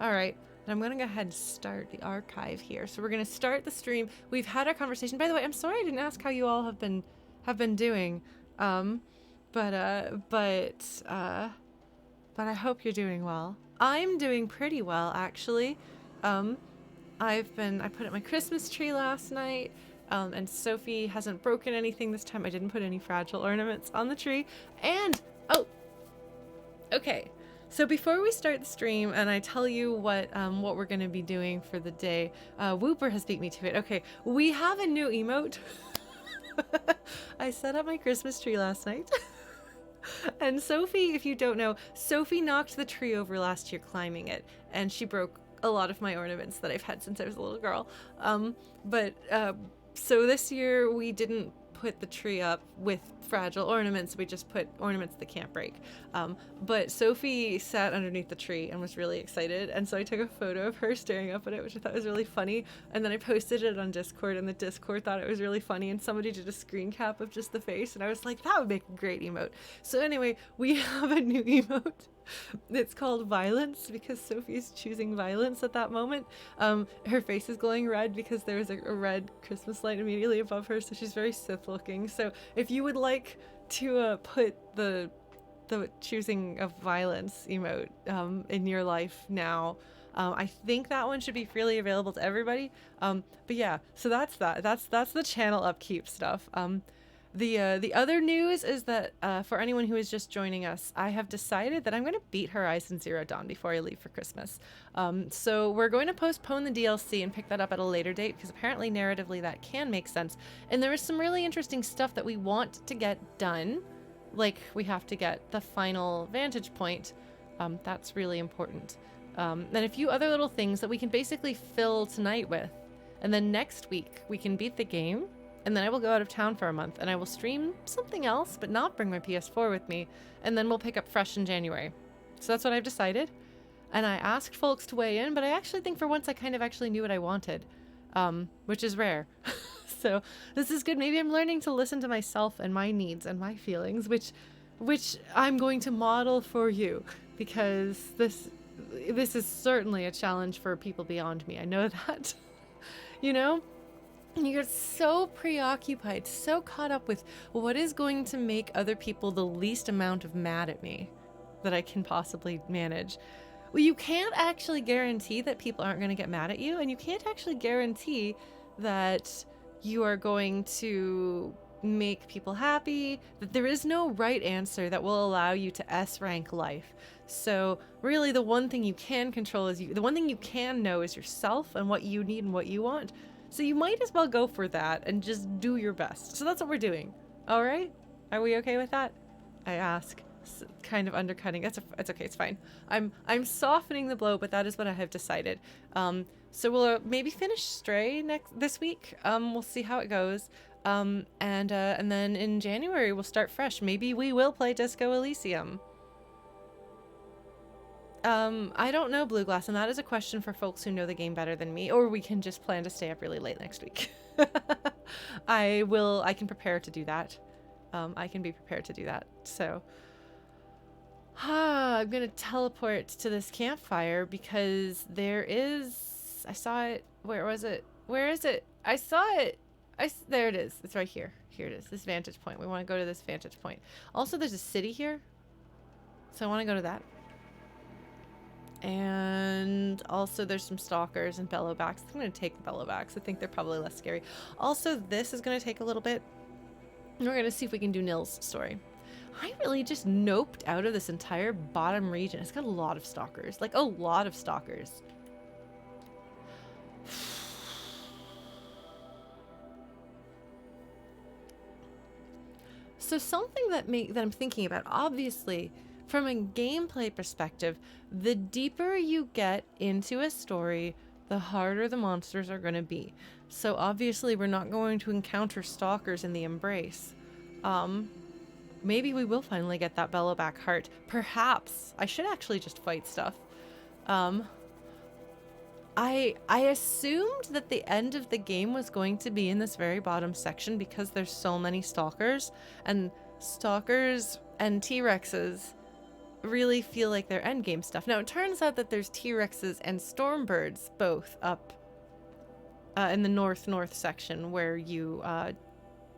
All right. I'm going to go ahead and start the archive here. So we're going to start the stream. We've had our conversation. By the way, I'm sorry I didn't ask how you all have been doing. But I hope you're doing well. I'm doing pretty well, actually. I put up my Christmas tree last night. And Sophie hasn't broken anything this time. I didn't put any fragile ornaments on the tree. And, oh, okay. So before we start the stream and I tell you what we're going to be doing for the day, Whooper has beat me to it. Okay, we have a new emote. I set up my Christmas tree last night. And Sophie, if you don't know, Sophie knocked the tree over last year climbing it, and she broke a lot of my ornaments that I've had since I was a little girl. So this year we didn't put the tree up with fragile ornaments, we just put ornaments that can't break. But Sophie sat underneath the tree and was really excited, and so I took a photo of her staring up at it, which I thought was really funny, and then I posted it on Discord, and the Discord thought it was really funny, and somebody did a screen cap of just the face, and I was like, that would make a great emote. So anyway, we have a new emote. It's called Violence because Sophie's choosing violence at that moment. Her face is glowing red because there's a red Christmas light immediately above her, so she's very Sith looking. So if you would like to put the choosing of violence emote in your life now, I think that one should be freely available to everybody. But yeah, so that's the channel upkeep stuff. The other news is that for anyone who is just joining us, I have decided that I'm going to beat Horizon Zero Dawn before I leave for Christmas. So we're going to postpone the DLC and pick that up at a later date because apparently narratively that can make sense. And there is some really interesting stuff that we want to get done. Like we have to get the final Vantage Point. That's really important. And a few other little things that we can basically fill tonight with. And then next week we can beat the game. And then I will go out of town for a month and I will stream something else, but not bring my PS4 with me. And then we'll pick up fresh in January. So that's what I've decided. And I asked folks to weigh in, but I actually think for once I kind of actually knew what I wanted, which is rare. So this is good. Maybe I'm learning to listen to myself and my needs and my feelings, which I'm going to model for you because this is certainly a challenge for people beyond me. I know that, you know? You get so preoccupied, so caught up with what is going to make other people the least amount of mad at me that I can possibly manage. Well, you can't actually guarantee that people aren't going to get mad at you, and you can't actually guarantee that you are going to make people happy, that there is no right answer that will allow you to S-rank life. So really the one thing you can control is the one thing you can know is yourself and what you need and what you want. So you might as well go for that and just do your best. So that's what we're doing. All right? Are we okay with that? I ask, kind of undercutting. It's okay. It's fine. I'm softening the blow, but that is what I have decided. So we'll maybe finish Stray this week. We'll see how it goes. And then in January we'll start fresh. Maybe we will play Disco Elysium. I don't know, Blue Glass, and that is a question for folks who know the game better than me, or we can just plan to stay up really late next week. I can prepare to do that. I can be prepared to do that. So, I'm gonna teleport to this campfire because there I saw it. Where was it? Where is it? I saw it. There it is. It's right here. Here it is. This Vantage Point. We want to go to this Vantage Point. Also, there's a city here. So I want to go to that. And also there's some stalkers and bellowbacks. I'm going to take the bellowbacks. I think they're probably less scary. Also, this is going to take a little bit. And we're going to see if we can do Nil's story. I really just noped out of this entire bottom region. It's got a lot of stalkers. Like, a lot of stalkers. So something that I'm thinking about, obviously, from a gameplay perspective, the deeper you get into a story, the harder the monsters are going to be. So obviously we're not going to encounter stalkers in the Embrace. Maybe we will finally get that bellowback heart. Perhaps. I should actually just fight stuff. I assumed that the end of the game was going to be in this very bottom section because there's so many stalkers and T-Rexes really feel like they're endgame stuff. Now, it turns out that there's T-Rexes and Stormbirds both up in the north section where you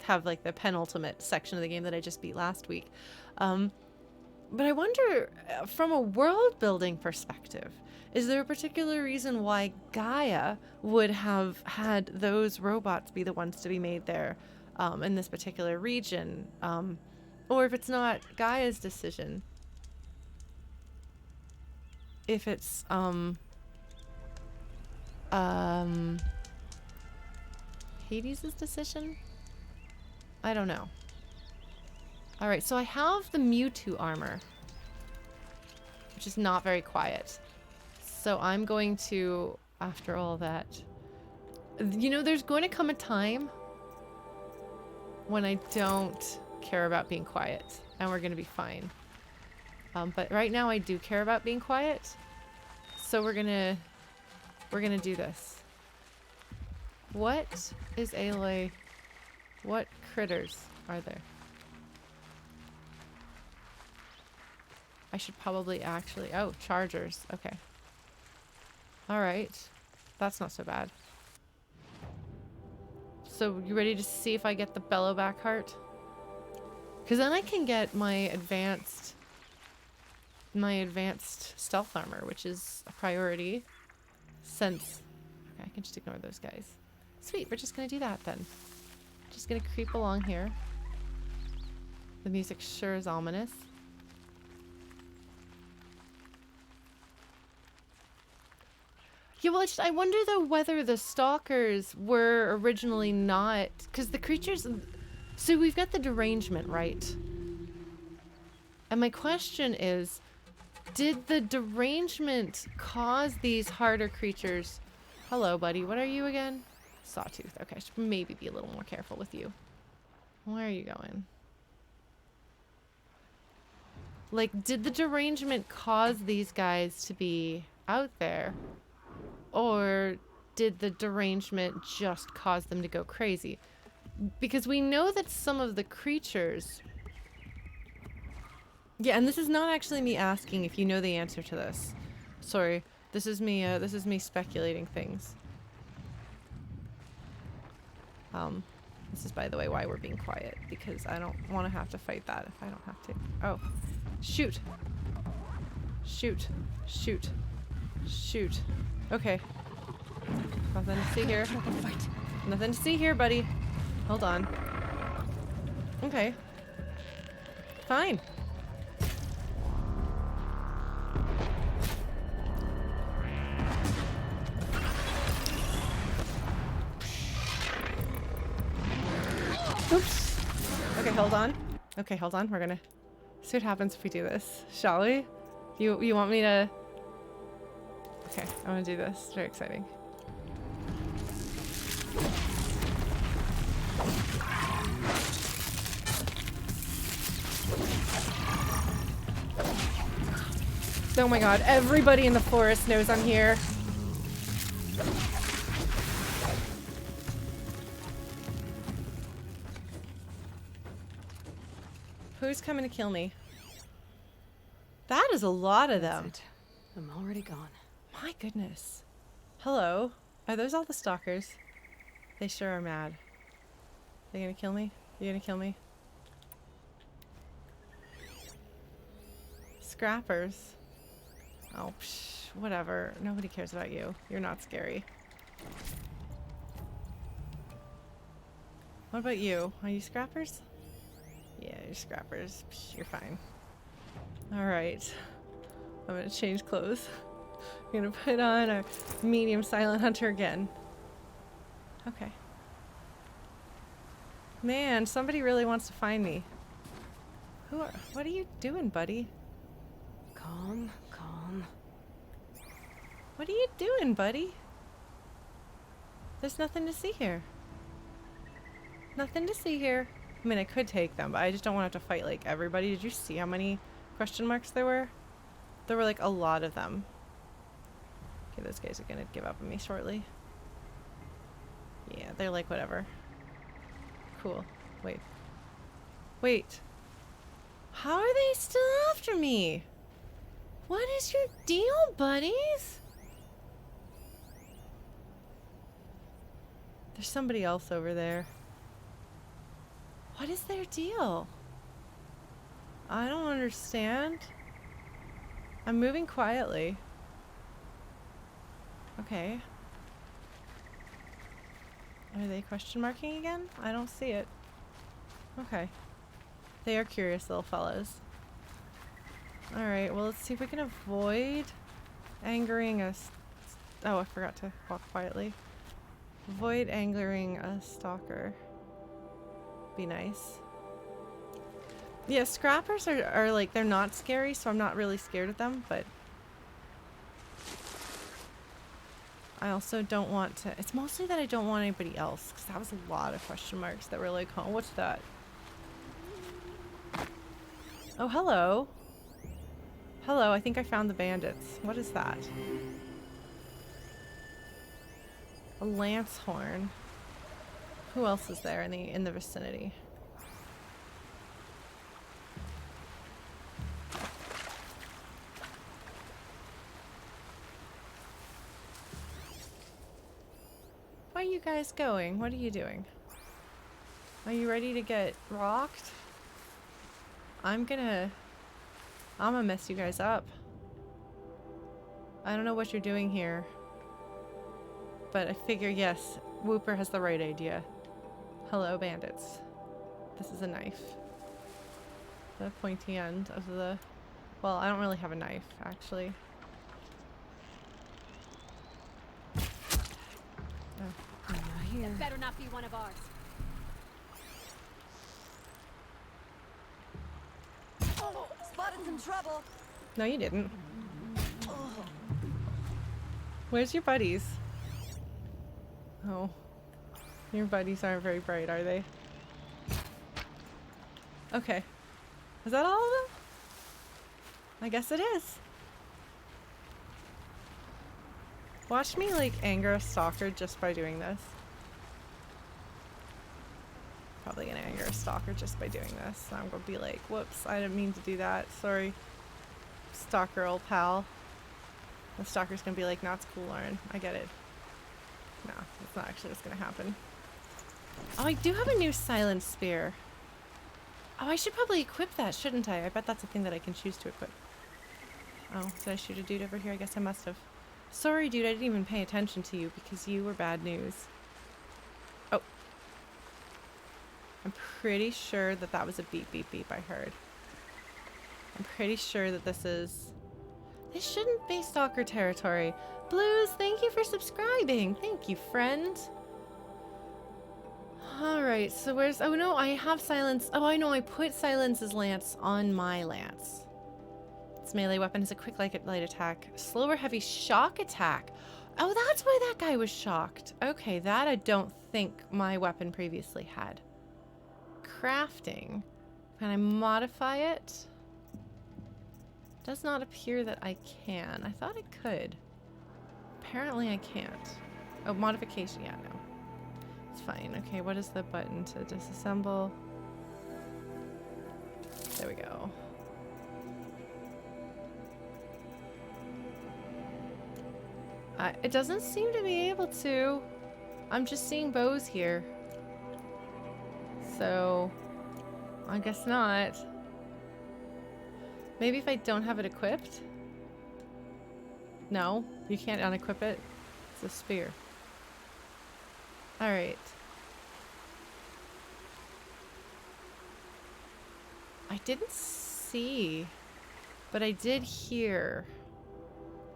have like the penultimate section of the game that I just beat last week. But I wonder, from a world building perspective, is there a particular reason why Gaia would have had those robots be the ones to be made there in this particular region? Or if it's not Gaia's decision, if it's Hades' decision? I don't know. Alright, so I have the Mewtwo armor, which is not very quiet. So I'm going to, after all that... You know, there's going to come a time when I don't care about being quiet, and we're going to be fine. But right now I do care about being quiet, so we're gonna do this. What is Aloy? What critters are there? I should probably actually... Oh, chargers. Okay. Alright. That's not so bad. So, you ready to see if I get the bellowback heart? Because then I can get my advanced stealth armor, which is a priority since... Okay, I can just ignore those guys. Sweet, we're just gonna do that then. Just gonna creep along here. The music sure is ominous. Yeah, well, I wonder though whether the stalkers were originally not... Because the creatures... So we've got the derangement, right? And my question is, did the derangement cause these harder creatures... Hello, buddy. What are you again? Sawtooth. Okay, I should maybe be a little more careful with you. Where are you going? Like, did the derangement cause these guys to be out there? Or did the derangement just cause them to go crazy? Because we know that some of the creatures... Yeah, and this is not actually me asking if you know the answer to this. Sorry, this is me speculating things. This is, by the way, why we're being quiet, because I don't want to have to fight that if I don't have to. Oh, shoot. Shoot. Shoot. Shoot. Okay. Nothing to see here. Nothing to see here, buddy. Hold on. Okay. Fine. Oops. Okay, hold on. Okay, hold on. We're gonna see what happens if we do this. Shall we? You want me to... Okay, I want to do this. It's very exciting. Oh my god, everybody in the forest knows I'm here. Who's coming to kill me? That is a lot of them. I'm already gone. My goodness. Hello. Are those all the stalkers? They sure are mad. They gonna kill me? You gonna kill me? Scrappers. Oh, psh, whatever. Nobody cares about you. You're not scary. What about you? Are you scrappers? Yeah, you're scrappers. Psh, you're fine. Alright. I'm gonna change clothes. I'm gonna put on a medium silent hunter again. Okay. Man, somebody really wants to find me. What are you doing, buddy? Calm, calm. What are you doing, buddy? There's nothing to see here. Nothing to see here. I mean, I could take them, but I just don't want to have to fight like everybody. Did you see how many question marks there were? There were like a lot of them. Okay, those guys are gonna give up on me shortly. Yeah, they're like, whatever. Cool. Wait. Wait. How are they still after me? What is your deal, buddies? There's somebody else over there. What is their deal? I don't understand. I'm moving quietly. Okay. Are they question marking again? I don't see it. Okay. They are curious little fellows. Alright, well let's see if we can avoid angering us. Oh, I forgot to walk quietly. Avoid angering a stalker. Be nice. Yeah, scrappers are like, they're not scary, so I'm not really scared of them, but I also don't want to. It's mostly that I don't want anybody else, because that was a lot of question marks that were like, oh, what's that? Oh, hello. Hello, I think I found the bandits. What is that? A lance horn. Who else is there in the vicinity? Where are you guys going? What are you doing? Are you ready to get rocked? I'm gonna mess you guys up. I don't know what you're doing here, but I figure, yes, Whooper has the right idea. Hello, bandits. This is a knife. The pointy end of the... Well, I don't really have a knife, actually. Oh. I'm not here. That better not be one of ours. Oh, spotted some trouble. No, you didn't. Where's your buddies? Oh. Your buddies aren't very bright, are they? Okay. Is that all of them? I guess it is. Watch me, like, anger a stalker just by doing this. Probably gonna anger a stalker just by doing this. I'm gonna be like, whoops, I didn't mean to do that. Sorry, stalker old pal. The stalker's gonna be like, nah, it's cool, Lauren. I get it. No, that's not actually what's gonna happen. Oh, I do have a new silent spear. Oh, I should probably equip that, shouldn't I? I bet that's a thing that I can choose to equip. Oh, did I shoot a dude over here? I guess I must have. Sorry, dude, I didn't even pay attention to you because you were bad news. Oh. I'm pretty sure that that was a beep beep beep I heard. I'm pretty sure that this is... This shouldn't be stalker territory. Blues, thank you for subscribing. Thank you, friend. Alright, so where's... Oh no, I have silence. Oh, I know, I put silence's lance on my lance. Its melee weapon is a quick light attack. Slow or heavy shock attack. Oh, that's why that guy was shocked. Okay, that I don't think my weapon previously had. Crafting. Can I modify it? Does not appear that I can. I thought I could. Apparently I can't. Oh, modification. Yeah, no. It's fine. Okay, what is the button to disassemble? There we go. It doesn't seem to be able to. I'm just seeing bows here. So, I guess not. Maybe if I don't have it equipped? No, you can't unequip it. It's a spear. Alright. I didn't see, but I did hear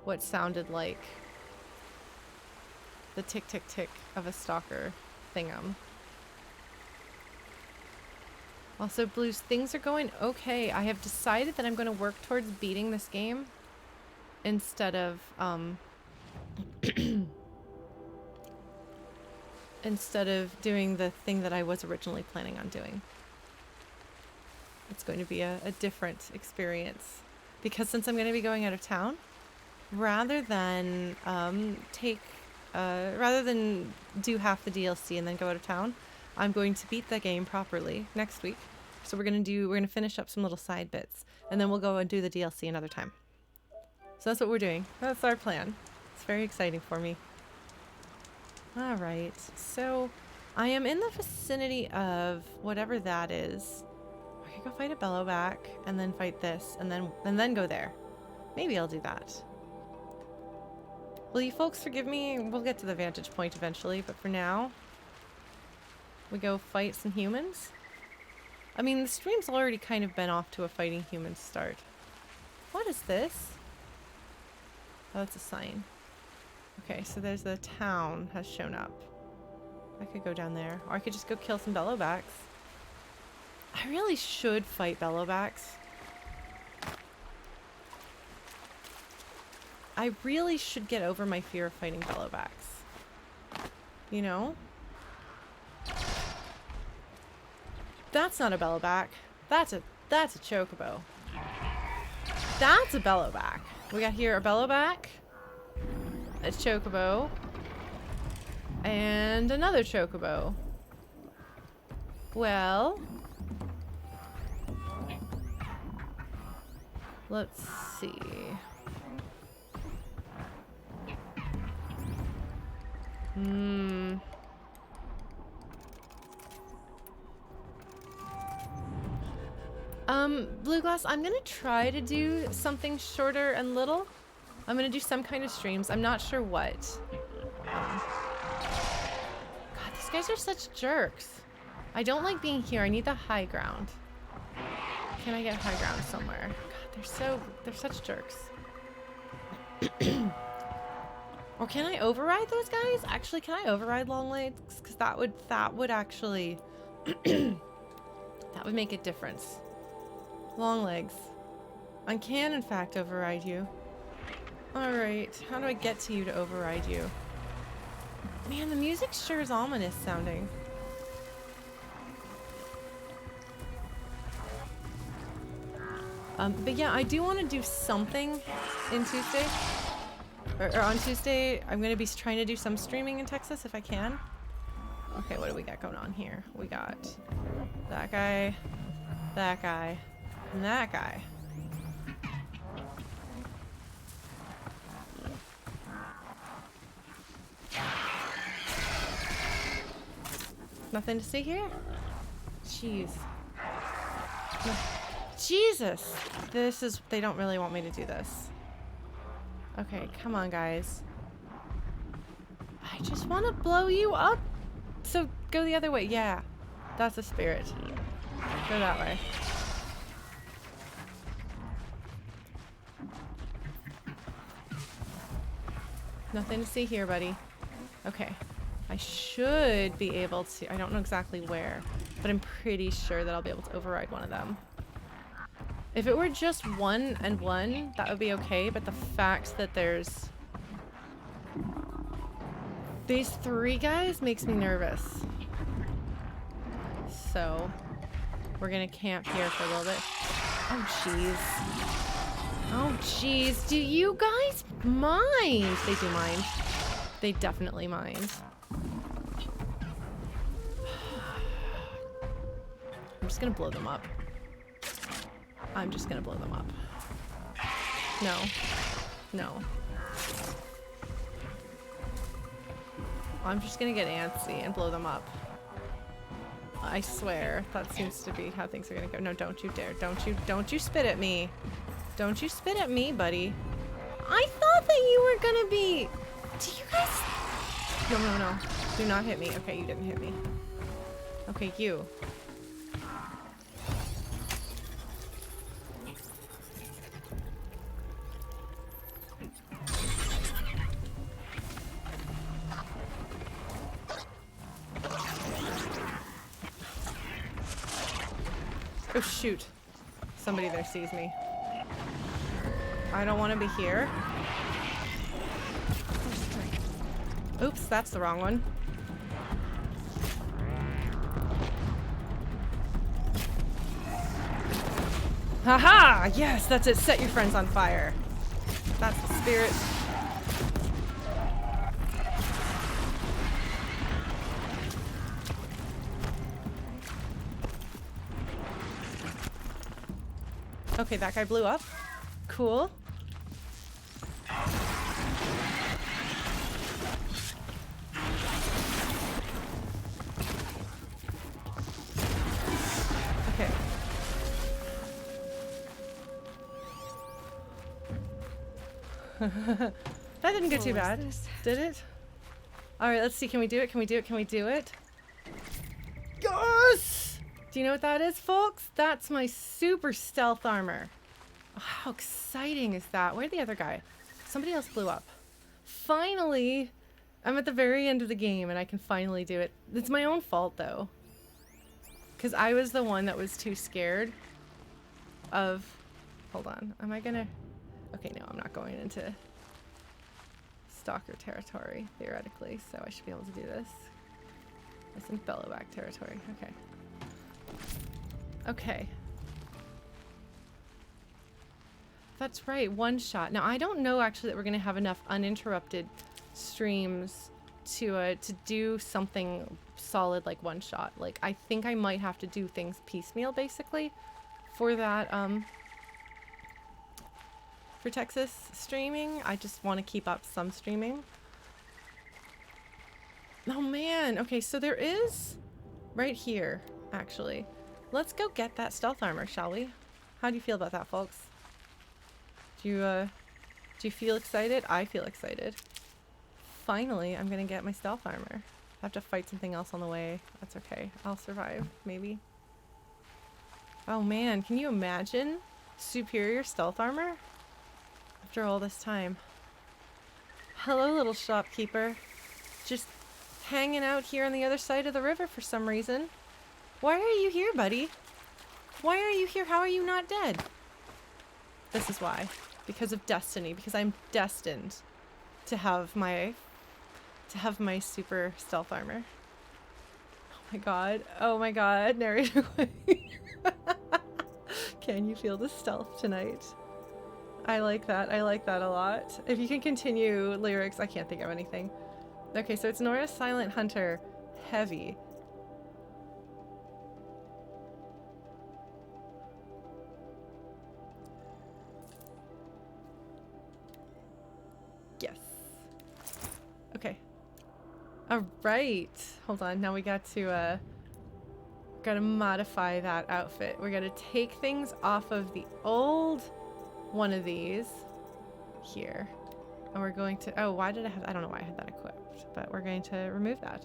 what sounded like the tick tick tick of a stalker thingum. Also, Blues, things are going okay. I have decided that I'm going to work towards beating this game instead of doing the thing that I was originally planning on doing. It's going to be a different experience because since I'm going to be going out of town, rather than do half the DLC and then go out of town, I'm going to beat the game properly next week. So we're gonna finish up some little side bits and then we'll go and do the DLC another time. So that's what we're doing. That's our plan. It's very exciting for me. Alright, so I am in the vicinity of whatever that is. I could go fight a bellowback and then fight this and then go there. Maybe I'll do that. Will you folks forgive me? We'll get to the vantage point eventually, but for now, we go fight some humans. I mean, the stream's already kind of been off to a fighting human start. What is this? Oh, it's a sign. Okay, so there's the town has shown up. I could go down there, or I could just go kill some bellowbacks. I really should fight bellowbacks. I really should get over my fear of fighting bellowbacks. You know? That's not a bellowback. That's a chocobo. That's a bellowback. We got here a bellowback, a chocobo, and another chocobo. Well, let's see. Blue Glass, I'm gonna try to do something shorter and little. I'm gonna do some kind of streams. I'm not sure what. God, these guys are such jerks. I don't like being here. I need the high ground. Can I get high ground somewhere? God, they're such jerks. Or can I override those guys? Actually, can I override long legs? Because that would actually that would make a difference. Long legs. I can in fact override you. Alright, how do I get to you to override you? Man, the music sure is ominous sounding. But yeah, I do want to do something in Tuesday. Or on Tuesday, I'm going to be trying to do some streaming in Texas if I can. Okay, what do we got going on here? We got that guy, and that guy. Nothing to see here? Jeez. Jesus! They don't really want me to do this. Okay, come on, guys. I just want to blow you up. So go the other way. Yeah, that's the spirit. Go that way. Nothing to see here, buddy. Okay. I should be able to... I don't know exactly where, but I'm pretty sure that I'll be able to override one of them. If it were just one and one, that would be okay, but the fact that there's these three guys makes me nervous. So, we're gonna camp here for a little bit. Oh, jeez. Oh, jeez. Do you guys mind? They do mind. They definitely mind. I'm just gonna blow them up. I'm just gonna blow them up. No. No. I'm just gonna get antsy and blow them up. I swear, that seems to be how things are gonna go. No, don't you dare. Don't you spit at me. Don't you spit at me, buddy. I thought that you were gonna be... Do you guys... No, no, no. Do not hit me. Okay, you didn't hit me. Okay, you. Oh, shoot. Somebody there sees me. I don't want to be here. Oops, that's the wrong one. Haha! Yes, that's it. Set your friends on fire. That's the spirit. Okay, that guy blew up. Cool. That didn't go too What was bad, this? did it? Alright, let's see. Can we do it? Can we do it? Can we do it? Yes! Do you know what that is, folks? That's my super stealth armor. Oh, how exciting is that? Where'd the other guy? Somebody else blew up. Finally! I'm at the very end of the game and I can finally do it. It's my own fault though. Because I was the one that was too scared of... Hold on. Am I gonna... Okay, no, I'm not going into stalker territory, theoretically, so I should be able to do this. It's in bellowback territory. Okay. Okay. That's right, one shot. Now, I don't know actually that we're gonna have enough uninterrupted streams to do something solid like one shot. Like, I think I might have to do things piecemeal, basically, for that, for Texas streaming. I just want to keep up some streaming. Oh man, okay, so there is right here, actually. Let's go get that stealth armor, shall we? How do you feel about that, folks? Do you feel excited? I feel excited. Finally, I'm gonna get my stealth armor. I have to fight something else on the way. That's okay. I'll survive, maybe. Oh man, can you imagine superior stealth armor? After all this time. Hello, little shopkeeper. Just hanging out here on the other side of the river for some reason. Why are you here, buddy? Why are you here? How are you not dead? This is why. Because of destiny. Because I'm destined to have my super stealth armor. Oh my god. Oh my god. Narrator. Can you feel the stealth tonight? I like that. I like that a lot. If you can continue lyrics, I can't think of anything. Okay, so it's Nora Silent Hunter Heavy. Yes. Okay. All right. Hold on. Now we got to gotta modify that outfit. We're gonna take things off of the old one of these here, and we're going to, oh, why did I have, I don't know why I had that equipped, but we're going to remove that,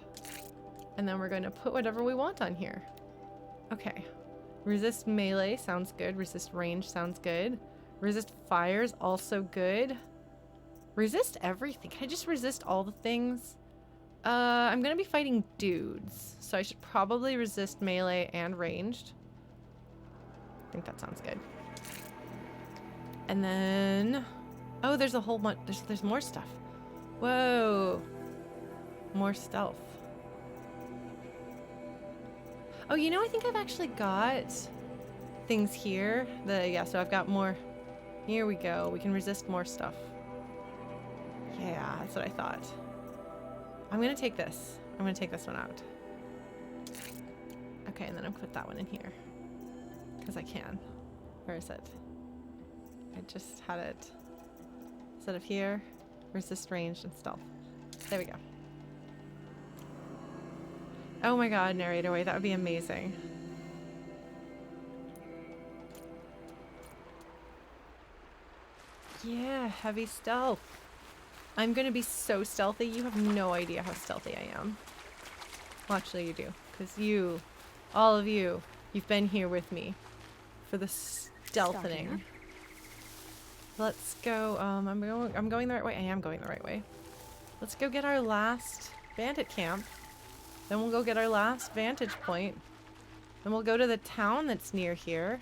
and then we're going to put whatever we want on here. Okay, resist melee sounds good. Resist range sounds good. Resist fire is also good. Resist everything. Can I just resist all the things? I'm gonna be fighting dudes, so I should probably resist melee and ranged. I think that sounds good. And then, oh, there's a whole bunch, there's more stuff. Whoa. More stealth. Oh, you know, I think I've actually got things here. Yeah, so I've got more. Here we go. We can resist more stuff. Yeah, that's what I thought. I'm gonna take this. I'm gonna take this one out. Okay, and then I'm gonna put that one in here. Because I can. Where is it? I just had it instead of here, resist ranged and stealth. There we go. Oh my god, narrator, wait, that would be amazing. Yeah, heavy stealth. I'm gonna be so stealthy, you have no idea how stealthy I am. Well, actually you do, because you, all of you, you've been here with me for the stealthening. Let's go, I'm going the right way. I am going the right way. Let's go get our last bandit camp. Then we'll go get our last vantage point. Then we'll go to the town that's near here.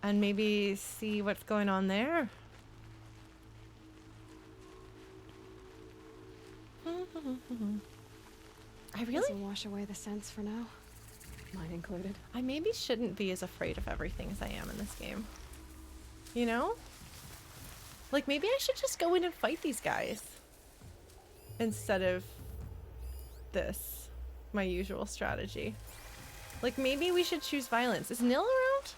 And maybe see what's going on there. I really... Doesn't wash away the scents for now. Mine included. I maybe shouldn't be as afraid of everything as I am in this game. You know? Like, maybe I should just go in and fight these guys. Instead of this. My usual strategy. Like, maybe we should choose violence. Is Nil around?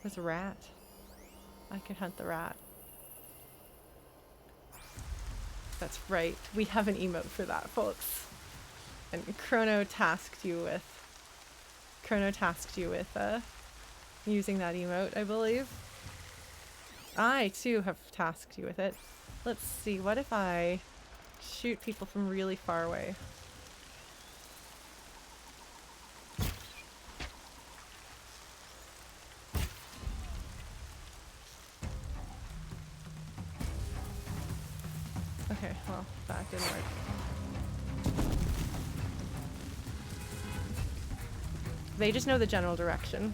There's a rat. I could hunt the rat. That's right. We have an emote for that, folks. And Chrono tasked you with Chrono tasked you with using that emote, I believe. I, too, have tasked you with it. Let's see, what if I shoot people from really far away? Okay, well, that didn't work. They just know the general direction.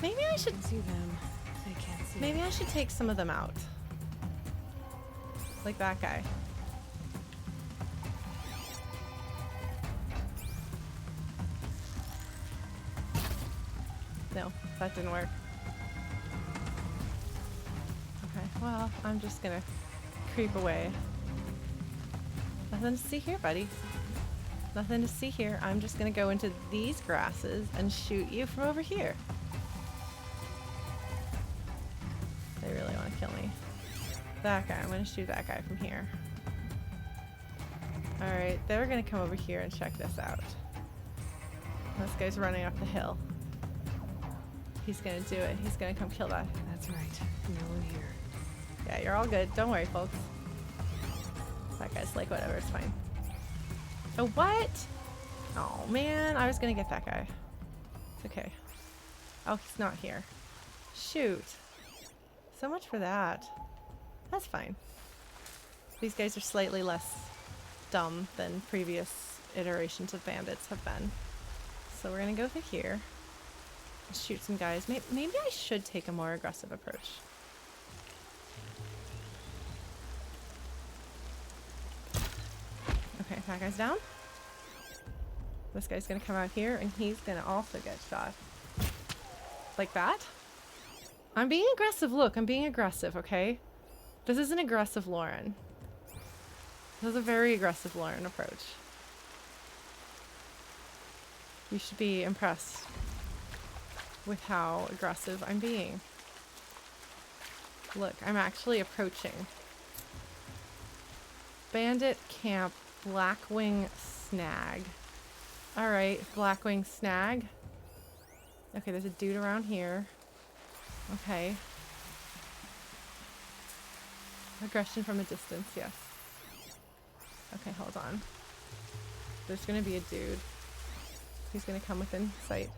Maybe I should... I can see them. They can't see Maybe me. I should take some of them out. Like that guy. No, that didn't work. Okay, well, I'm just gonna creep away. Nothing to see here, buddy. Nothing to see here. I'm just gonna go into these grasses and shoot you from over here. They really want to kill me. That guy, I'm gonna shoot that guy from here. Alright, they're gonna come over here and check this out. This guy's running up the hill. He's gonna do it. He's gonna come kill that. That's right. No one here. Yeah, you're all good. Don't worry, folks. That guy's like, whatever, it's fine. Oh, what? Oh, man. I was gonna get that guy. It's okay. Oh, he's not here. Shoot. So much for that. That's fine. These guys are slightly less dumb than previous iterations of bandits have been. So we're gonna go through here. Shoot some guys. Maybe I should take a more aggressive approach. Okay, that guy's down. This guy's gonna come out here and he's gonna also get shot. Like that? I'm being aggressive. Look, I'm being aggressive, okay? This is an aggressive Lauren. This is a very aggressive Lauren approach. You should be impressed with how aggressive I'm being. Look, I'm actually approaching. Bandit Camp Blackwing Snag. Alright, Blackwing Snag. Okay, there's a dude around here. Okay. Aggression from a distance, yes. Okay, hold on. There's gonna be a dude. He's gonna come within sight.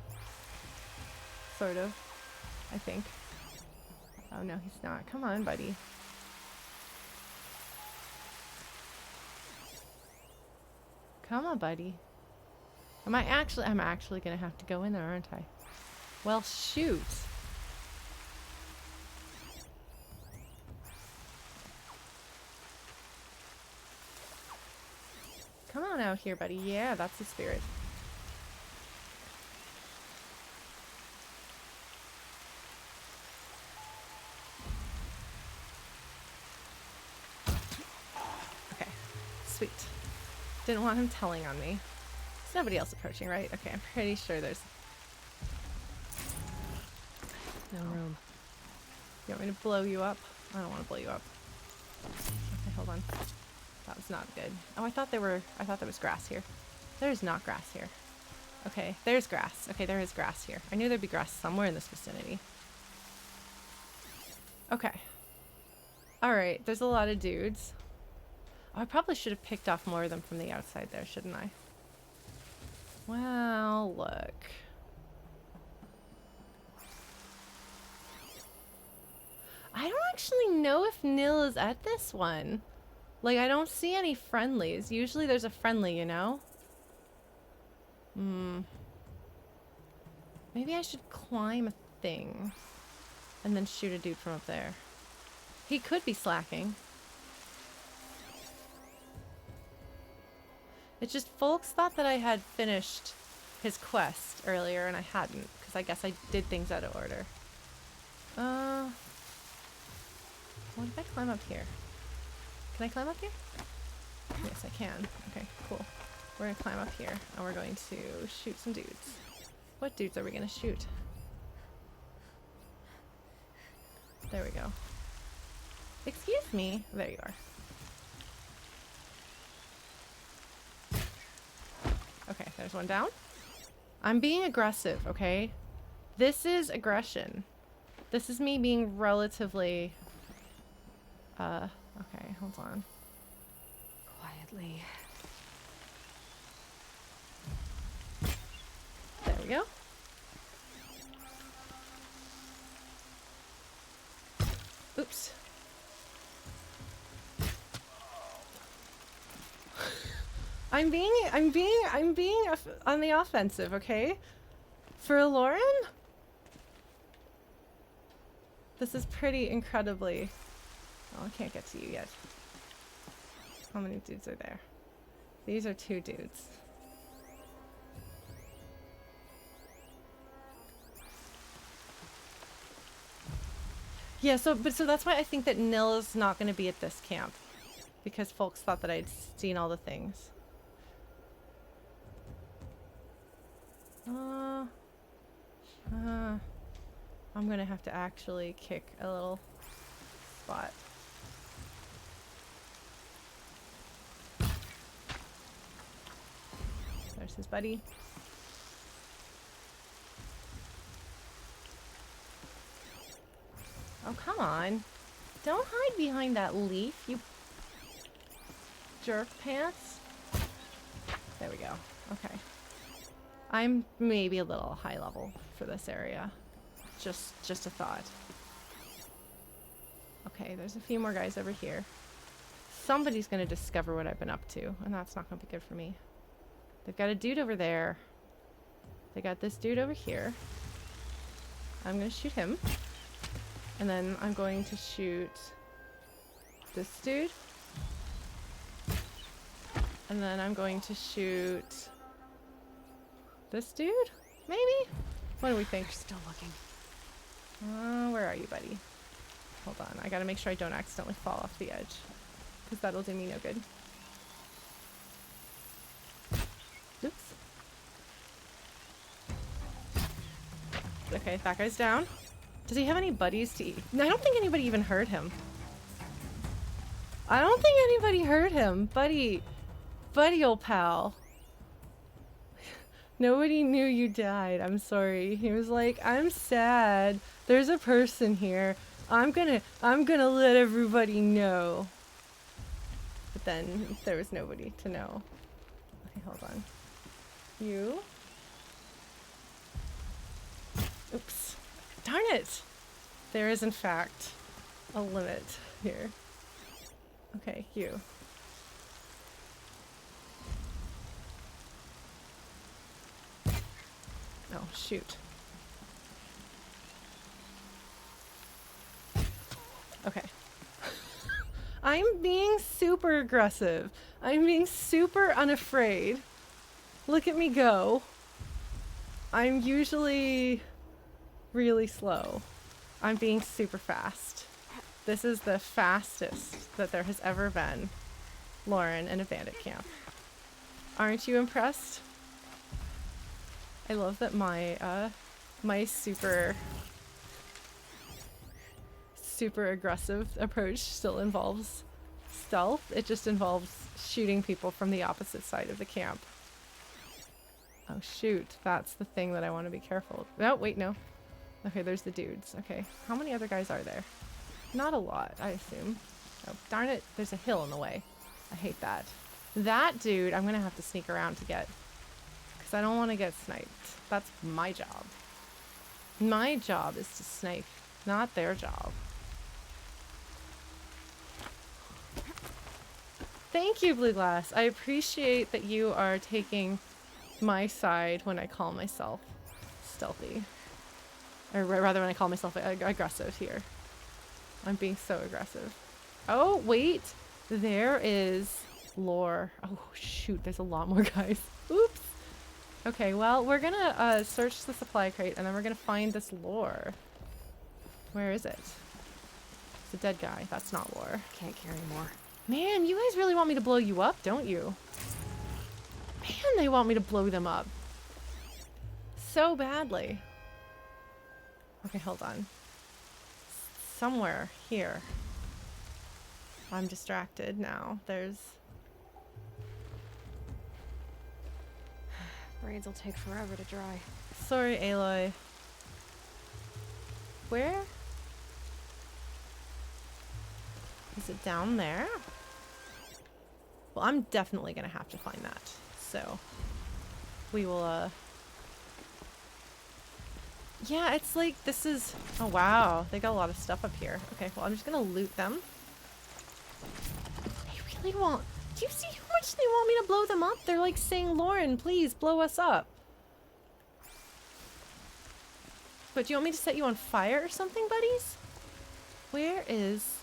Sort of. I think. Oh no, he's not. Come on, buddy. Come on, buddy. I'm actually gonna have to go in there, aren't I? Well, shoot. Come on out here, buddy. Yeah, that's the spirit. Okay. Sweet. Didn't want him telling on me. There's nobody else approaching, right? Okay, I'm pretty sure there's... No room. You want me to blow you up? I don't want to blow you up. Okay, hold on. That was not good. Oh, I thought there was grass here. There's not grass here. Okay, there's grass. Okay, there is grass here. I knew there'd be grass somewhere in this vicinity. Okay. Alright, there's a lot of dudes. Oh, I probably should have picked off more of them from the outside there, shouldn't I? Well, look. I don't actually know if Nil is at this one. Like, I don't see any friendlies. Usually there's a friendly, you know? Maybe I should climb a thing and then shoot a dude from up there. He could be slacking. It's just folks thought that I had finished his quest earlier and I hadn't, because I guess I did things out of order. What if I climb up here? Can I climb up here? Yes, I can. Okay, cool. We're gonna climb up here and we're going to shoot some dudes. What dudes are we gonna shoot? There we go. Excuse me. There you are. Okay, there's one down. I'm being aggressive, okay? This is aggression. This is me being relatively... okay, hold on. Quietly. There we go. Oops. I'm being on the offensive, okay? For Lauren? This is pretty incredibly... Oh, I can't get to you yet. How many dudes are there? These are 2 dudes. Yeah, so that's why I think that Nil is not going to be at this camp. Because folks thought that I'd seen all the things. I'm gonna have to actually kick a little spot. There's his buddy. Oh, come on. Don't hide behind that leaf, you jerk pants. There we go. Okay. I'm maybe a little high level for this area. Just a thought. Okay, there's a few more guys over here. Somebody's gonna discover what I've been up to, and that's not gonna be good for me. They've got a dude over there. They got this dude over here. I'm gonna shoot him. And then I'm going to shoot this dude. And then I'm going to shoot this dude? Maybe? What do we think? They're still looking. Where are you, buddy? Hold on. I gotta make sure I don't accidentally fall off the edge. Because that'll do me no good. Oops. Okay, that guy's down. Does he have any buddies to eat? I don't think anybody even heard him. I don't think anybody heard him. Buddy, old pal. Nobody knew you died. I'm sorry. He was like, I'm sad. There's a person here. I'm gonna let everybody know. But then there was nobody to know. Okay, hold on. You? Oops. Darn it! There is in fact a limit here. Okay, you. Oh, shoot. Okay. I'm being super aggressive. I'm being super unafraid. Look at me go. I'm usually really slow. I'm being super fast. This is the fastest that there has ever been, Lauren, in a bandit camp. Aren't you impressed? I love that my super aggressive approach still involves stealth. It just involves shooting people from the opposite side of the camp. Oh shoot, that's the thing that I want to be careful. Oh, wait, no. Okay, there's the dudes. Okay, how many other guys are there? Not a lot, I assume. Oh, darn it, there's a hill in the way. I hate that. That dude, I'm gonna have to sneak around to get. Because I don't want to get sniped. That's my job. My job is to snipe, not their job. Thank you, Blue Glass. I appreciate that you are taking my side when I call myself stealthy. Or rather when I call myself aggressive here. I'm being so aggressive. Oh, wait. There is lore. Oh, shoot. There's a lot more guys. Oops. Okay, well, we're gonna search the supply crate and then we're gonna find this lore. Where is it? It's a dead guy. That's not lore. Can't carry more. Man, you guys really want me to blow you up, don't you? Man, they want me to blow them up. So badly. Okay, hold on. Somewhere here. I'm distracted now. There's Braids will take forever to dry. Sorry, Aloy. Where? Is it down there? Well, I'm definitely gonna have to find that. So, we will, yeah, it's like, this is... Oh, wow. They got a lot of stuff up here. Okay, well, I'm just gonna loot them. They really want... Do you see how much they want me to blow them up? They're like saying, Lauren, please blow us up. But do you want me to set you on fire or something, buddies? Where is...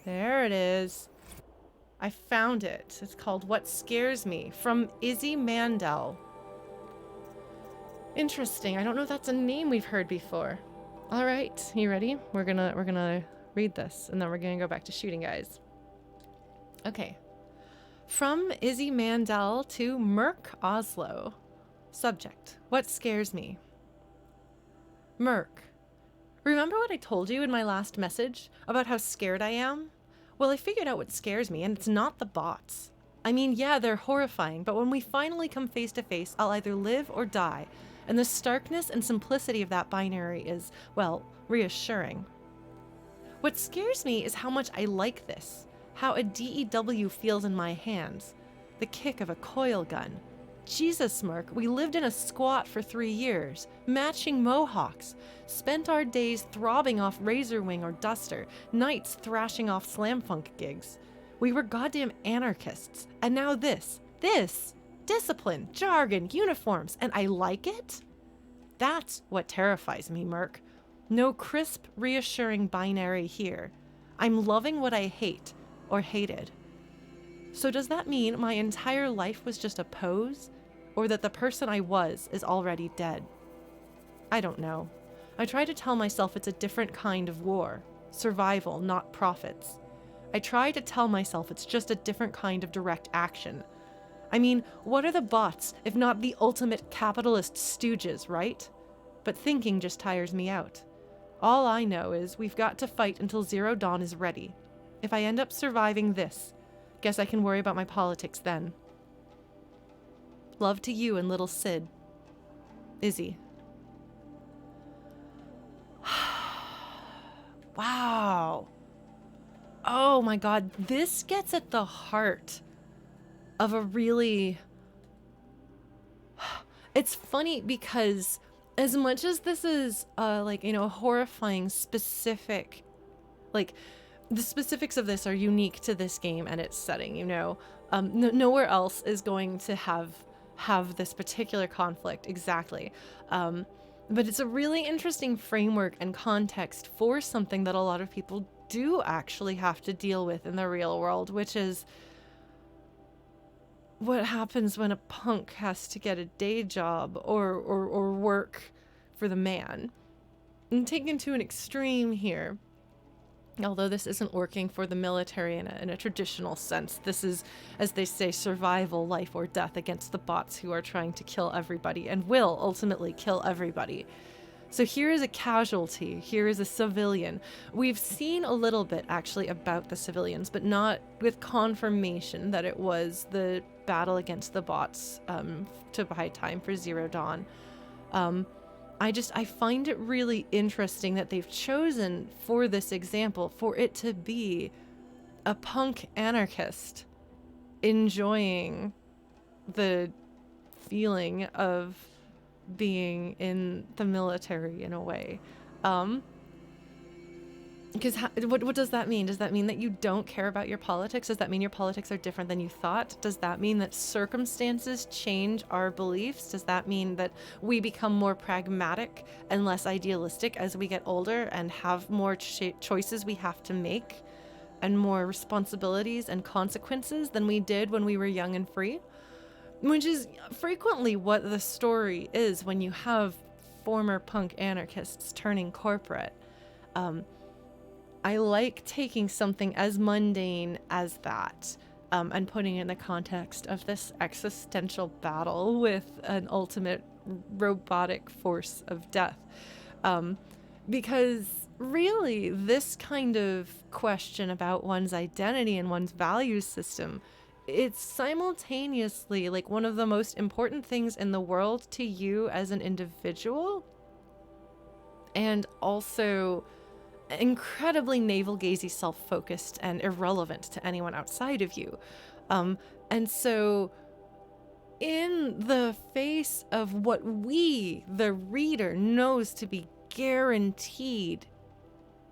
There it is. I found it. It's called What Scares Me from Izzy Mandel. Interesting. I don't know if that's a name we've heard before. All right, you ready? We're gonna read this and then we're gonna go back to shooting guys. Okay. From Izzy Mandel to Merc Oslo. Subject: What scares me? Merc. Remember what I told you in my last message about how scared I am? Well, I figured out what scares me, and it's not the bots. I mean, yeah, they're horrifying, but when we finally come face to face, I'll either live or die. And the starkness and simplicity of that binary is, well, reassuring. What scares me is how much I like this, how a DEW feels in my hands, the kick of a coil gun. Jesus, Merc, we lived in a squat for 3 years, matching mohawks, spent our days throbbing off Razorwing or Duster, nights thrashing off slam-funk gigs. We were goddamn anarchists, and now this, discipline, jargon, uniforms, and I like it? That's what terrifies me, Merc. No crisp, reassuring binary here. I'm loving what I hate, or hated. So does that mean my entire life was just a pose? Or that the person I was is already dead? I don't know. I try to tell myself it's a different kind of war. Survival, not profits. I try to tell myself it's just a different kind of direct action. I mean, what are the bots if not the ultimate capitalist stooges, right? But thinking just tires me out. All I know is we've got to fight until Zero Dawn is ready. If I end up surviving this, guess I can worry about my politics then. Love to you and little Sid. Izzy. Wow. Oh my god, this gets at the heart of a really... It's funny because as much as this is like, you know, a horrifying specific, like the specifics of this are unique to this game and its setting, you know, nowhere else is going to have this particular conflict exactly. But it's a really interesting framework and context for something that a lot of people do actually have to deal with in the real world, which is what happens when a punk has to get a day job or work for the man. And taken to an extreme here, although this isn't working for the military in a traditional sense, this is, as they say, survival, life or death against the bots who are trying to kill everybody and will ultimately kill everybody. So here is a casualty, here is a civilian. We've seen a little bit actually about the civilians, but not with confirmation that it was the battle against the bots to buy time for Zero Dawn. I find it really interesting that they've chosen for this example for it to be a punk anarchist enjoying the feeling of being in the military in a way. Because what does that mean? Does that mean that you don't care about your politics? Does that mean your politics are different than you thought? Does that mean that circumstances change our beliefs? Does that mean that we become more pragmatic and less idealistic as we get older and have more choices we have to make and more responsibilities and consequences than we did when we were young and free? Which is frequently what the story is when you have former punk anarchists turning corporate. I like taking something as mundane as that and putting it in the context of this existential battle with an ultimate robotic force of death. Because really, this kind of question about one's identity and one's value system it's simultaneously like one of the most important things in the world to you as an individual, and also incredibly navel-gazy, self-focused, and irrelevant to anyone outside of you. And so in the face of what we, the reader, knows to be guaranteed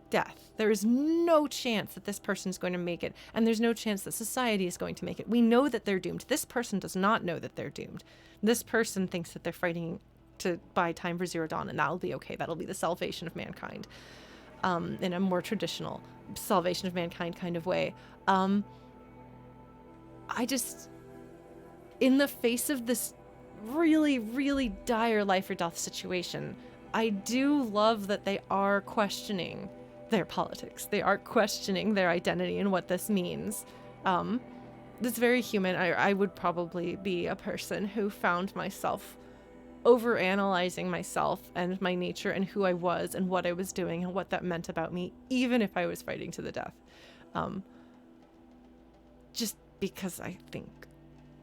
death, there is no chance that this person is going to make it, and there's no chance that society is going to make it. We know that they're doomed. This person does not know that they're doomed. This person thinks that they're fighting to buy time for Zero Dawn, and that'll be okay. That'll be the salvation of mankind, in a more traditional salvation of mankind kind of way. I just, in the face of this really, really dire life or death situation, I do love that they are questioning their politics. They are questioning their identity and what this means. It's very human. I would probably be a person who found myself overanalyzing myself and my nature and who I was and what I was doing and what that meant about me, even if I was fighting to the death. Just because I think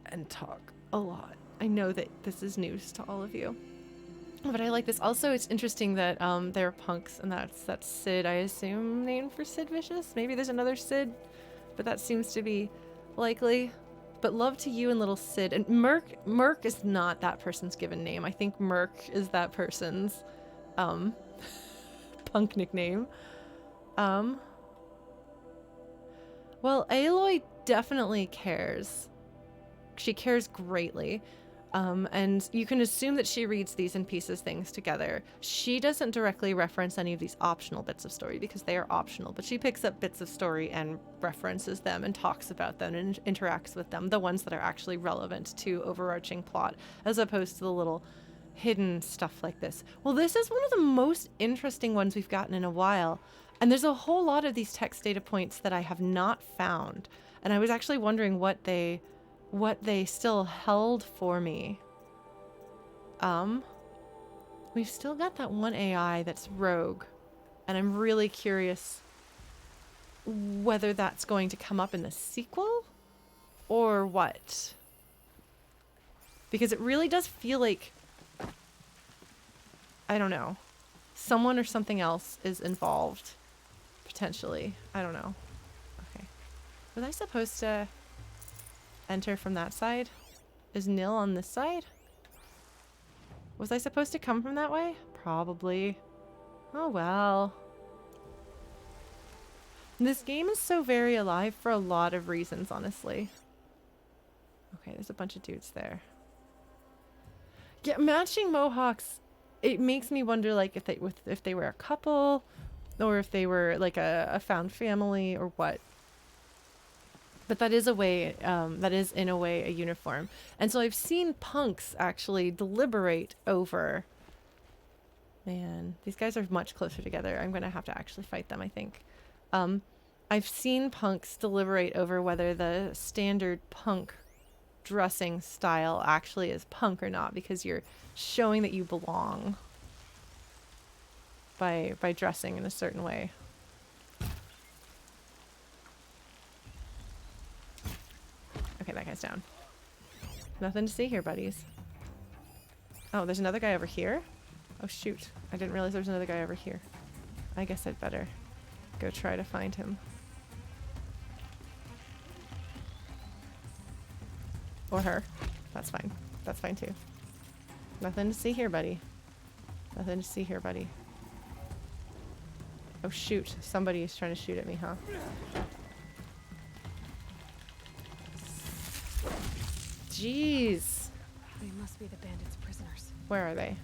and talk a lot. I know that this is news to all of you, but I like this. Also, it's interesting that they're punks, and that's Sid, I assume, named for Sid Vicious. Maybe there's another Sid, but that seems to be likely. But love to you and little Sid. And Merc is not that person's given name. I think Merc is that person's punk nickname. Well, Aloy definitely cares. She cares greatly. And you can assume that she reads these and pieces things together. She doesn't directly reference any of these optional bits of story because they are optional, but she picks up bits of story and references them and talks about them and interacts with them, the ones that are actually relevant to overarching plot, as opposed to the little hidden stuff like this. Well, this is one of the most interesting ones we've gotten in a while, and there's a whole lot of these text data points that I have not found, and I was actually wondering what they still held for me. We've still got that one AI that's rogue, and I'm really curious whether that's going to come up in the sequel or what. Because it really does feel like, I don't know, someone or something else is involved, potentially. I don't know. Okay. Was I supposed to enter from that side? Is Nil on this side? Was I supposed to come from that way? Probably. Oh well. This game is so very alive for a lot of reasons, honestly. Okay, there's a bunch of dudes there. Yeah, matching mohawks, it makes me wonder, like, if they were a couple, or if they were like a found family or what. But that is a way, that is in a way a uniform. And so I've seen punks actually deliberate over, man, these guys are much closer together. I'm going to have to actually fight them, I think. I've seen punks deliberate over whether the standard punk dressing style actually is punk or not, because you're showing that you belong by dressing in a certain way. Okay, that guy's down. Nothing to see here, buddies. Oh, there's another guy over here? Oh, shoot. I didn't realize there was another guy over here. I guess I'd better go try to find him. Or her. That's fine. That's fine, too. Nothing to see here, buddy. Nothing to see here, buddy. Oh, shoot. Somebody is trying to shoot at me, huh? Jeez. They must be the bandits' prisoners. Where are they?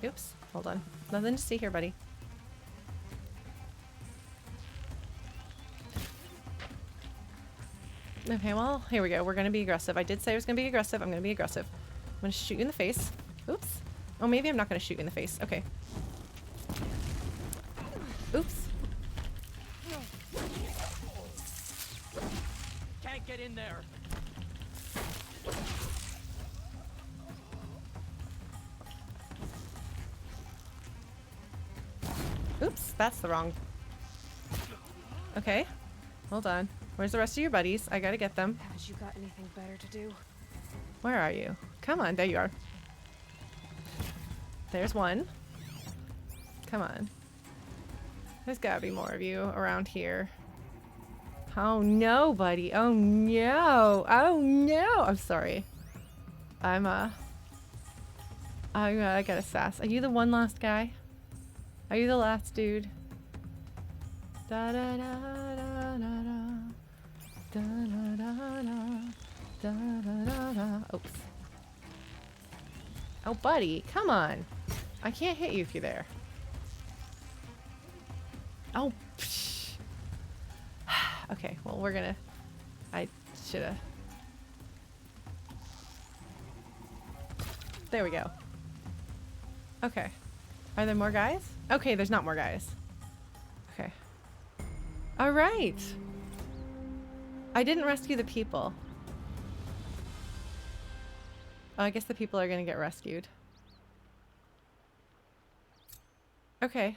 Oops. Hold on. Nothing to see here, buddy. Okay, well, here we go. We're gonna be aggressive. I did say I was gonna be aggressive. I'm gonna be aggressive. I'm gonna shoot you in the face. Oops. Oh, maybe I'm not gonna shoot you in the face. Okay. Oops. Can't get in there. Oops, that's the wrong. Okay, hold on. Where's the rest of your buddies? I gotta get them. Haven't you got anything better to do? Where are you? Come on, there you are. There's one. Come on. There's gotta be more of you around here. Oh no, buddy. Oh no. Oh no. I'm sorry. I got a sass. Are you the one last guy? Are you the last dude? Da da da da da da. Da da da da. Da da da da. Oops. Oh, buddy, come on. I can't hit you if you're there. Oh, psh. Okay, well, we're gonna... I should've... There we go. Okay. Are there more guys? Okay, there's not more guys. Okay. Alright! I didn't rescue the people. Oh, I guess the people are gonna get rescued. Okay.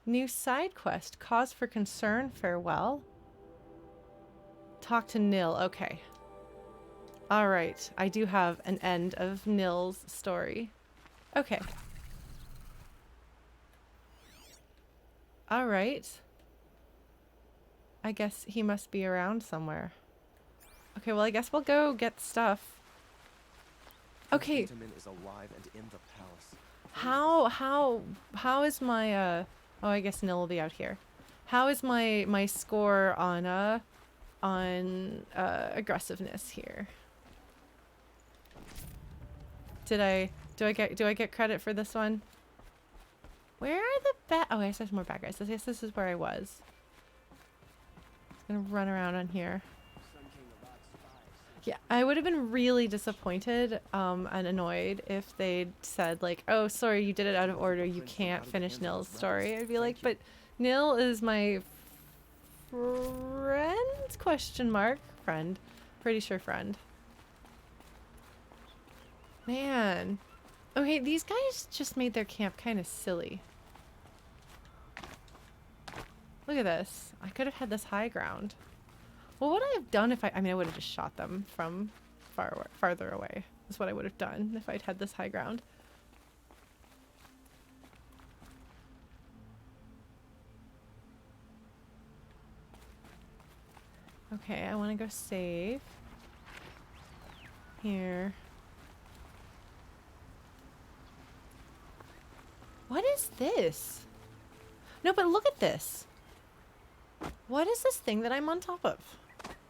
New side quest. Cause for concern. Farewell. Talk to Nil. Okay. Alright. I do have an end of Nil's story. Okay. Alright. I guess he must be around somewhere. Okay, well I guess we'll go get stuff. Okay. Is alive and in the palace. How is my oh, I guess Nil will be out here. How is my score on aggressiveness here? Do I get credit for this one? Where are the bad? Oh, I guess there's more bad guys. I guess this is where I was. Gonna run around on here. Yeah, I would have been really disappointed and annoyed if they'd said like, "Oh, sorry, you did it out of order. You can't finish Nil's story." I'd be like, "But Nil is my friend?" Question mark. Friend. Pretty sure friend. Man. Okay, these guys just made their camp kind of silly. Look at this. I could have had this high ground. What would I have done if I mean, I would have just shot them from farther away. That's what I would have done if I'd had this high ground. Okay, I want to go save. Here. What is this? No, but look at this. What is this thing that I'm on top of?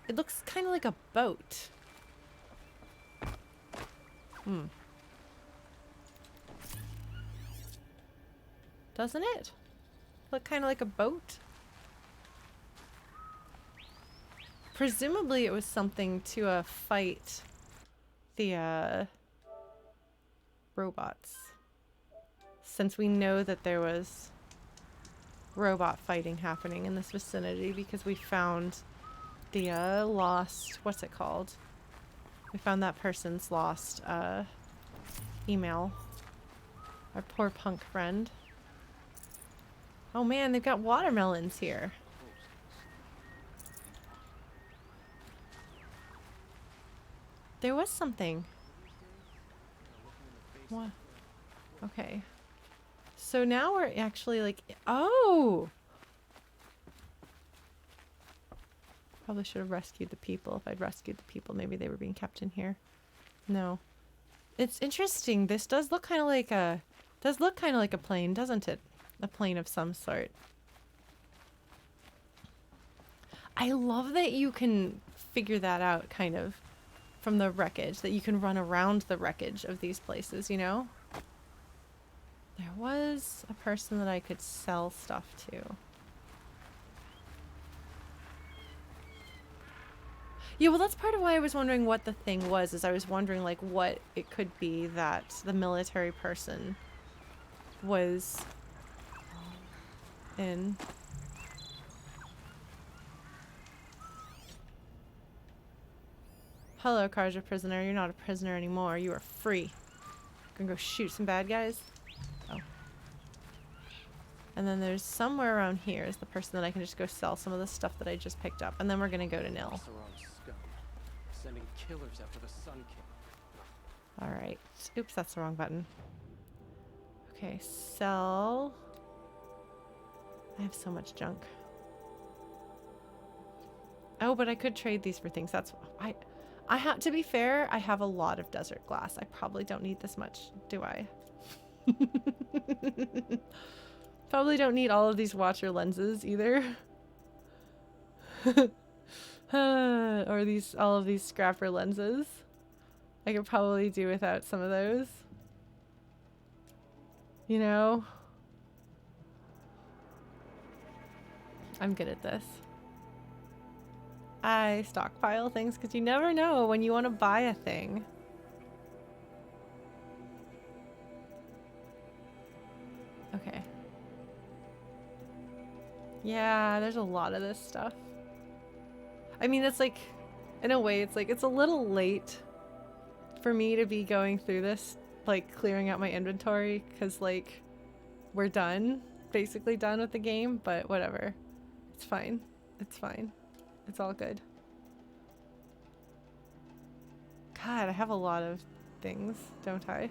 It looks kind of like a boat. Doesn't it? Look kind of like a boat? Presumably it was something to fight the robots. Since we know that there was robot fighting happening in this vicinity because we found the lost, what's it called? We found that person's lost email. Our poor punk friend. Oh man, they've got watermelons here. There was something. What? Okay. So now we're actually like, oh! Probably should have rescued the people. If I'd rescued the people, maybe they were being kept in here. No. It's interesting. This does look kind of like a plane, doesn't it? A plane of some sort. I love that you can figure that out kind of from the wreckage, that you can run around the wreckage of these places, you know? There was a person that I could sell stuff to. Yeah, well, that's part of why I was wondering what the thing was, is I was wondering, like, what it could be that the military person was in. Hello, Karja prisoner. You're not a prisoner anymore. You are free. Gonna go shoot some bad guys? Oh. And then there's somewhere around here is the person that I can just go sell some of the stuff that I just picked up. And then we're gonna go to Nil. Scum. Sending killers after the Sun King. Alright. Oops, that's the wrong button. Okay, sell. I have so much junk. Oh, but I could trade these for things. That's I have to be fair, I have a lot of desert glass. I probably don't need this much, do I? Probably don't need all of these watcher lenses either. Or all of these scrapper lenses. I could probably do without some of those. You know? I'm good at this. I stockpile things because you never know when you want to buy a thing. Okay. Yeah, there's a lot of this stuff. I mean, it's like, in a way, it's like, it's a little late for me to be going through this, like, clearing out my inventory, because, like, we're done. Basically done with the game, but whatever. It's fine. It's fine. It's all good. God, I have a lot of things, don't I?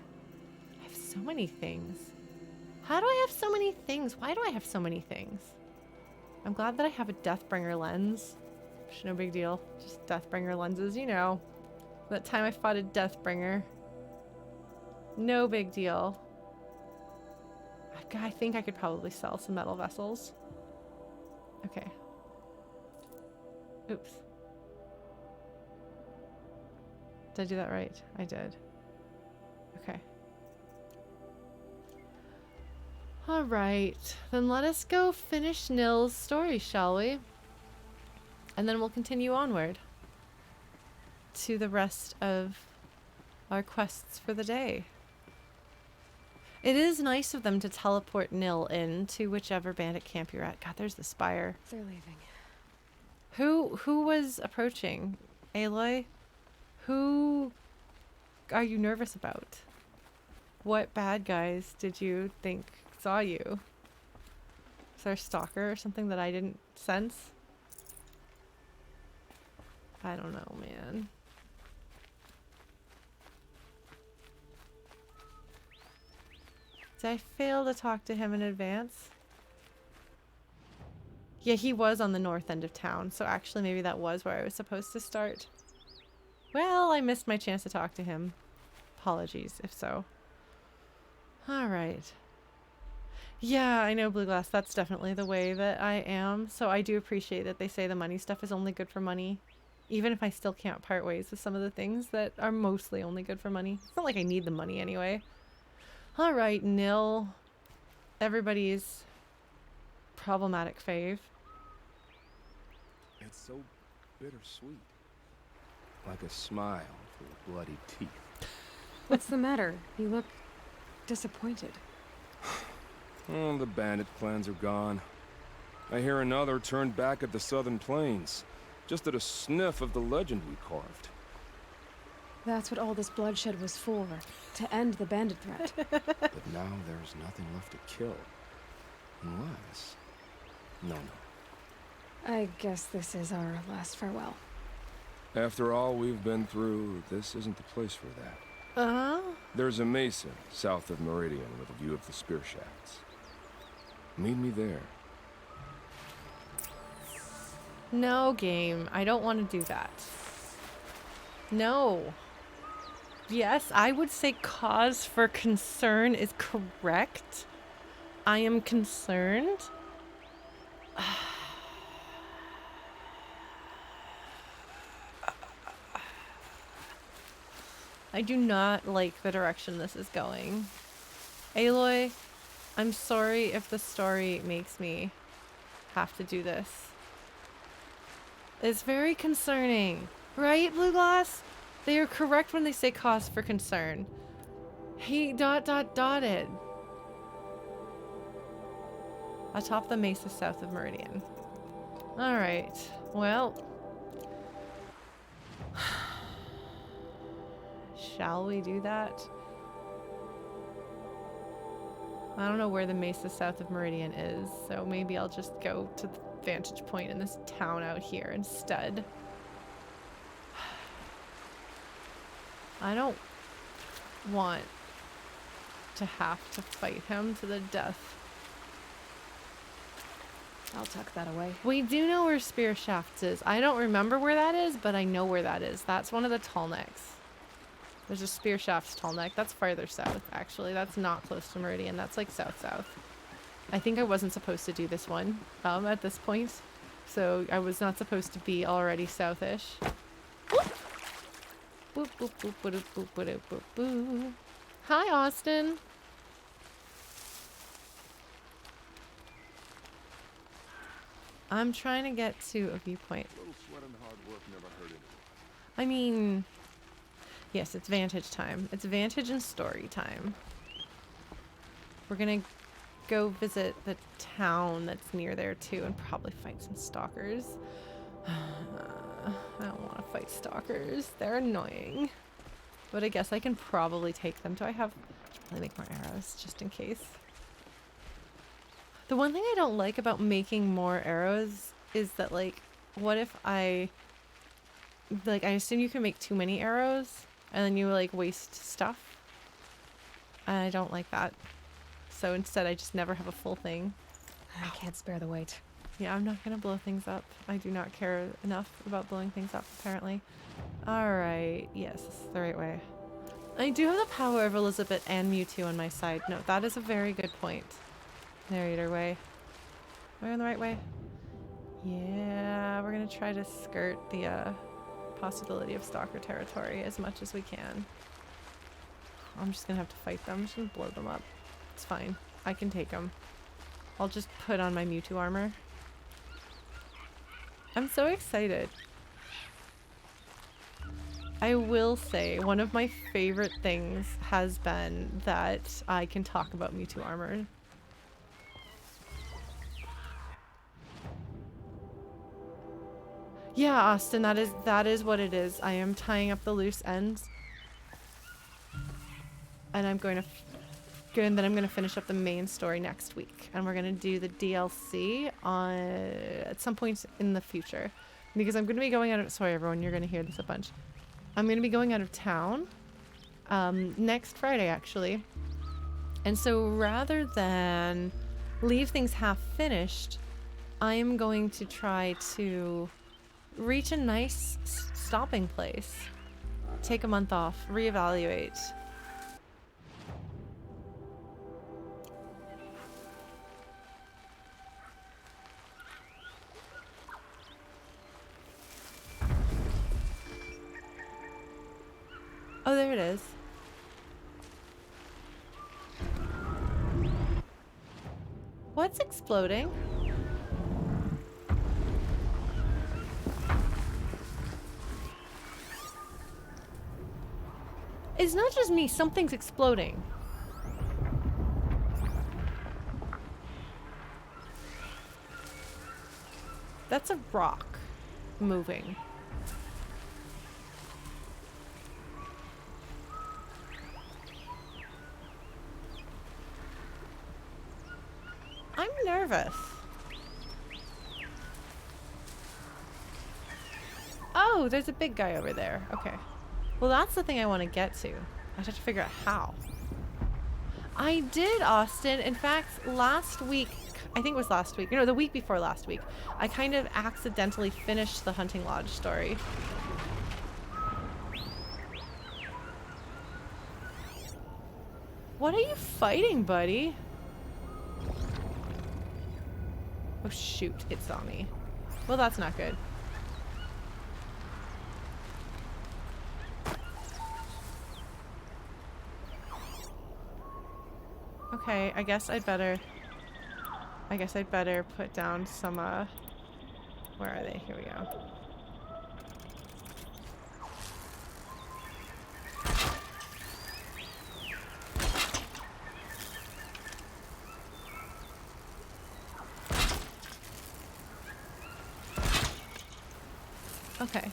I have so many things. How do I have so many things? Why do I have so many things? I'm glad that I have a Deathbringer lens. No big deal. Just Deathbringer lenses, you know. That time I fought a Deathbringer. No big deal. I think I could probably sell some metal vessels. Okay. Oops. Did I do that right? I did. Okay. Alright. Then let us go finish Nil's story, shall we? And then we'll continue onward to the rest of our quests for the day. It is nice of them to teleport Nil in to whichever bandit camp you're at. God, there's the spire. They're leaving. Who was approaching? Aloy? Who are you nervous about? What bad guys did you think saw you? Is there a stalker or something that I didn't sense? I don't know, man. Did I fail to talk to him in advance? Yeah, he was on the north end of town, so actually maybe that was where I was supposed to start. Well, I missed my chance to talk to him. Apologies, if so. Alright. Yeah, I know, Blue Glass, that's definitely the way that I am, so I do appreciate that they say the money stuff is only good for money. Even if I still can't part ways with some of the things that are mostly only good for money. It's not like I need the money anyway. Alright, Nil. Everybody's problematic fave. It's so bittersweet. Like a smile through bloody teeth. What's the matter? You look disappointed. Oh, the bandit clans are gone. I hear another turned back at the southern plains. Just at a sniff of the legend we carved. That's what all this bloodshed was for. To end the bandit threat. But now there's nothing left to kill. Unless... No. I guess this is our last farewell. After all we've been through, this isn't the place for that. Uh-huh. There's a mesa south of Meridian with a view of the spear shafts. Meet me there. No, game. I don't want to do that. No. Yes, I would say cause for concern is correct. I am concerned. I do not like the direction this is going. Aloy, I'm sorry if the story makes me have to do this. It's very concerning. Right, Blue Glass? They are correct when they say cause for concern. He dotted. Atop the mesa south of Meridian. Alright. Well. Shall we do that? I don't know where the mesa south of Meridian is, so maybe I'll just go to the Vantage Point in this town out here instead. I don't want to have to fight him to the death. I'll tuck that away. We do know where Spear Shafts is. I don't remember where that is, but I know where that is. That's one of the tall necks. There's a Spear Shafts tall neck. That's farther south, actually. That's not close to Meridian. That's like south-south. I think I wasn't supposed to do this one at this point. So I was not supposed to be already southish. Boop, boop, boop, boop, boop, boop, boop, boop, boop. Hi, Austin. I'm trying to get to a viewpoint. I mean, yes, it's Vantage time. It's Vantage and story time. We're gonna go visit the town that's near there too and probably fight some stalkers. I don't want to fight stalkers. They're annoying. But I guess I can probably take them. Do I have... I should probably make more arrows just in case. The one thing I don't like about making more arrows is that, like, what if I... Like, I assume you can make too many arrows and then you, like, waste stuff. And I don't like that. So instead I just never have a full thing. I can't spare the weight. Yeah, I'm not gonna blow things up. I do not care enough about blowing things up, apparently. Alright, yes, this is the right way. I do have the power of Elizabeth and Mewtwo on my side. No, that is a very good point. Narrator way. Am I on the right way? Yeah, we're gonna try to skirt the possibility of stalker territory as much as we can. I'm just gonna have to fight them. I'm just gonna blow them up. It's fine. I can take them. I'll just put on my Mewtwo armor. I'm so excited. I will say, one of my favorite things has been that I can talk about Mewtwo armor. Yeah, Austin, that is what it is. I am tying up the loose ends. And I'm going to and then I'm going to finish up the main story next week. And we're going to do the DLC at some point in the future. Because I'm going to be going out of... Sorry, everyone, you're going to hear this a bunch. I'm going to be going out of town next Friday, actually. And so rather than leave things half finished, I am going to try to reach a nice stopping place. Take a month off, reevaluate. Oh, there it is. What's exploding? It's not just me, something's exploding. That's a rock moving. I'm nervous. Oh, there's a big guy over there. Okay. Well, that's the thing I want to get to. I just have to figure out how. I did, Austin. In fact, last week, I think it was last week, the week before last week, I kind of accidentally finished the Hunting Lodge story. What are you fighting, buddy? Oh shoot, it saw me. Well, that's not good. Okay, I guess I'd better put down some, where are they? Here we go. Okay.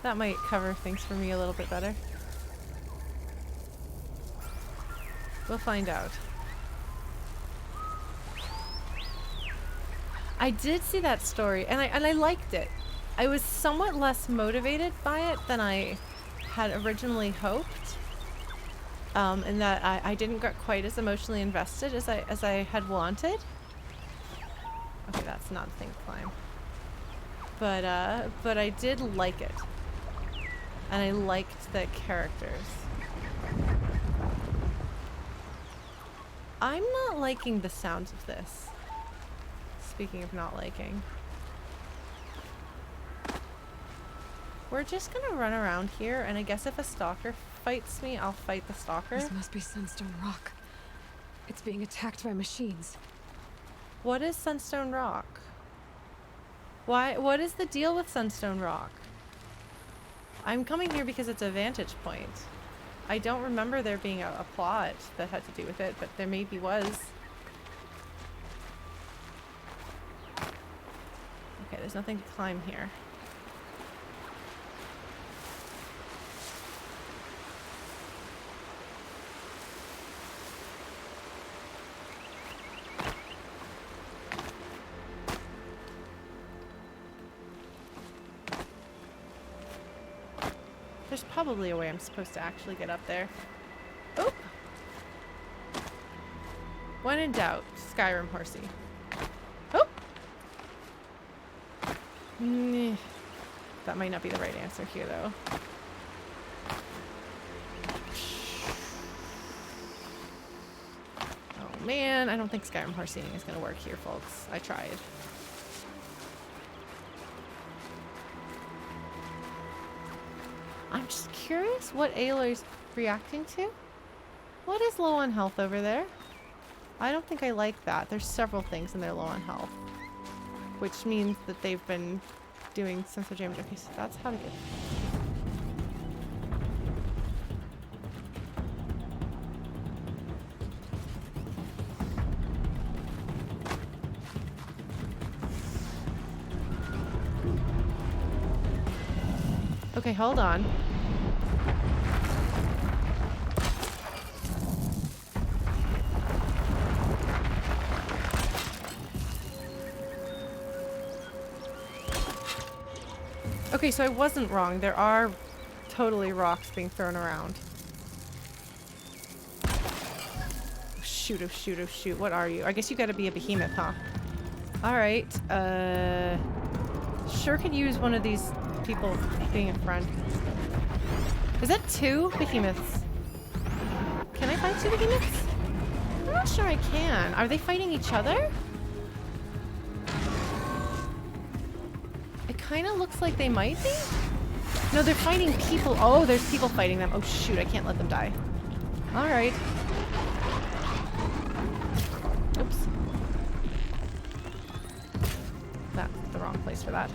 That might cover things for me a little bit better. We'll find out. I did see that story, and I liked it. I was somewhat less motivated by it than I had originally hoped. In that I didn't get quite as emotionally invested as I had wanted. Okay, that's not a thing to climb. But I did like it. And I liked the characters. I'm not liking the sounds of this. Speaking of not liking. We're just gonna run around here, and I guess if a stalker fights me, I'll fight the stalker. This must be Sunstone Rock. It's being attacked by machines. What is Sunstone Rock? What is the deal with Sunstone Rock? I'm coming here because it's a vantage point. I don't remember there being a plot that had to do with it, but there maybe was. Okay, there's nothing to climb here. There's probably a way I'm supposed to actually get up there. Oh! When in doubt, Skyrim horsey. Oh! That might not be the right answer here, though. Oh man, I don't think Skyrim horseying is going to work here, folks. I tried. I'm just curious what Aloy's reacting to. What is low on health over there? I don't think I like that. There's several things in there low on health. Which means that they've been doing some sort of damage. Okay, so that's how to get... Okay, hold on. Okay, so I wasn't wrong. There are totally rocks being thrown around. Oh shoot, oh shoot, oh shoot. What are you? I guess you gotta be a behemoth, huh? Alright, sure could use one of these people being in front. Is that 2 behemoths? Can I fight 2 behemoths? I'm not sure I can. Are they fighting each other? It kind of looks like they might be. No, they're fighting people. Oh, there's people fighting them. Oh shoot, I can't let them die. Alright. Oops. That's the wrong place for that.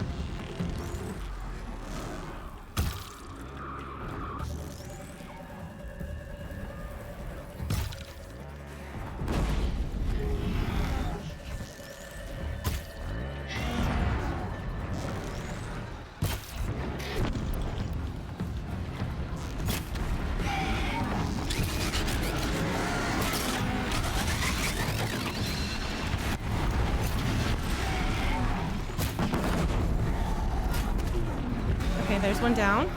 There's one down.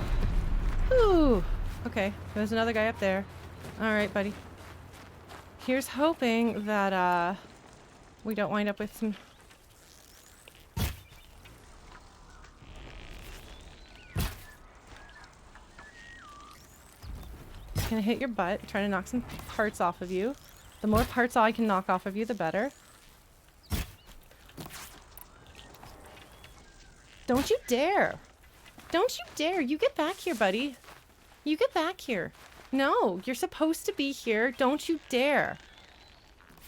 Ooh. Okay, there's another guy up there. Alright, buddy. Here's hoping that, we don't wind up with some... Gonna hit your butt, trying to knock some parts off of you. The more parts I can knock off of you, the better. Don't you dare! Don't you dare! You get back here, buddy. You get back here. No, you're supposed to be here. Don't you dare.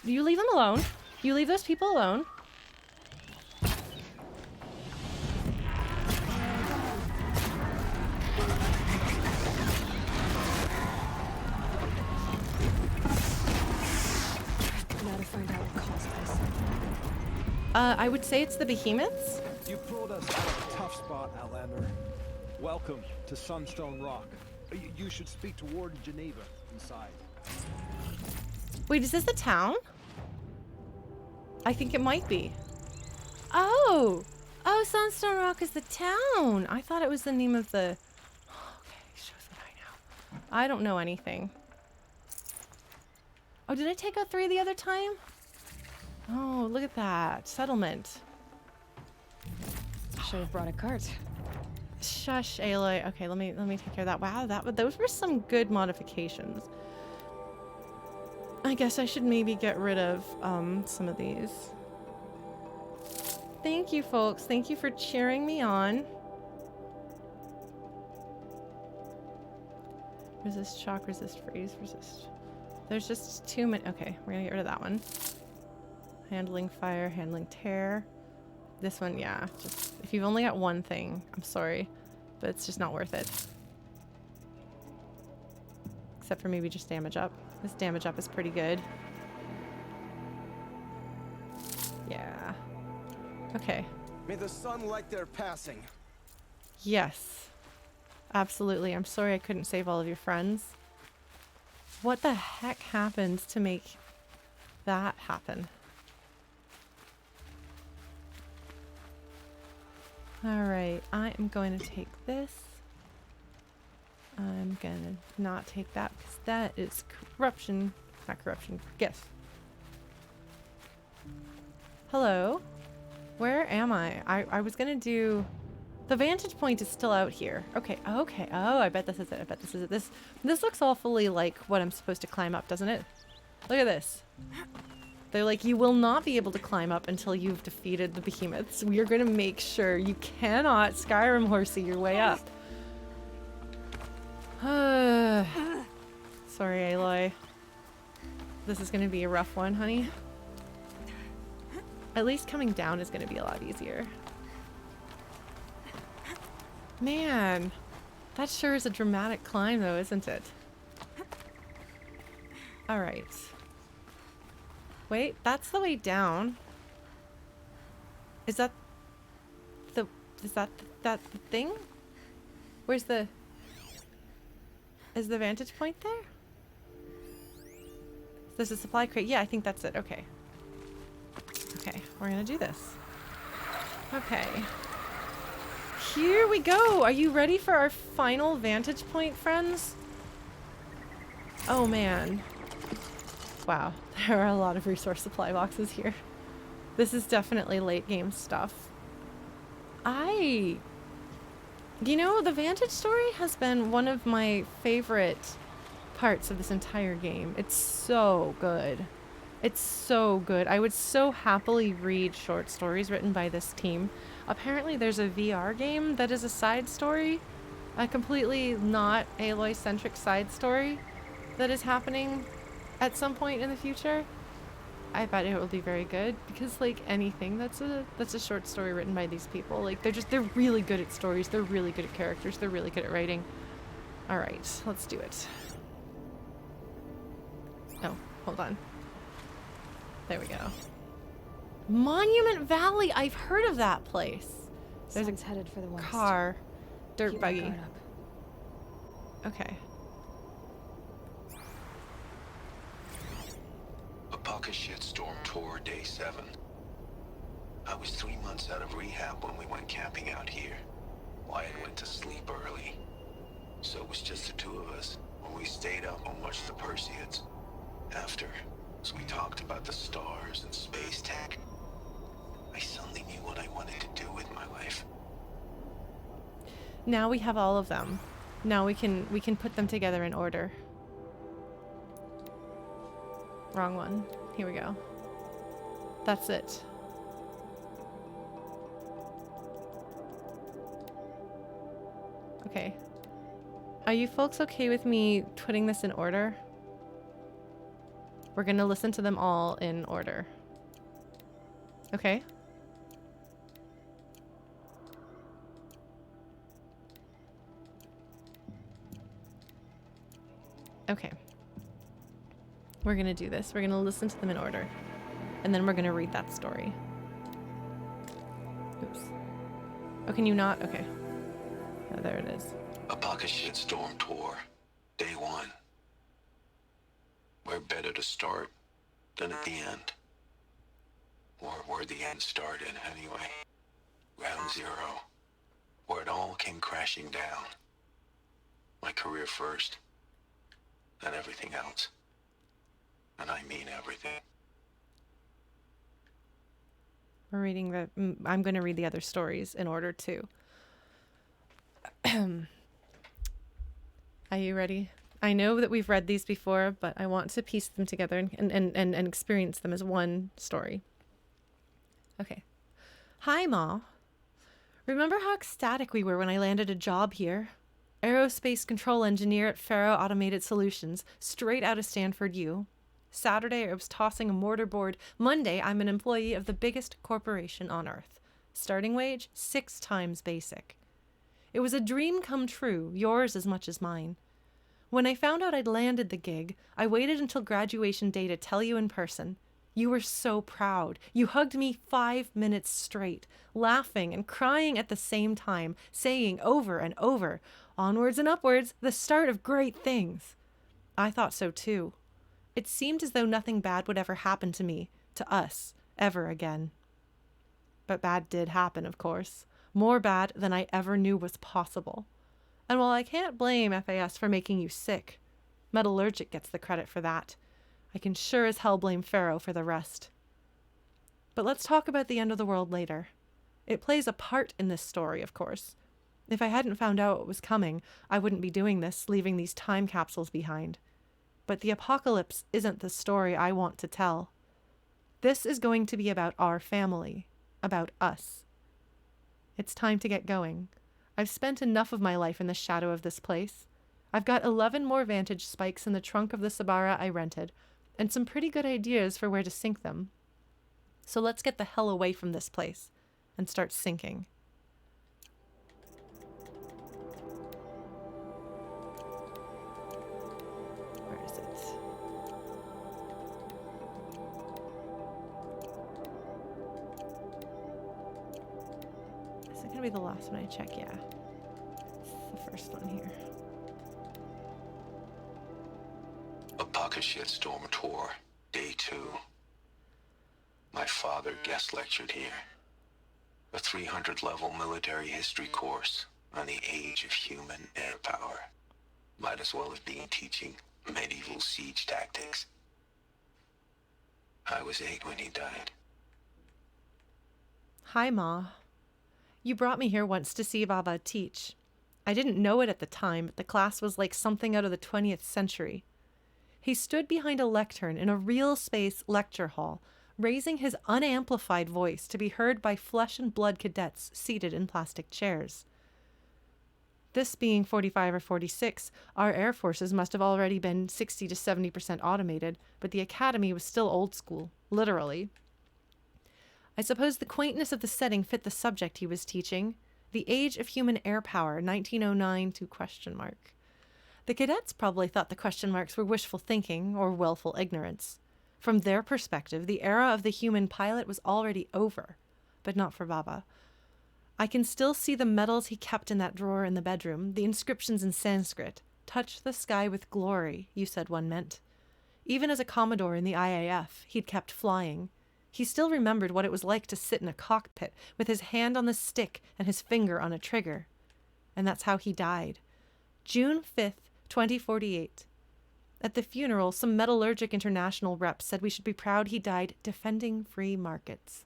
You leave them alone. You leave those people alone. Now to find out what caused this. I would say it's the behemoths. You pulled us out of a tough spot, Outlander. Welcome to Sunstone Rock. You should speak to Warden Janeva inside. Wait, is this the town? I think it might be. Oh! Oh, Sunstone Rock is the town! I thought it was the name of the... Okay, shows that I know. I don't know anything. Oh, did I take out 3 the other time? Oh, look at that. Settlement. Should have brought a cart. Shush, Aloy. Okay, let me take care of that. Wow, those were some good modifications. I guess I should maybe get rid of some of these. Thank you, folks. Thank you for cheering me on. Resist shock, resist freeze, resist. There's just too many. Okay, we're gonna get rid of that one. Handling fire, handling tear. This one, yeah. Just if you've only got one thing, I'm sorry, but it's just not worth it. Except for maybe just damage up. This damage up is pretty good. Yeah. Okay. May the sun light their passing. Yes. Absolutely. I'm sorry I couldn't save all of your friends. What the heck happened to make that happen? Alright, I am going to take this. I'm gonna not take that because that is corruption. Not corruption, guess. Hello? Where am I? I was gonna do... The vantage point is still out here. Okay, okay. Oh, I bet this is it. I bet this is it. This looks awfully like what I'm supposed to climb up, doesn't it? Look at this. They're like, you will not be able to climb up until you've defeated the behemoths. We are gonna make sure you cannot Skyrim horsey your way up. Sorry, Aloy. This is gonna be a rough one, honey. At least coming down is gonna be a lot easier. Man, that sure is a dramatic climb though, isn't it? Alright. Wait, that's the way down. Is that the thing? Where's the... Is the vantage point there? There's a supply crate. Yeah, I think that's it. Okay. Okay, we're gonna do this. Okay. Here we go! Are you ready for our final vantage point, friends? Oh man. Wow, there are a lot of resource supply boxes here. This is definitely late game stuff. You know, the Vantage story has been one of my favorite parts of this entire game. It's so good. It's so good. I would so happily read short stories written by this team. Apparently there's a VR game that is a side story, a completely not Aloy-centric side story that is happening at some point in the future. I bet it will be very good because like anything that's a short story written by these people, like they're really good at stories, they're really good at characters, they're really good at writing. All right, let's do it. Oh, hold on. There we go. Monument Valley, I've heard of that place. There's Sun's headed for the west. Car, dirt Keep buggy. your guard up. Okay. A pocket shitstorm tour day 7. I was 3 months out of rehab when we went camping out here. Wyatt went to sleep early, so it was just the 2 of us when we stayed up and watched the Perseids. After, as we talked about the stars and space tech, I suddenly knew what I wanted to do with my life. Now we have all of them. Now we can put them together in order. Wrong one. Here we go. That's it. Okay. Are you folks okay with me putting this in order? We're gonna listen to them all in order. Okay. Okay. We're gonna do this. We're gonna listen to them in order. And then we're gonna read that story. Oops. Oh, can you not? Okay. Oh, there it is. A pocket shitstorm tour, day 1. Where better to start than at the end? Or where the end started, anyway. Ground zero. Where it all came crashing down. My career first. Then everything else. And I mean everything. We're reading I'm going to read the other stories in order to. Are you ready? I know that we've read these before, but I want to piece them together and experience them as one story. Okay. Hi, Ma. Remember how ecstatic we were when I landed a job here? Aerospace control engineer at Faro Automated Solutions, straight out of Stanford U. Saturday, I was tossing a mortarboard. Monday, I'm an employee of the biggest corporation on Earth. Starting wage, 6 times basic. It was a dream come true, yours as much as mine. When I found out I'd landed the gig, I waited until graduation day to tell you in person. You were so proud. You hugged me 5 minutes straight, laughing and crying at the same time, saying over and over, onwards and upwards, the start of great things. I thought so too. It seemed as though nothing bad would ever happen to me, to us, ever again. But bad did happen, of course. More bad than I ever knew was possible. And while I can't blame FAS for making you sick, Metallurgic gets the credit for that. I can sure as hell blame Faro for the rest. But let's talk about the end of the world later. It plays a part in this story, of course. If I hadn't found out what was coming, I wouldn't be doing this, leaving these time capsules behind. But the apocalypse isn't the story I want to tell. This is going to be about our family, about us. It's time to get going. I've spent enough of my life in the shadow of this place. I've got 11 more Vantage spikes in the trunk of the Sabara I rented, and some pretty good ideas for where to sink them. So let's get the hell away from this place and start sinking. Where is it? Is it going to be the last one I check? Yeah. It's the first one here. A pocket shit storm tour, day 2. My father guest lectured here. A 300-level military history course on the age of human air power. Might as well have been teaching medieval siege tactics. I was 8 when he died. Hi, Ma. You brought me here once to see Baba teach. I didn't know it at the time, but the class was like something out of the 20th century. He stood behind a lectern in a real space lecture hall, raising his unamplified voice to be heard by flesh and blood cadets seated in plastic chairs. This being 45 or 46, our air forces must have already been 60 to 70% automated, but the academy was still old school, literally. I suppose the quaintness of the setting fit the subject he was teaching, the age of human air power, 1909 to question mark. The cadets probably thought the question marks were wishful thinking or willful ignorance. From their perspective, the era of the human pilot was already over, but not for Baba. I can still see the medals he kept in that drawer in the bedroom, the inscriptions in Sanskrit. Touch the sky with glory, you said one meant. Even as a Commodore in the IAF, he'd kept flying. He still remembered what it was like to sit in a cockpit with his hand on the stick and his finger on a trigger. And that's how he died. June 5th, 2048. At the funeral, some Metallurgic International reps said we should be proud he died defending free markets.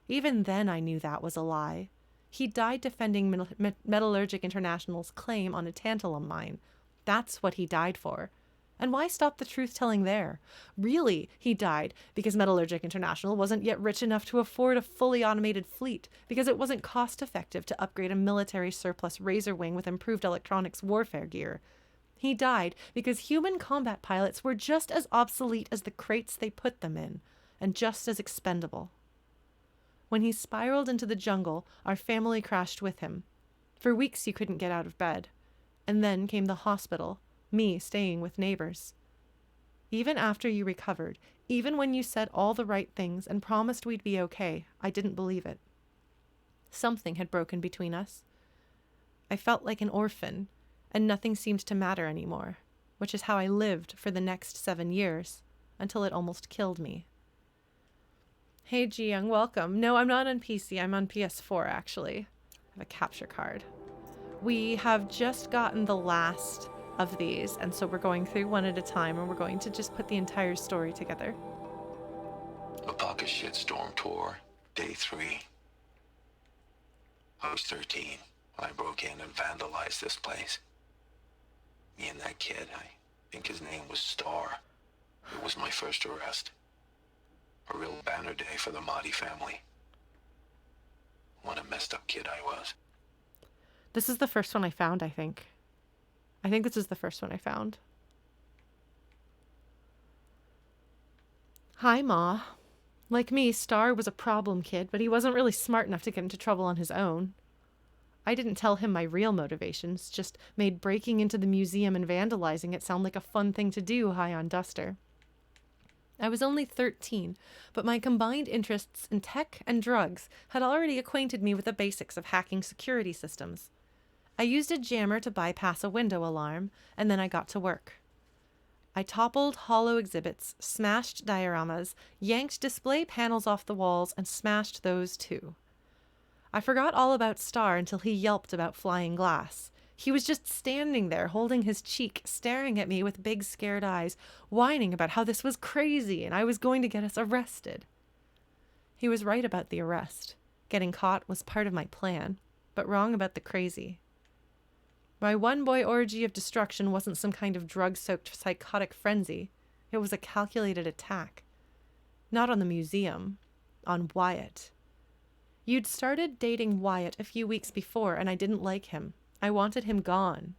Even then I knew that was a lie. He died defending Metallurgic International's claim on a tantalum mine. That's what he died for. And why stop the truth-telling there? Really, he died because Metallurgic International wasn't yet rich enough to afford a fully automated fleet, because it wasn't cost-effective to upgrade a military surplus razor wing with improved electronics warfare gear. He died because human combat pilots were just as obsolete as the crates they put them in, and just as expendable. When he spiraled into the jungle, our family crashed with him. For weeks he couldn't get out of bed. And then came the hospital, me staying with neighbors. Even after you recovered, even when you said all the right things and promised we'd be okay, I didn't believe it. Something had broken between us. I felt like an orphan, and nothing seemed to matter anymore, which is how I lived for the next 7 years, until it almost killed me. Hey, Ji-young, welcome. No, I'm not on PC. I'm on PS4, actually. I have a capture card. We have just gotten the last of these, and so we're going through one at a time, and we're going to just put the entire story together. A pocket shitstorm tour, day 3. I was 13 when I broke in and vandalized this place. Me and that kid, I think his name was Star. It was my first arrest. A real banner day for the Mahdi family. What a messed up kid I was. This is the first one I found, I think. I think this is the first one I found. Hi, Ma. Like me, Star was a problem kid, but he wasn't really smart enough to get into trouble on his own. I didn't tell him my real motivations, just made breaking into the museum and vandalizing it sound like a fun thing to do high on Duster. I was only 13, but my combined interests in tech and drugs had already acquainted me with the basics of hacking security systems. I used a jammer to bypass a window alarm, and then I got to work. I toppled hollow exhibits, smashed dioramas, yanked display panels off the walls, and smashed those too. I forgot all about Star until he yelped about flying glass. He was just standing there, holding his cheek, staring at me with big scared eyes, whining about how this was crazy and I was going to get us arrested. He was right about the arrest. Getting caught was part of my plan, but wrong about the crazy. My one-boy orgy of destruction wasn't some kind of drug-soaked psychotic frenzy. It was a calculated attack. Not on the museum. On Wyatt. You'd started dating Wyatt a few weeks before, and I didn't like him. I wanted him gone.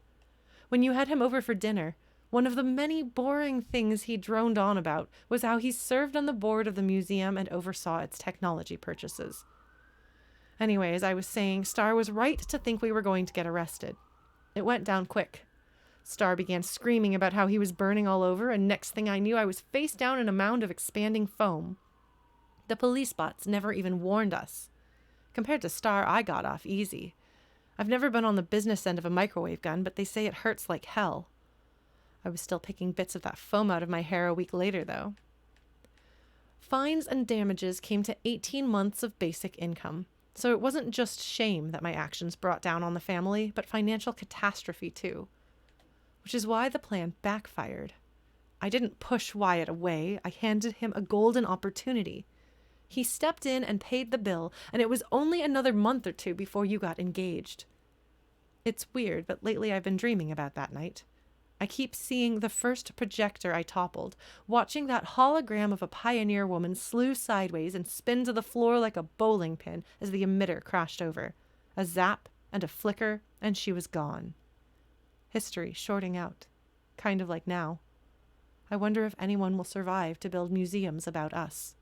When you had him over for dinner, one of the many boring things he droned on about was how he served on the board of the museum and oversaw its technology purchases. Anyways, I was saying Star was right to think we were going to get arrested. It went down quick. Star began screaming about how he was burning all over, and next thing I knew, I was face down in a mound of expanding foam. The police bots never even warned us. Compared to Star, I got off easy. I've never been on the business end of a microwave gun, but they say it hurts like hell. I was still picking bits of that foam out of my hair a week later, though. Fines and damages came to 18 months of basic income. So it wasn't just shame that my actions brought down on the family, but financial catastrophe too. Which is why the plan backfired. I didn't push Wyatt away, I handed him a golden opportunity. He stepped in and paid the bill, and it was only another month or 2 before you got engaged. It's weird, but lately I've been dreaming about that night. I keep seeing the first projector I toppled, watching that hologram of a pioneer woman slew sideways and spin to the floor like a bowling pin as the emitter crashed over. A zap and a flicker, and she was gone. History shorting out, kind of like now. I wonder if anyone will survive to build museums about us.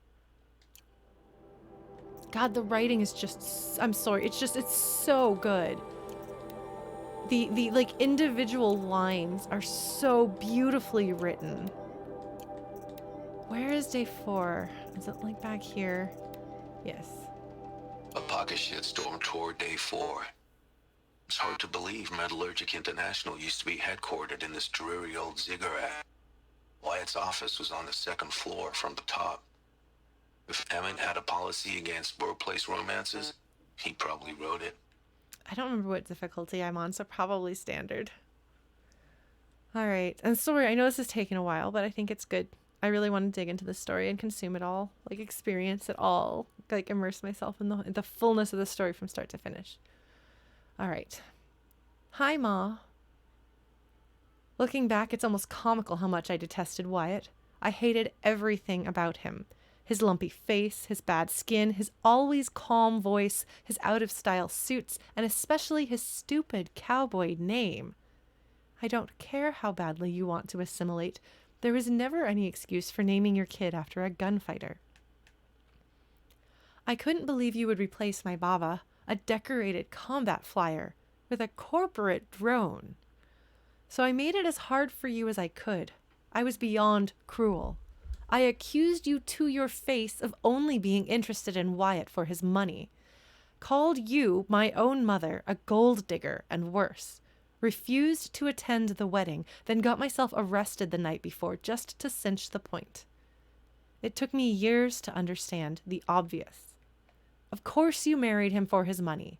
God, the writing is just, I'm sorry, it's so good. The like individual lines are so beautifully written. Where is day 4? Is it like back here? Yes. A pocket shitstorm tour, day 4. It's hard to believe Metallurgic International used to be headquartered in this dreary old ziggurat. Wyatt's office was on the 2nd floor from the top. If Emmett had a policy against workplace romances, he probably wrote it. I don't remember what difficulty I'm on, so probably standard. All right. And sorry, I know this is taking a while, but I think it's good. I really want to dig into the story and consume it all, like experience it all, like immerse myself in the fullness of the story from start to finish. All right. Hi, Ma. Looking back, it's almost comical how much I detested Wyatt. I hated everything about him. His lumpy face, his bad skin, his always calm voice, his out-of-style suits, and especially his stupid cowboy name. I don't care how badly you want to assimilate. There is never any excuse for naming your kid after a gunfighter. I couldn't believe you would replace my Baba, a decorated combat flyer, with a corporate drone. So I made it as hard for you as I could. I was beyond cruel. I accused you to your face of only being interested in Wyatt for his money. Called you, my own mother, a gold digger and worse. Refused to attend the wedding, then got myself arrested the night before just to cinch the point. It took me years to understand the obvious. Of course you married him for his money.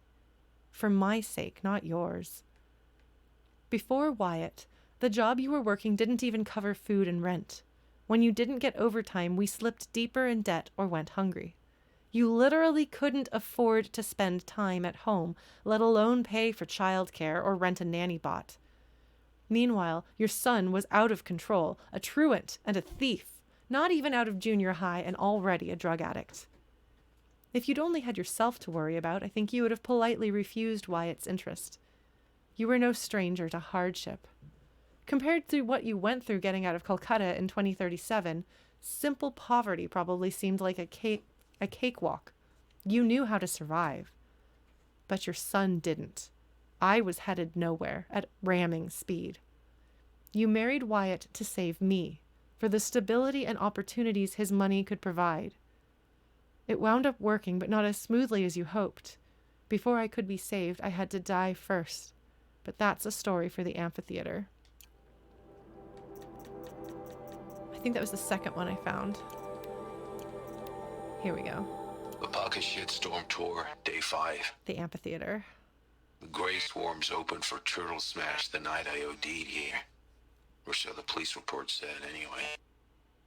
For my sake, not yours. Before Wyatt, the job you were working didn't even cover food and rent. When you didn't get overtime, we slipped deeper in debt or went hungry. You literally couldn't afford to spend time at home, let alone pay for childcare or rent a nanny bot. Meanwhile, your son was out of control, a truant and a thief, not even out of junior high and already a drug addict. If you'd only had yourself to worry about, I think you would have politely refused Wyatt's interest. You were no stranger to hardship. Compared to what you went through getting out of Calcutta in 2037, simple poverty probably seemed like a cakewalk. You knew how to survive. But your son didn't. I was headed nowhere, at ramming speed. You married Wyatt to save me, for the stability and opportunities his money could provide. It wound up working, but not as smoothly as you hoped. Before I could be saved, I had to die first. But that's a story for the amphitheater. I think that was the second one I found. Here we go. The Pocket Shitstorm Tour, Day 5. The amphitheater. The Grey Swarms opened for Turtle Smash the night I OD'd here. Or so the police report said, anyway.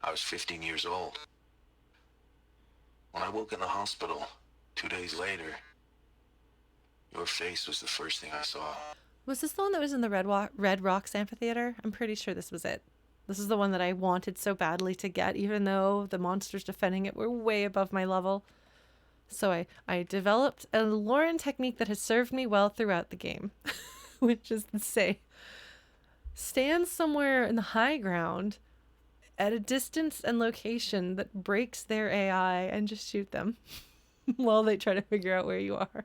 I was 15 years old. When I woke in the hospital, 2 days later, your face was the first thing I saw. Was this the one that was in the Red Rocks Amphitheater? I'm pretty sure this was it. This is the one that I wanted so badly to get, even though the monsters defending it were way above my level. So I developed a Lauren technique that has served me well throughout the game, which is to say, stand somewhere in the high ground at a distance and location that breaks their AI and just shoot them while they try to figure out where you are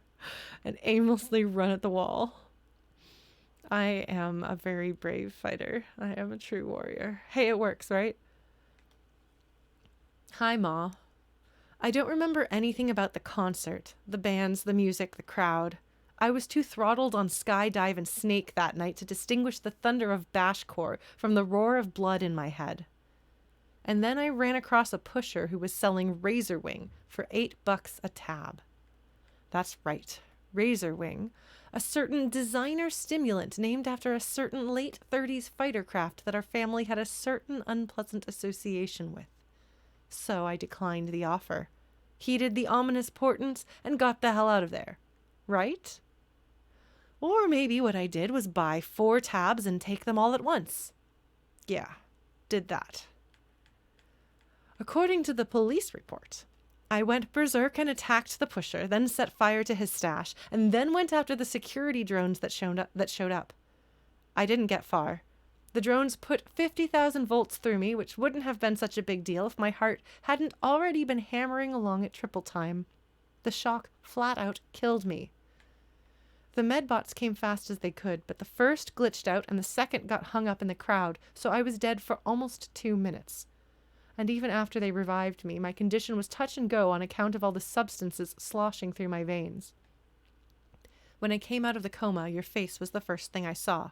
and aimlessly run at the wall. I am a very brave fighter. I am a true warrior. Hey, it works, right? Hi, Ma. I don't remember anything about the concert, the bands, the music, the crowd. I was too throttled on Skydive and Snake that night to distinguish the thunder of Bashcore from the roar of blood in my head. And then I ran across a pusher who was selling Razorwing for $8 a tab. That's right, Razorwing. A certain designer stimulant named after a certain late 30s fighter craft that our family had a certain unpleasant association with. So I declined the offer, heeded the ominous portents, and got the hell out of there. Right? Or maybe what I did was buy 4 tabs and take them all at once. Yeah, did that. According to the police report, I went berserk and attacked the pusher, then set fire to his stash, and then went after the security drones that showed up. I didn't get far. The drones put 50,000 volts through me, which wouldn't have been such a big deal if my heart hadn't already been hammering along at triple time. The shock flat out killed me. The medbots came fast as they could, but the first glitched out and the second got hung up in the crowd, so I was dead for almost 2 minutes. And even after they revived me, my condition was touch and go on account of all the substances sloshing through my veins. When I came out of the coma, your face was the first thing I saw.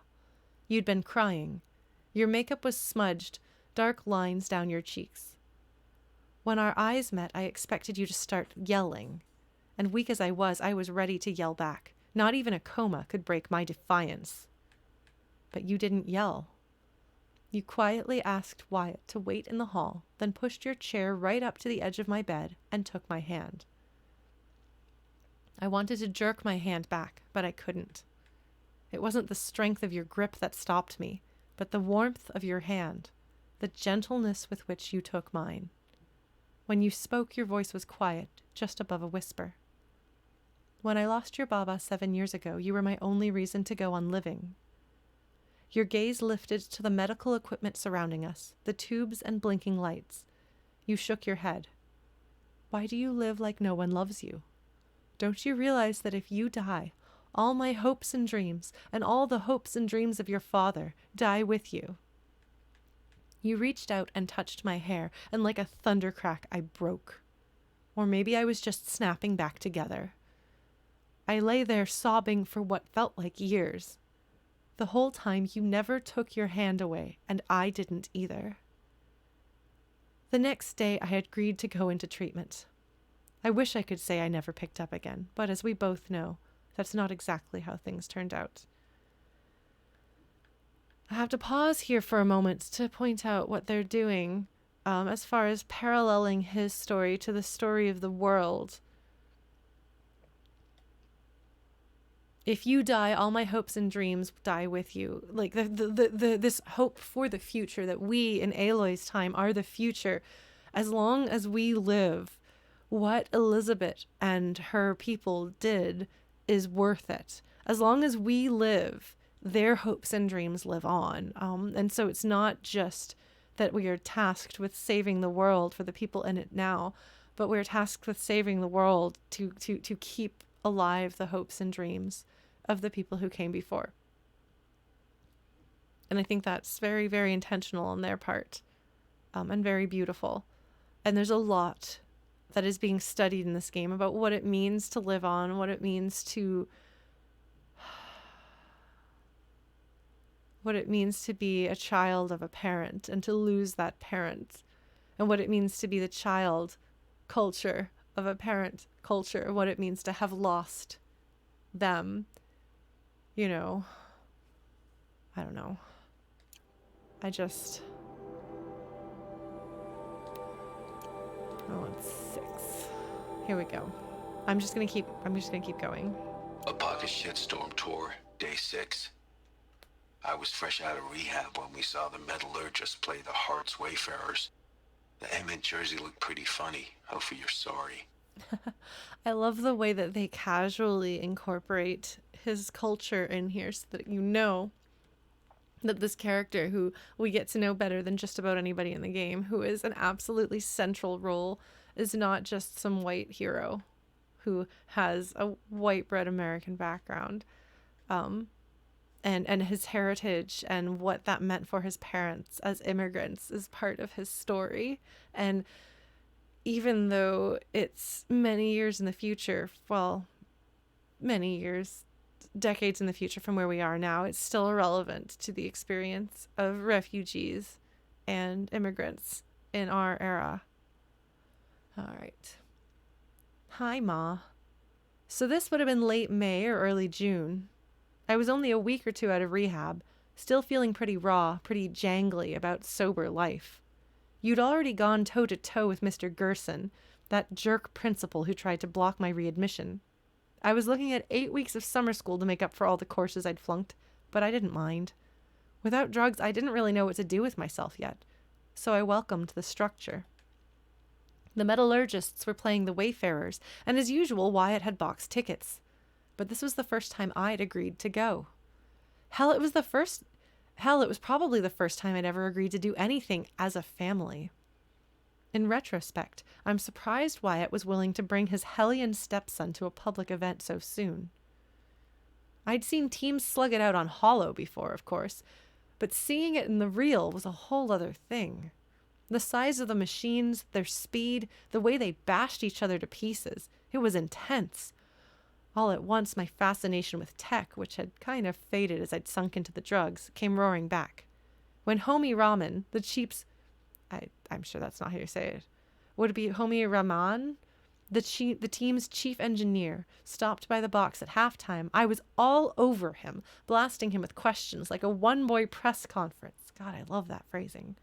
You'd been crying. Your makeup was smudged, dark lines down your cheeks. When our eyes met, I expected you to start yelling. And weak as I was ready to yell back. Not even a coma could break my defiance. But you didn't yell. You quietly asked Wyatt to wait in the hall, then pushed your chair right up to the edge of my bed and took my hand. I wanted to jerk my hand back, but I couldn't. It wasn't the strength of your grip that stopped me, but the warmth of your hand, the gentleness with which you took mine. When you spoke, your voice was quiet, just above a whisper. When I lost your Baba 7 years ago, you were my only reason to go on living. Your gaze lifted to the medical equipment surrounding us, the tubes and blinking lights. You shook your head. Why do you live like no one loves you? Don't you realize that if you die, all my hopes and dreams, and all the hopes and dreams of your father, die with you? You reached out and touched my hair, and like a thunder crack, I broke. Or maybe I was just snapping back together. I lay there sobbing for what felt like years. The whole time you never took your hand away, and I didn't either. The next day, I had agreed to go into treatment. I wish I could say I never picked up again, but as we both know, that's not exactly how things turned out. I have to pause here for a moment to point out what they're doing as far as paralleling his story to the story of the world. If you die, all my hopes and dreams die with you. Like this hope for the future, that we in Aloy's time are the future. As long as we live, what Elizabeth and her people did is worth it. As long as we live, their hopes and dreams live on. And so it's not just that we are tasked with saving the world for the people in it now, but we're tasked with saving the world to keep alive the hopes and dreams of the people who came before. And I think that's very, very intentional on their part, and very beautiful. And there's a lot that is being studied in this game about what it means to live on, what it means to be a child of a parent and to lose that parent, and what it means to be the child culture of a parent culture, and what it means to have lost them. You know, I don't know. I want 6. Here we go. I'm just gonna keep going. A pocket shitstorm tour, day 6. I was fresh out of rehab when we saw the metallurgist play the Hearts Wayfarers. The Emmett jersey looked pretty funny. Hopefully you're sorry. I love the way that they casually incorporate his culture in here so that you know that this character, who we get to know better than just about anybody in the game, who is an absolutely central role, is not just some white hero who has a white bread American background. And his heritage and what that meant for his parents as immigrants is part of his story. And even though it's many years in the future, well, many years, decades in the future from where we are now, it's still relevant to the experience of refugees and immigrants in our era. All right. Hi, Ma. So this would have been late May or early June. I was only a week or 2 out of rehab, still feeling pretty raw, pretty jangly about sober life. You'd already gone toe-to-toe with Mr. Gerson, that jerk principal who tried to block my readmission. I was looking at 8 weeks of summer school to make up for all the courses I'd flunked, but I didn't mind. Without drugs, I didn't really know what to do with myself yet, so I welcomed the structure. The metallurgists were playing the Wayfarers, and as usual, Wyatt had boxed tickets. But this was the first time I'd agreed to go. Hell, it was probably the first time I'd ever agreed to do anything as a family. In retrospect, I'm surprised Wyatt was willing to bring his hellion stepson to a public event so soon. I'd seen teams slug it out on Hollow before, of course, but seeing it in the real was a whole other thing. The size of the machines, their speed, the way they bashed each other to pieces, it was intense. All at once, my fascination with tech, which had kind of faded as I'd sunk into the drugs, came roaring back. When Homie Raman, I'm sure that's not how you say it, would it be Homie Rahman, the team's chief engineer, stopped by the box at halftime, I was all over him, blasting him with questions like a one-boy press conference. God, I love that phrasing.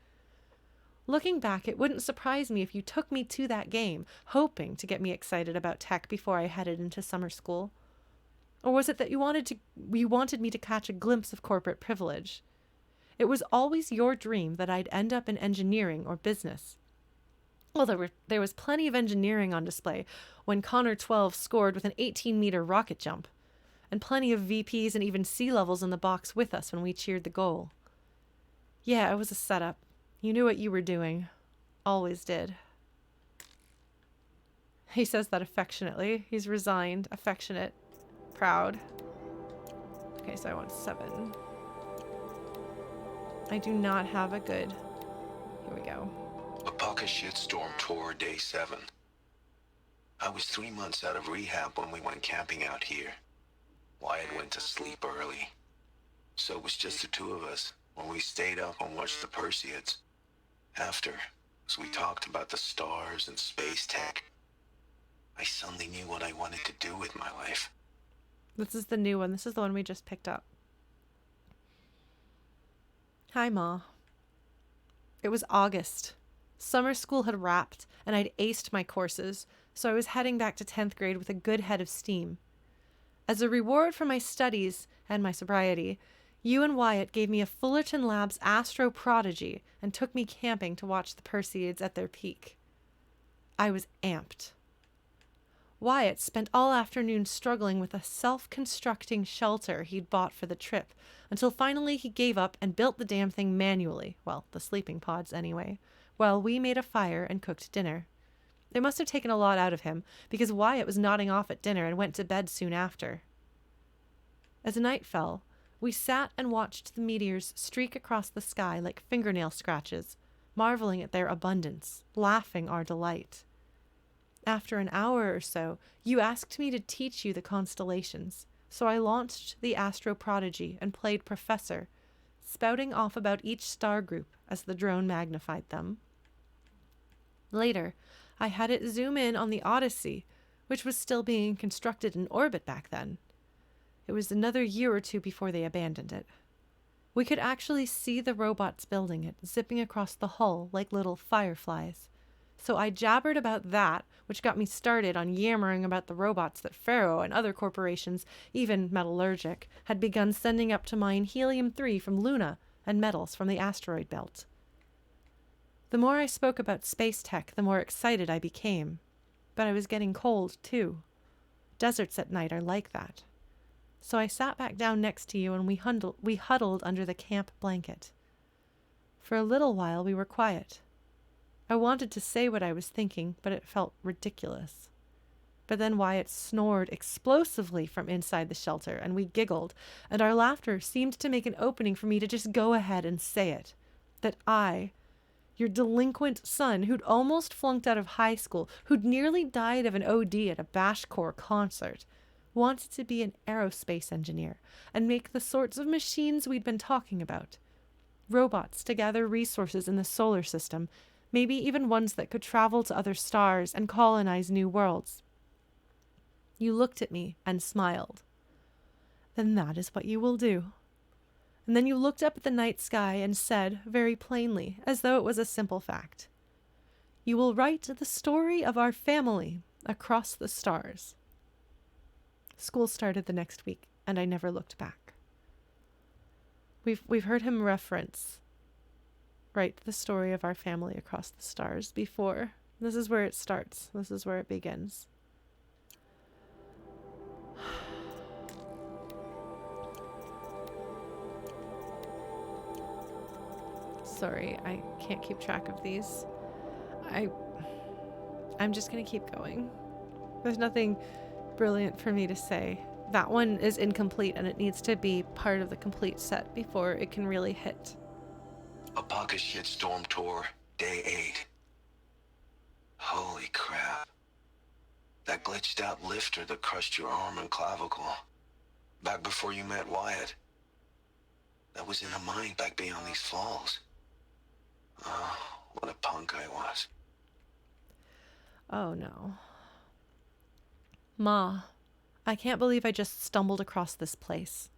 Looking back, it wouldn't surprise me if you took me to that game, hoping to get me excited about tech before I headed into summer school. Or was it that you wanted me to catch a glimpse of corporate privilege? It was always your dream that I'd end up in engineering or business. Well, there was plenty of engineering on display when Connor 12 scored with an 18-meter rocket jump, and plenty of VPs and even C-levels in the box with us when we cheered the goal. Yeah, it was a setup. You knew what you were doing. Always did. He says that affectionately. He's resigned, affectionate, proud. Okay, so I want 7. I do not have a good... Here we go. A pocket shitstorm tour, day 7. I was 3 months out of rehab when we went camping out here. Wyatt went to sleep early. So it was just the 2 of us when we stayed up and watched the Perseids. After, As we talked about the stars and space tech, I suddenly knew what I wanted to do with my life. This is the new one. This is the one we just picked up. Hi, Ma. It was August. Summer school had wrapped, and I'd aced my courses, so I was heading back to 10th grade with a good head of steam. As a reward for my studies and my sobriety, you and Wyatt gave me a Fullerton Labs Astro Prodigy and took me camping to watch the Perseids at their peak. I was amped. Wyatt spent all afternoon struggling with a self-constructing shelter he'd bought for the trip, until finally he gave up and built the damn thing manually, well, the sleeping pods anyway, while we made a fire and cooked dinner. It must have taken a lot out of him, because Wyatt was nodding off at dinner and went to bed soon after. As night fell, we sat and watched the meteors streak across the sky like fingernail scratches, marveling at their abundance, laughing our delight. After an hour or so, you asked me to teach you the constellations, so I launched the Astro Prodigy and played Professor, spouting off about each star group as the drone magnified them. Later, I had it zoom in on the Odyssey, which was still being constructed in orbit back then. It was another year or two before they abandoned it. We could actually see the robots building it, zipping across the hull like little fireflies. So I jabbered about that, which got me started on yammering about the robots that Pharaoh and other corporations, even Metallurgic, had begun sending up to mine helium-3 from Luna and metals from the asteroid belt. The more I spoke about space tech, the more excited I became. But I was getting cold, too. Deserts at night are like that. So I sat back down next to you and we huddled under the camp blanket. For a little while we were quiet. I wanted to say what I was thinking, but it felt ridiculous. But then Wyatt snored explosively from inside the shelter, and we giggled, and our laughter seemed to make an opening for me to just go ahead and say it. That I, your delinquent son who'd almost flunked out of high school, who'd nearly died of an OD at a Bashcore concert, wanted to be an aerospace engineer and make the sorts of machines we'd been talking about. Robots to gather resources in the solar system, maybe even ones that could travel to other stars and colonize new worlds. You looked at me and smiled. Then that is what you will do. And then you looked up at the night sky and said, very plainly, as though it was a simple fact, "You will write the story of our family across the stars." School started the next week, and I never looked back. We've heard him reference write the story of our family across the stars before. This is where it starts. This is where it begins. Sorry, I can't keep track of these. I'm just gonna keep going. There's nothing brilliant for me to say. That one is incomplete and it needs to be part of the complete set before it can really hit. A pocket shit storm tour, day 8. Holy crap. That glitched out lifter that crushed your arm and clavicle. Back before you met Wyatt. That was in a mine back beyond these falls. Oh, what a punk I was. Oh no. Ma, I can't believe I just stumbled across this place.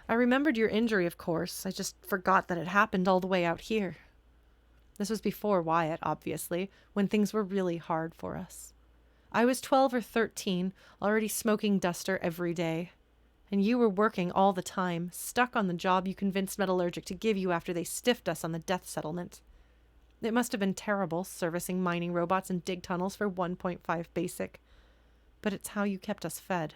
I remembered your injury, of course. I just forgot that it happened all the way out here. This was before Wyatt, obviously, when things were really hard for us. I was 12 or 13, already smoking duster every day. And you were working all the time, stuck on the job you convinced Metallurgic to give you after they stiffed us on the death settlement. It must have been terrible, servicing mining robots and dig tunnels for 1.5 basic. But it's how you kept us fed.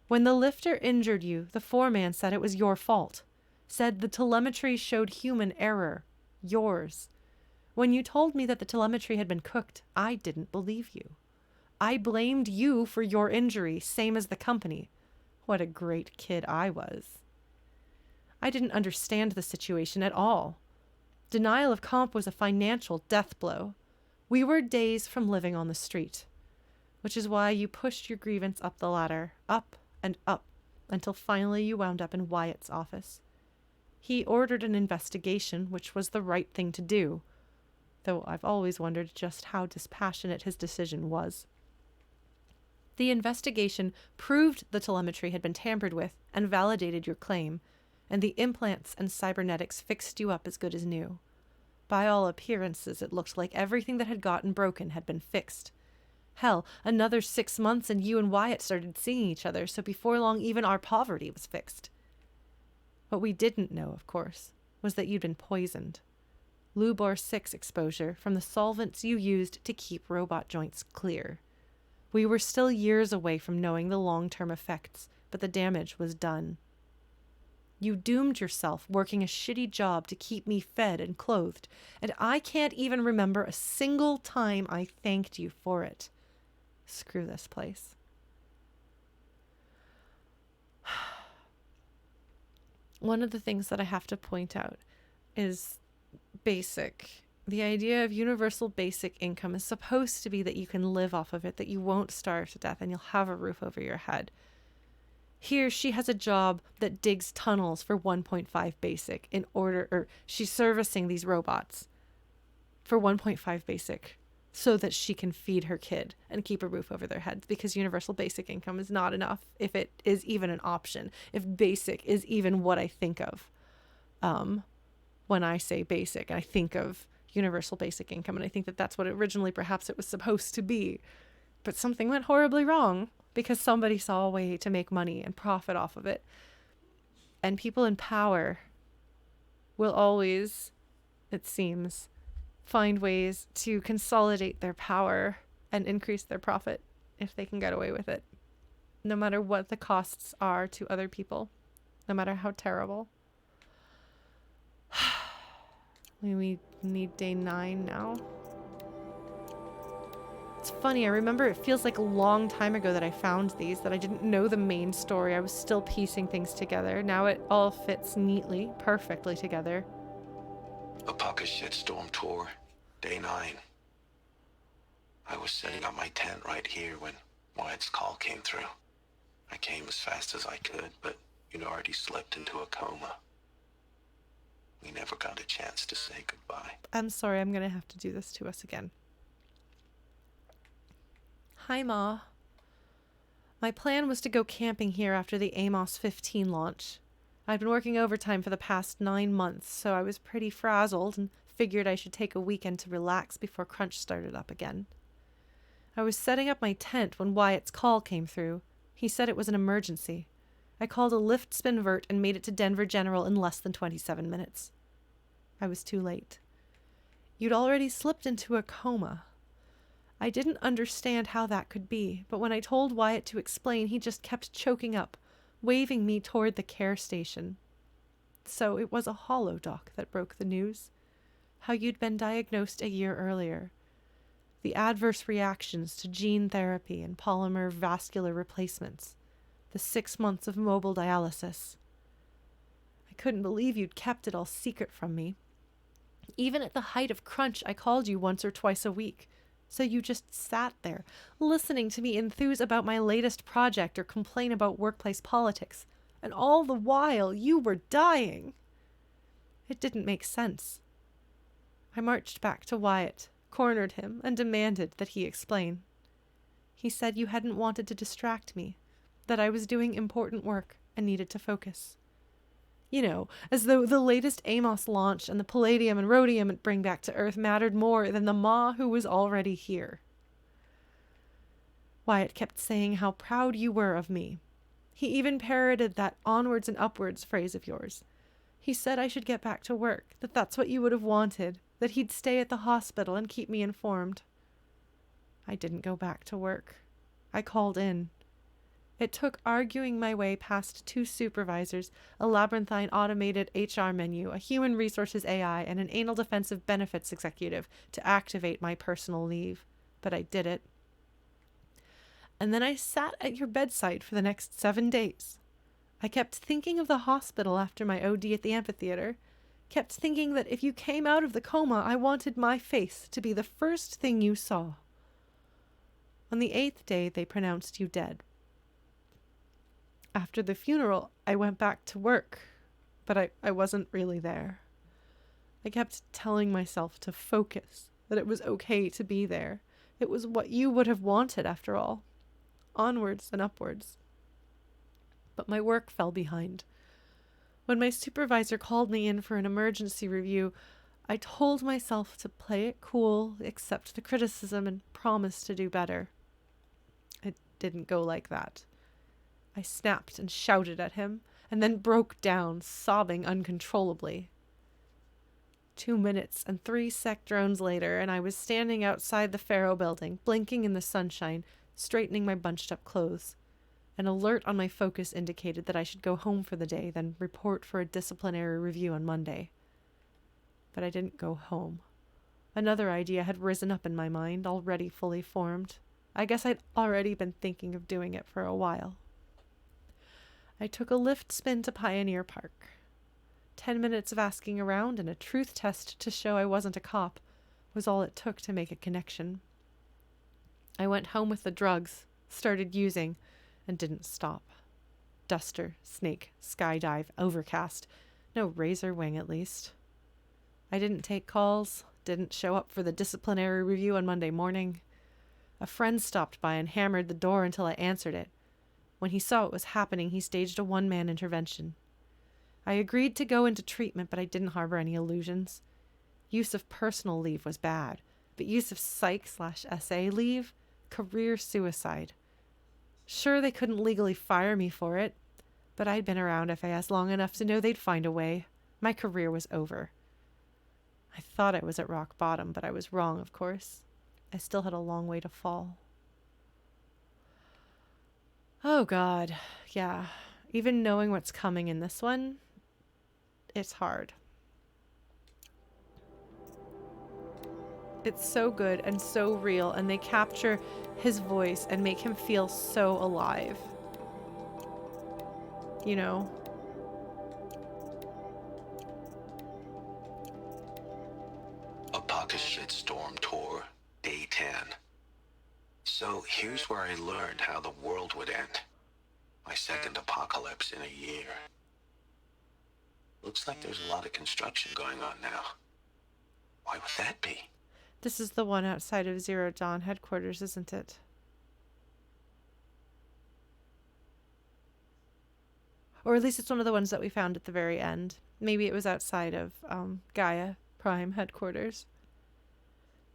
When the lifter injured you, the foreman said it was your fault. Said the telemetry showed human error. Yours. When you told me that the telemetry had been cooked, I didn't believe you. I blamed you for your injury, same as the company. What a great kid I was. I didn't understand the situation at all. Denial of comp was a financial death blow. We were days from living on the street. Which is why you pushed your grievance up the ladder, up and up, until finally you wound up in Wyatt's office. He ordered an investigation, which was the right thing to do. though I've always wondered just how dispassionate his decision was. The investigation proved the telemetry had been tampered with and validated your claim, and the implants and cybernetics fixed you up as good as new. By all appearances, it looked like everything that had gotten broken had been fixed. Hell, another 6 months and you and Wyatt started seeing each other, so before long even our poverty was fixed. What we didn't know, of course, was that you'd been poisoned. Lubor-6 exposure from the solvents you used to keep robot joints clear. We were still years away from knowing the long-term effects, but the damage was done. You doomed yourself working a shitty job to keep me fed and clothed, and I can't even remember a single time I thanked you for it. Screw this place. One of the things that I have to point out is basic. The idea of universal basic income is supposed to be that you can live off of it, that you won't starve to death, and you'll have a roof over your head. Here, she has a job that digs tunnels for 1.5 basic she's servicing these robots for 1.5 basic so that she can feed her kid and keep a roof over their heads, because universal basic income is not enough if it is even an option, if basic is even what I think of. When I say basic, I think of universal basic income, and I think that that's what originally perhaps it was supposed to be. But something went horribly wrong because somebody saw a way to make money and profit off of it. And people in power will always, it seems, find ways to consolidate their power and increase their profit if they can get away with it, no matter what the costs are to other people, no matter how terrible. We need day 9 now. It's funny, I remember it feels like a long time ago that I found these, that I didn't know the main story. I was still piecing things together. Now it all fits neatly, perfectly together. A pocket shitstorm tour, day 9. I was setting up my tent right here when Wyatt's call came through. I came as fast as I could, but you'd already slipped into a coma. We never got a chance to say goodbye. I'm sorry, I'm gonna have to do this to us again. Hi, Ma. My plan was to go camping here after the Amos 15 launch. I'd been working overtime for the past 9 months, so I was pretty frazzled and figured I should take a weekend to relax before crunch started up again. I was setting up my tent when Wyatt's call came through. He said it was an emergency. I called a lift spin vert and made it to Denver General in less than 27 minutes. I was too late. You'd already slipped into a coma. I didn't understand how that could be, but when I told Wyatt to explain, he just kept choking up, waving me toward the care station. So it was a holodoc that broke the news. How you'd been diagnosed a year earlier. The adverse reactions to gene therapy and polymer vascular replacements. The 6 months of mobile dialysis. I couldn't believe you'd kept it all secret from me. Even at the height of crunch, I called you once or twice a week. So you just sat there, listening to me enthuse about my latest project or complain about workplace politics. And all the while, you were dying. It didn't make sense. I marched back to Wyatt, cornered him, and demanded that he explain. He said you hadn't wanted to distract me, that I was doing important work and needed to focus. You know, as though the latest Amos launch and the palladium and rhodium it bring back to Earth mattered more than the Ma who was already here. Wyatt kept saying how proud you were of me. He even parroted that onwards and upwards phrase of yours. He said I should get back to work, that that's what you would have wanted, that he'd stay at the hospital and keep me informed. I didn't go back to work. I called in. It took arguing my way past 2 supervisors, a labyrinthine automated HR menu, a human resources AI, and an anal defensive benefits executive to activate my personal leave. But I did it. And then I sat at your bedside for the next 7 days. I kept thinking of the hospital after my OD at the amphitheater. Kept thinking that if you came out of the coma, I wanted my face to be the first thing you saw. On the 8th day, they pronounced you dead. After the funeral, I went back to work, but I wasn't really there. I kept telling myself to focus, that it was okay to be there. It was what you would have wanted, after all. Onwards and upwards. But my work fell behind. When my supervisor called me in for an emergency review, I told myself to play it cool, accept the criticism, and promise to do better. It didn't go like that. I snapped and shouted at him, and then broke down, sobbing uncontrollably. 2 minutes and 3 sec drones later, and I was standing outside the Pharaoh building, blinking in the sunshine, straightening my bunched up clothes. An alert on my focus indicated that I should go home for the day, then report for a disciplinary review on Monday. But I didn't go home. Another idea had risen up in my mind, already fully formed. I guess I'd already been thinking of doing it for a while. I took a lift spin to Pioneer Park. 10 minutes of asking around and a truth test to show I wasn't a cop was all it took to make a connection. I went home with the drugs, started using, and didn't stop. Duster, snake, skydive, overcast. No razor wing, at least. I didn't take calls, didn't show up for the disciplinary review on Monday morning. A friend stopped by and hammered the door until I answered it. When he saw what was happening, he staged a one-man intervention. I agreed to go into treatment, but I didn't harbor any illusions. Use of personal leave was bad, but use of psych/SA leave? Career suicide. Sure, they couldn't legally fire me for it, but I'd been around FAS long enough to know they'd find a way. My career was over. I thought I was at rock bottom, but I was wrong, of course. I still had a long way to fall. Oh God, yeah. Even knowing what's coming in this one, it's hard. It's so good and so real, and they capture his voice and make him feel so alive. You know? A pocket shitstorm tour, day 10. So here's where I learned how the world would end. My second apocalypse in a year. Looks like there's a lot of construction going on now. Why would that be? This is the one outside of Zero Dawn headquarters, isn't it? Or at least it's one of the ones that we found at the very end. Maybe it was outside of Gaia Prime headquarters.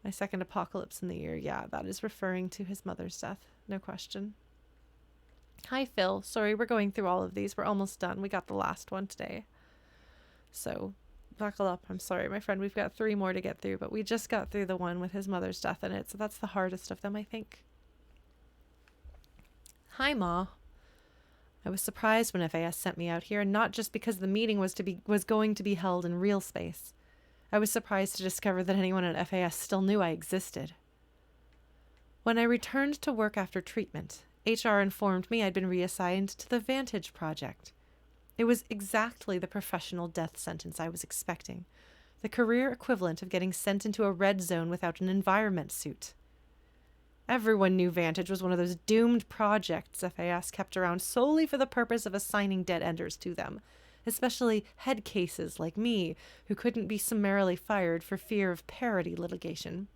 My second apocalypse in the year. Yeah, that is referring to his mother's death. No question. Hi, Phil. Sorry, we're going through all of these. We're almost done. We got the last one today. So, buckle up. I'm sorry, my friend. We've got 3 more to get through, but we just got through the one with his mother's death in it, so that's the hardest of them, I think. Hi, Ma. I was surprised when FAS sent me out here, and not just because the meeting was going to be held in real space. I was surprised to discover that anyone at FAS still knew I existed. When I returned to work after treatment, HR informed me I'd been reassigned to the Vantage project. It was exactly the professional death sentence I was expecting, the career equivalent of getting sent into a red zone without an environment suit. Everyone knew Vantage was one of those doomed projects FAS kept around solely for the purpose of assigning dead-enders to them, especially head cases like me, who couldn't be summarily fired for fear of parody litigation.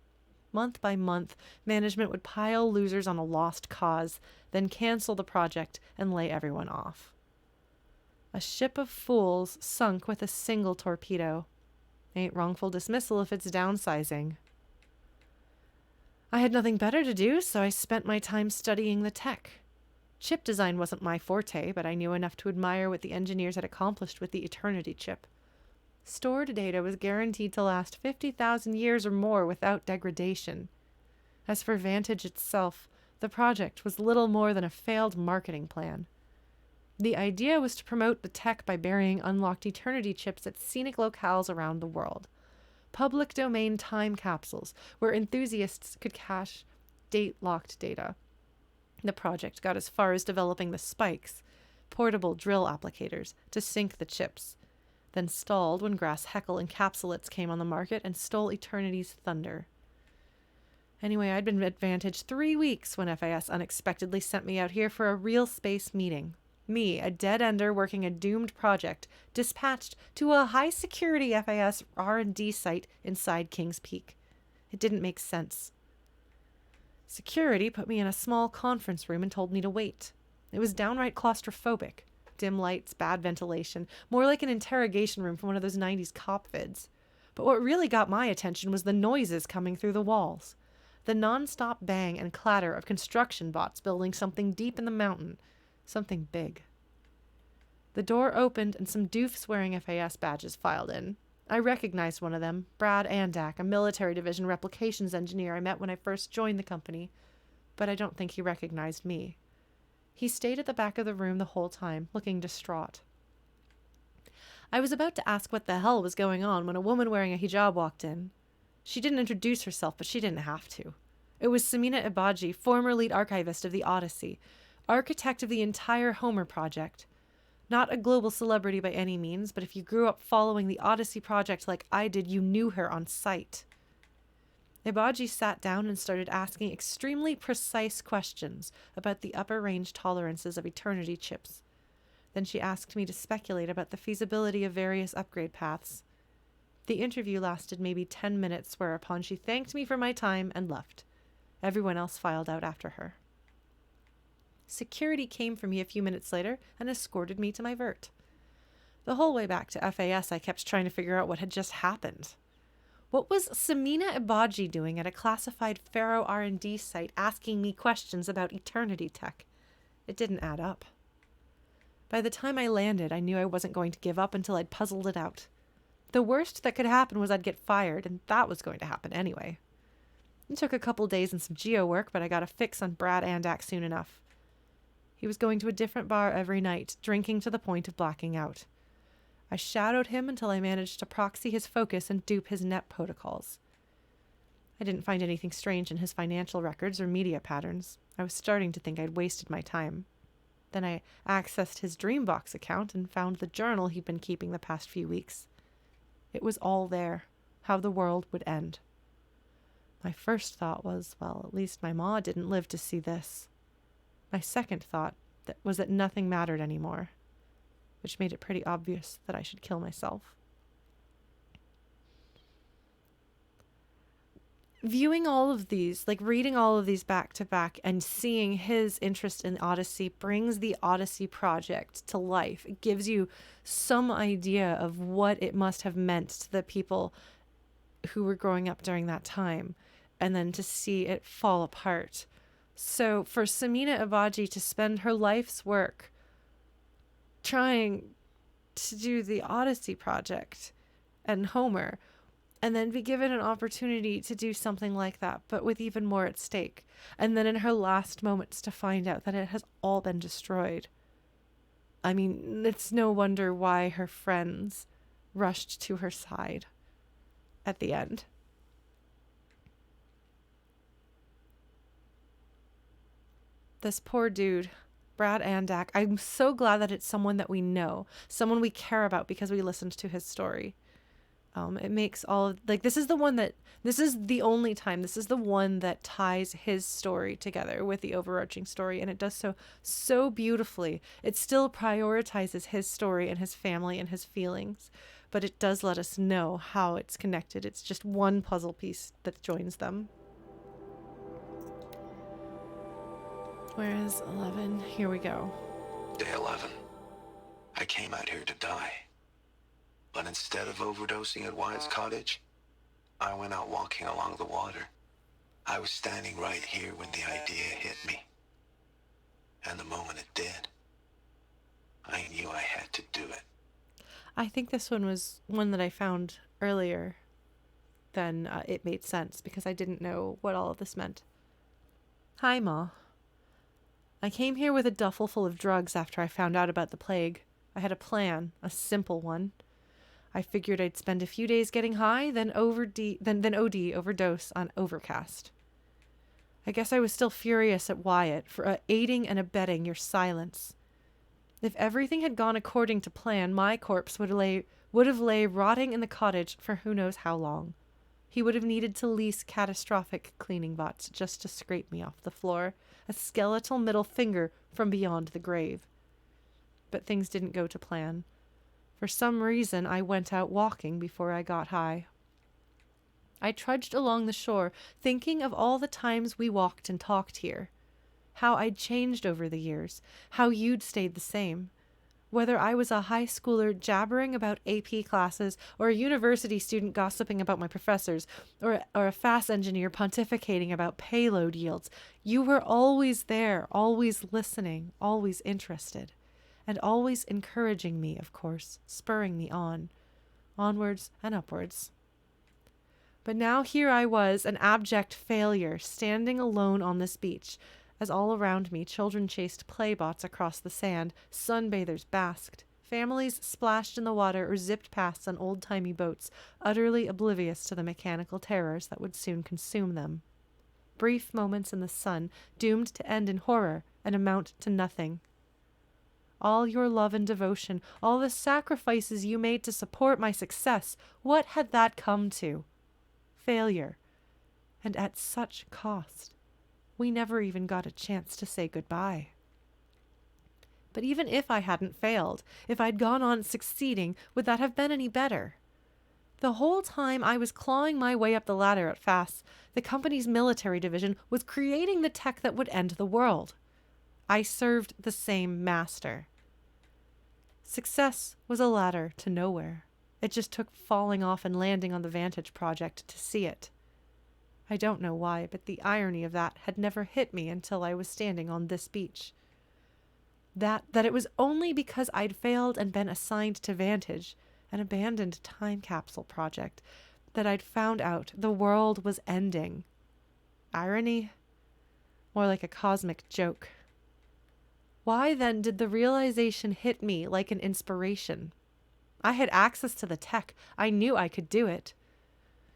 Month by month, management would pile losers on a lost cause, then cancel the project and lay everyone off. A ship of fools sunk with a single torpedo. Ain't wrongful dismissal if it's downsizing. I had nothing better to do, so I spent my time studying the tech. Chip design wasn't my forte, but I knew enough to admire what the engineers had accomplished with the Eternity chip. Stored data was guaranteed to last 50,000 years or more without degradation. As for Vantage itself, the project was little more than a failed marketing plan. The idea was to promote the tech by burying unlocked Eternity chips at scenic locales around the world. Public domain time capsules where enthusiasts could cache date-locked data. The project got as far as developing the spikes, portable drill applicators, to sink the chips, then stalled when Grass Heckle encapsulates came on the market and stole Eternity's thunder. Anyway, I'd been at Vantage 3 weeks when FAS unexpectedly sent me out here for a real space meeting. Me, a dead-ender working a doomed project, dispatched to a high-security FAS R&D site inside Kings Peak. It didn't make sense. Security put me in a small conference room and told me to wait. It was downright claustrophobic. Dim lights, bad ventilation, more like an interrogation room from one of those 90s cop vids. But what really got my attention was the noises coming through the walls. The non-stop bang and clatter of construction bots building something deep in the mountain. Something big. The door opened and some doofs wearing FAS badges filed in. I recognized one of them, Brad Andak, a military division replications engineer I met when I first joined the company. But I don't think he recognized me. He stayed at the back of the room the whole time, looking distraught. I was about to ask what the hell was going on when a woman wearing a hijab walked in. She didn't introduce herself, but she didn't have to. It was Samina Ibaji, former lead archivist of the Odyssey, architect of the entire Homer project. Not a global celebrity by any means, but if you grew up following the Odyssey project like I did, you knew her on sight. Ibaji sat down and started asking extremely precise questions about the upper range tolerances of Eternity chips. Then she asked me to speculate about the feasibility of various upgrade paths. The interview lasted maybe 10 minutes, whereupon she thanked me for my time and left. Everyone else filed out after her. Security came for me a few minutes later and escorted me to my vert. The whole way back to FAS, I kept trying to figure out what had just happened. What was Samina Ibaji doing at a classified Pharaoh R&D site asking me questions about Eternity tech? It didn't add up. By the time I landed, I knew I wasn't going to give up until I'd puzzled it out. The worst that could happen was I'd get fired, and that was going to happen anyway. It took a couple days and some geo work, but I got a fix on Brad Andak soon enough. He was going to a different bar every night, drinking to the point of blacking out. I shadowed him until I managed to proxy his focus and dupe his net protocols. I didn't find anything strange in his financial records or media patterns. I was starting to think I'd wasted my time. Then I accessed his Dreambox account and found the journal he'd been keeping the past few weeks. It was all there, how the world would end. My first thought was, well, at least my ma didn't live to see this. My second thought was that nothing mattered anymore, which made it pretty obvious that I should kill myself. Viewing all of these, like reading all of these back to back and seeing his interest in Odyssey brings the Odyssey project to life. It gives you some idea of what it must have meant to the people who were growing up during that time, and then to see it fall apart. So for Samina Ibaji to spend her life's work trying to do the Odyssey project and Homer, and then be given an opportunity to do something like that, but with even more at stake. And then in her last moments to find out that it has all been destroyed. I mean, it's no wonder why her friends rushed to her side at the end. This poor dude, Brad Andak, I'm so glad that it's someone that we know, someone we care about because we listened to his story. It makes all of, like, this is the one that, this is the only time, this is the one that ties his story together with the overarching story, and it does so beautifully. It still prioritizes his story and his family and his feelings, but it does let us know how it's connected. It's just one puzzle piece that joins them. Where is 11? Here we go. Day 11. I came out here to die. But instead of overdosing at Wyatt's cottage, I went out walking along the water. I was standing right here when the idea hit me. And the moment it did, I knew I had to do it. I think this one was one that I found earlier than it made sense, because I didn't know what all of this meant. Hi, Ma. I came here with a duffel full of drugs after I found out about the plague. I had a plan, a simple one. I figured I'd spend a few days getting high, then OD, overdose, on Overcast. I guess I was still furious at Wyatt for aiding and abetting your silence. If everything had gone according to plan, my corpse would have lay rotting in the cottage for who knows how long. He would have needed to lease catastrophic cleaning bots just to scrape me off the floor, a skeletal middle finger from beyond the grave. But things didn't go to plan. For some reason, I went out walking before I got high. I trudged along the shore, thinking of all the times we walked and talked here. How I'd changed over the years, how you'd stayed the same. Whether I was a high schooler jabbering about AP classes, or a university student gossiping about my professors, or a fast engineer pontificating about payload yields, you were always there, always listening, always interested, and always encouraging me, of course, spurring me on, onwards and upwards. But now here I was, an abject failure, standing alone on this beach, as all around me children chased playbots across the sand, sunbathers basked, families splashed in the water or zipped past on old-timey boats, utterly oblivious to the mechanical terrors that would soon consume them. Brief moments in the sun, doomed to end in horror and amount to nothing. All your love and devotion, all the sacrifices you made to support my success, what had that come to? Failure. And at such cost. We never even got a chance to say goodbye. But even if I hadn't failed, if I'd gone on succeeding, would that have been any better? The whole time I was clawing my way up the ladder at FAS, the company's military division was creating the tech that would end the world. I served the same master. Success was a ladder to nowhere. It just took falling off and landing on the Vantage project to see it. I don't know why, but the irony of that had never hit me until I was standing on this beach. That it was only because I'd failed and been assigned to Vantage, an abandoned time capsule project, that I'd found out the world was ending. Irony? More like a cosmic joke. Why then did the realization hit me like an inspiration? I had access to the tech. I knew I could do it.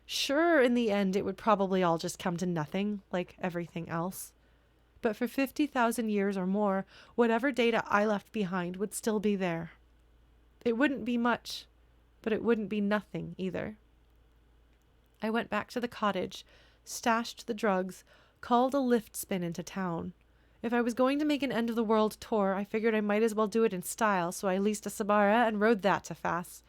Sure, in the end, it would probably all just come to nothing, like everything else. But for 50,000 years or more, whatever data I left behind would still be there. It wouldn't be much, but it wouldn't be nothing either. I went back to the cottage, stashed the drugs, called a lift spin into town. If I was going to make an end-of-the-world tour, I figured I might as well do it in style, so I leased a Sabara and rode that to FAS.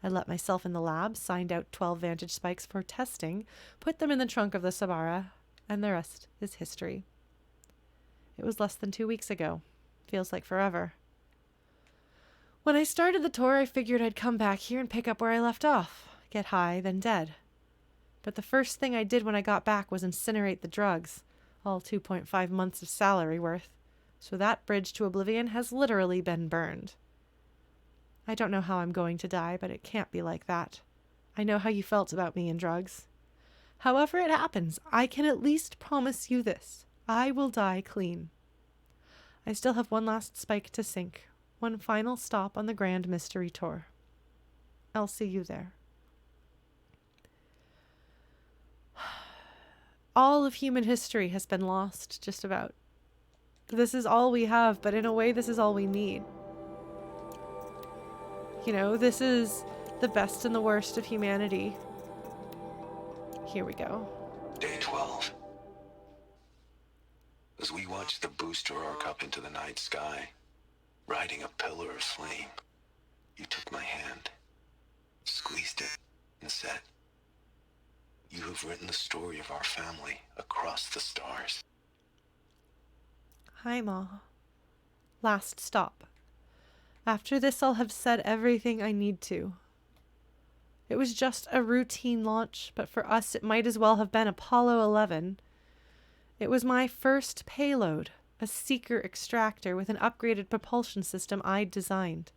I let myself in the lab, signed out 12 Vantage spikes for testing, put them in the trunk of the Sabara, and the rest is history. It was less than 2 weeks ago. Feels like forever. When I started the tour, I figured I'd come back here and pick up where I left off. Get high, then dead. But the first thing I did when I got back was incinerate the drugs. All 2.5 months of salary worth. So that bridge to oblivion has literally been burned. I don't know how I'm going to die, but it can't be like that. I know how you felt about me and drugs. However it happens, I can at least promise you this. I will die clean. I still have one last spike to sink, one final stop on the Grand Mystery Tour. I'll see you there. All of human history has been lost, just about. This is all we have, but in a way, this is all we need. You know, this is the best and the worst of humanity. Here we go. Day 12. As we watched the booster arc up into the night sky, riding a pillar of flame, you took my hand, squeezed it, and said, "You have written the story of our family across the stars." Hi, Ma. Last stop. After this, I'll have said everything I need to. It was just a routine launch, but for us, it might as well have been Apollo 11. It was my first payload, a seeker extractor with an upgraded propulsion system I'd designed.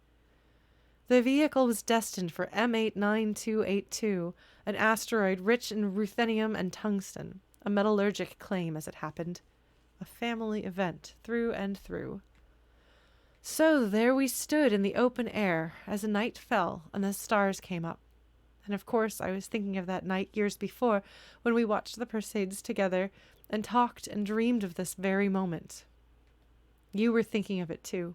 The vehicle was destined for M89282, an asteroid rich in ruthenium and tungsten, a metallurgic claim as it happened. A family event, through and through. So there we stood in the open air as the night fell and the stars came up. And of course I was thinking of that night years before when we watched the Perseids together and talked and dreamed of this very moment. You were thinking of it too,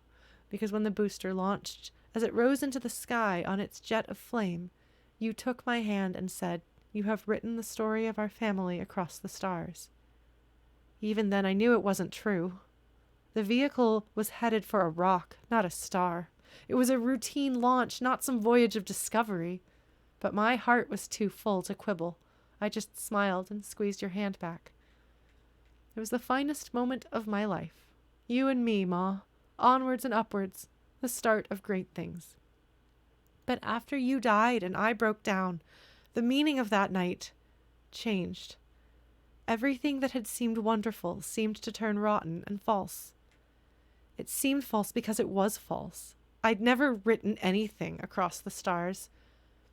because when the booster launched, as it rose into the sky on its jet of flame, you took my hand and said, "You have written the story of our family across the stars." Even then I knew it wasn't true. The vehicle was headed for a rock, not a star. It was a routine launch, not some voyage of discovery. But my heart was too full to quibble. I just smiled and squeezed your hand back. It was the finest moment of my life. You and me, Ma. Onwards and upwards. The start of great things. But after you died and I broke down, the meaning of that night changed. Everything that had seemed wonderful seemed to turn rotten and false. It seemed false because it was false. I'd never written anything across the stars.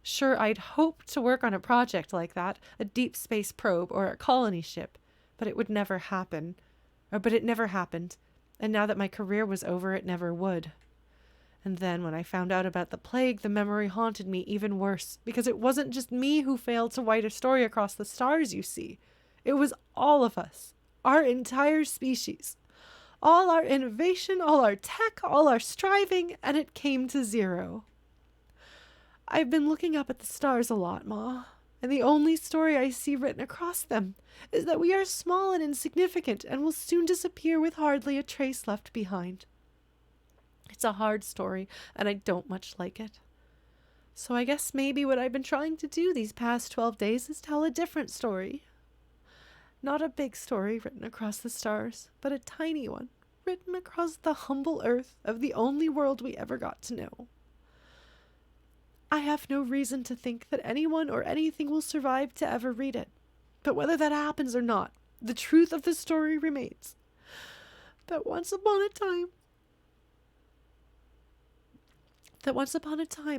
Sure, I'd hoped to work on a project like that, a deep space probe or a colony ship, but it would never happen. But it never happened, and now that my career was over, it never would. And then when I found out about the plague, the memory haunted me even worse, because it wasn't just me who failed to write a story across the stars, you see. It was all of us, our entire species. All our innovation, all our tech, all our striving, and it came to zero. I've been looking up at the stars a lot, Ma, and the only story I see written across them is that we are small and insignificant and will soon disappear with hardly a trace left behind. It's a hard story, and I don't much like it. So I guess maybe what I've been trying to do these past 12 days is tell a different story. Not a big story written across the stars, but a tiny one written across the humble earth of the only world we ever got to know. I have no reason to think that anyone or anything will survive to ever read it. But whether that happens or not, the truth of the story remains. That once upon a time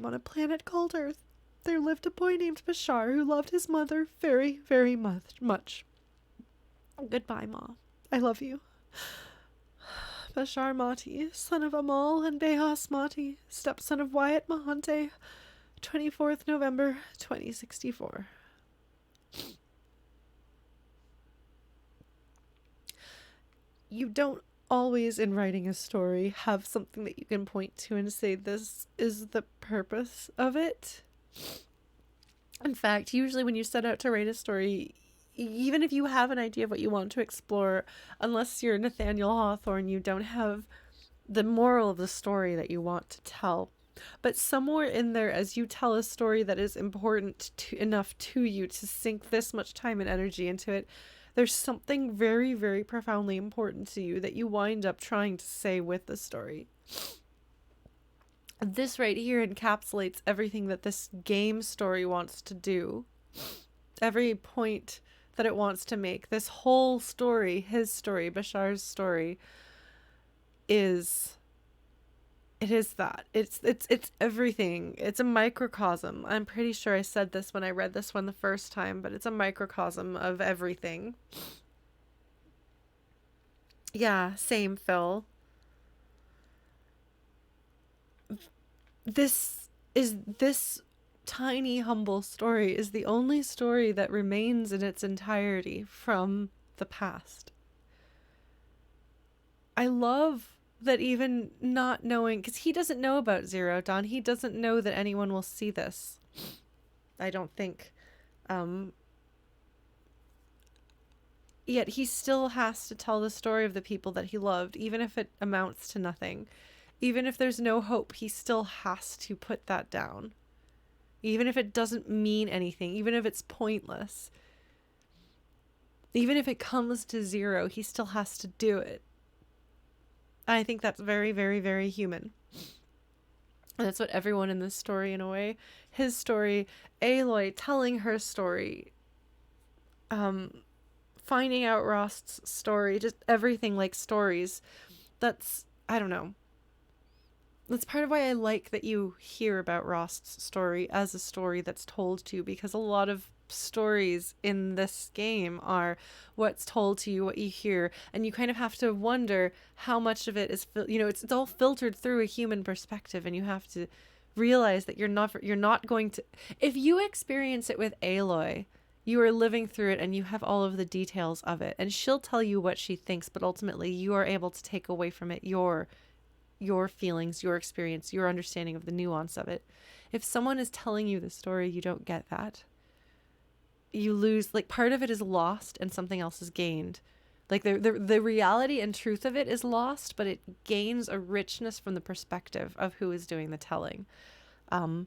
on a planet called Earth, there lived a boy named Bashar who loved his mother very, very much. Goodbye, Ma. I love you. Bashar Mati, son of Amal and Behas Mati, stepson of Wyatt Mahante, 24th November, 2064. You don't always, in writing a story, have something that you can point to and say this is the purpose of it. In fact, usually when you set out to write a story, even if you have an idea of what you want to explore, unless you're Nathaniel Hawthorne, you don't have the moral of the story that you want to tell. But somewhere in there, as you tell a story that is important enough to you to sink this much time and energy into it, there's something very, very profoundly important to you that you wind up trying to say with the story. This right here encapsulates everything that this game story wants to do. Every point that it wants to make. This whole story, his story, Bashar's story, is that. It's everything. It's a microcosm. I'm pretty sure I said this when I read this one the first time, but it's a microcosm of everything. Yeah, same, Phil. This tiny, humble story is the only story that remains in its entirety from the past. I love that, even not knowing, because he doesn't know about Zero Dawn. He doesn't know that anyone will see this. I don't think. Yet he still has to tell the story of the people that he loved, even if it amounts to nothing. Even if there's no hope, he still has to put that down. Even if it doesn't mean anything, even if it's pointless. Even if it comes to zero, he still has to do it. I think that's very, very, very human. And that's what everyone in this story, in a way. His story, Aloy telling her story, finding out Rost's story, just everything like stories. That's, I don't know. That's part of why I like that you hear about Rost's story as a story that's told to you, because a lot of stories in this game are what's told to you, what you hear, and you kind of have to wonder how much of it is, it's all filtered through a human perspective, and you have to realize that you're not going to, if you experience it with Aloy, you are living through it and you have all of the details of it, and she'll tell you what she thinks, but ultimately you are able to take away from it your feelings, your experience, your understanding of the nuance of it. If someone is telling you the story, you don't get that. You lose, like, part of it is lost and something else is gained. Like, the reality and truth of it is lost, but it gains a richness from the perspective of who is doing the telling. I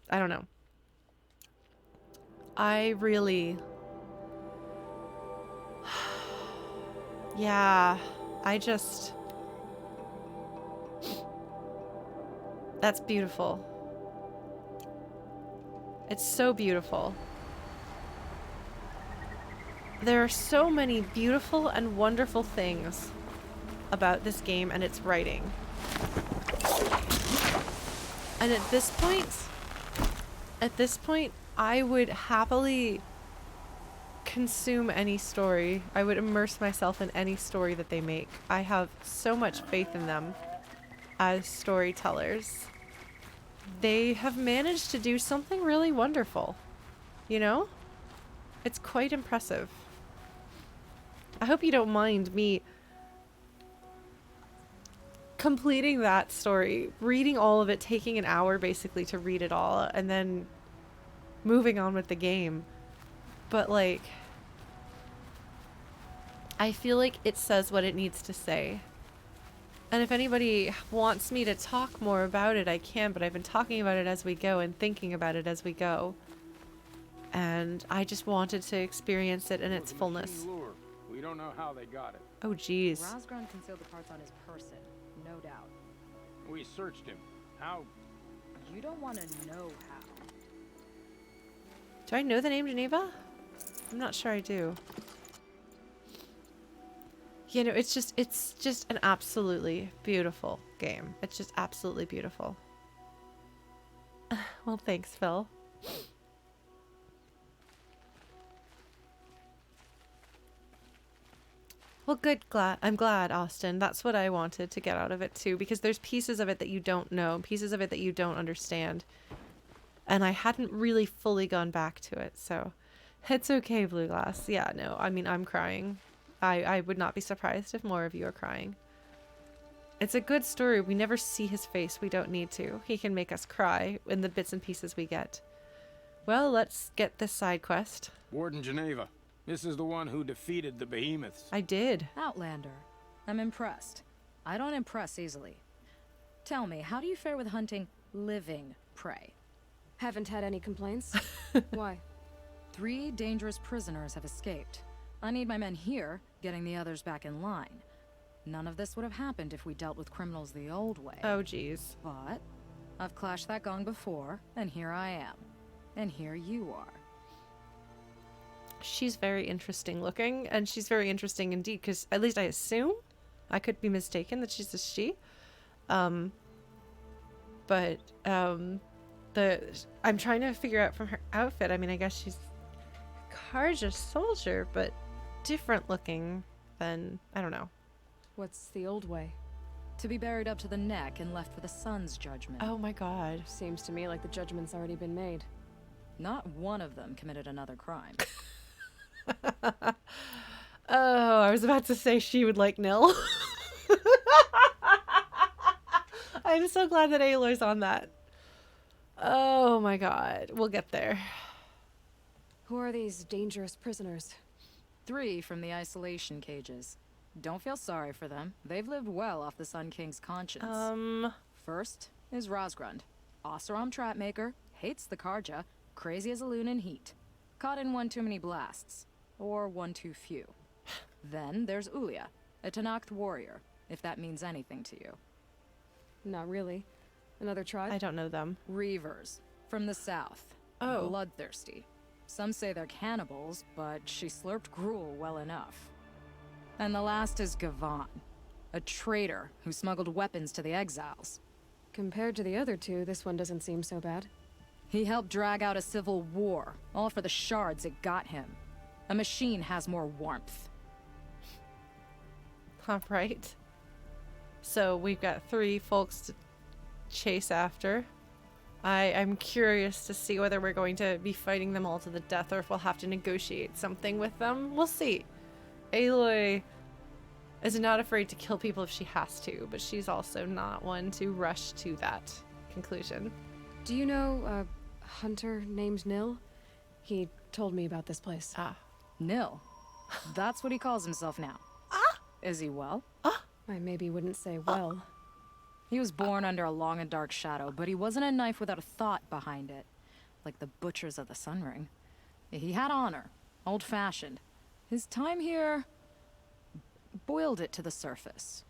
don't know. I really... Yeah, I just... That's beautiful. It's so beautiful. There are so many beautiful and wonderful things about this game and its writing. And at this point, I would happily consume any story. I would immerse myself in any story that they make. I have so much faith in them as storytellers. They have managed to do something really wonderful. You know? It's quite impressive. I hope you don't mind me completing that story, reading all of it, taking an hour basically to read it all, and then moving on with the game. But like, I feel like it says what it needs to say. And if anybody wants me to talk more about it, I can, but I've been talking about it as we go and thinking about it as we go. And I just wanted to experience it in its fullness. We don't know how they got it. Oh, jeez. Rasgrund concealed the parts on his person, no doubt. We searched him. How? You don't want to know how. Do I know the name Janeva? I'm not sure I do. You know, it's just an absolutely beautiful game. It's just absolutely beautiful. Well, thanks, Phil. Well, good. I'm glad, Austin. That's what I wanted to get out of it too, because there's pieces of it that you don't know, pieces of it that you don't understand. And I hadn't really fully gone back to it, so it's okay, Blue Glass. Yeah, no, I mean, I'm crying. I would not be surprised if more of you are crying. It's a good story. We never see his face. We don't need to. He can make us cry in the bits and pieces we get. Well, let's get this side quest. Warden Janeva. This is the one who defeated the Behemoths. I did. Outlander. I'm impressed. I don't impress easily. Tell me, how do you fare with hunting living prey? Haven't had any complaints. Why? 3 dangerous prisoners have escaped. I need my men here, getting the others back in line. None of this would have happened if we dealt with criminals the old way. Oh, geez. But I've clashed that gong before, and here I am. And here you are. She's very interesting looking, and she's very interesting indeed, because at least I assume, I could be mistaken that she's a she. I'm trying to figure out from her outfit. I mean, I guess she's Karja soldier, but different looking than, I don't know. What's the old way? To be buried up to the neck and left for the sun's judgment. Oh my god. Seems to me like the judgment's already been made. Not one of them committed another crime. Oh, I was about to say she would like nil. I'm so glad that Aloy's on that. Oh my god. We'll get there. Who are these dangerous prisoners? 3 from the isolation cages. Don't feel sorry for them. They've lived well off the Sun King's conscience. First is Rasgrund. Oseram trapmaker, hates the Karja, crazy as a loon in heat. Caught in one too many blasts. Or one too few. Then there's Ullilia, a Tanakh warrior, if that means anything to you. Not really. Another tribe? I don't know them. Reavers, from the south. Oh. Bloodthirsty. Some say they're cannibals, but she slurped gruel well enough. And the last is Gavan, a traitor who smuggled weapons to the exiles. Compared to the other 2, this one doesn't seem so bad. He helped drag out a civil war, all for the shards it got him. A machine has more warmth. Alright. So we've got 3 folks to chase after. I'm curious to see whether we're going to be fighting them all to the death or if we'll have to negotiate something with them. We'll see. Aloy is not afraid to kill people if she has to, but she's also not one to rush to that conclusion. Do you know a hunter named Nil? He told me about this place. Ah. Nil. That's what he calls himself now. Is he well? I maybe wouldn't say well. He was born under a long and dark shadow, but he wasn't a knife without a thought behind it. Like the butchers of the Sun Ring. He had honor, old-fashioned. His time here boiled it to the surface.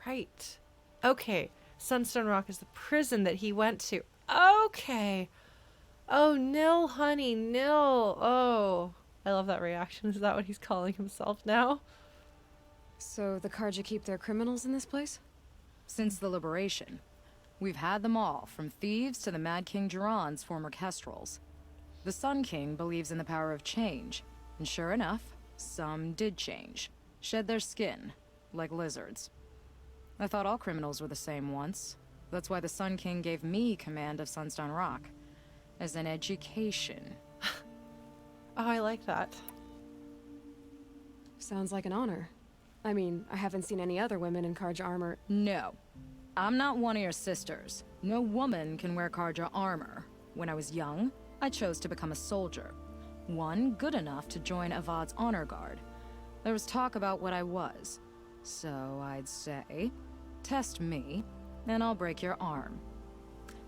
Right. Okay. Sunstone Rock is the prison that he went to. Okay. Oh, Nil, honey, Nil. Oh. I love that reaction. Is that what he's calling himself now? So the Karja keep their criminals in this place? Since the liberation, we've had them all, from thieves to the Mad King Duran's former kestrels. The Sun King believes in the power of change, and sure enough, some did change. Shed their skin, like lizards. I thought all criminals were the same once. That's why the Sun King gave me command of Sunstone Rock. As an education. Oh, I like that. Sounds like an honor. I mean, I haven't seen any other women in Karja armor. No. I'm not one of your sisters. No woman can wear Karja armor. When I was young, I chose to become a soldier. One good enough to join Avad's honor guard. There was talk about what I was. So I'd say, test me, and I'll break your arm.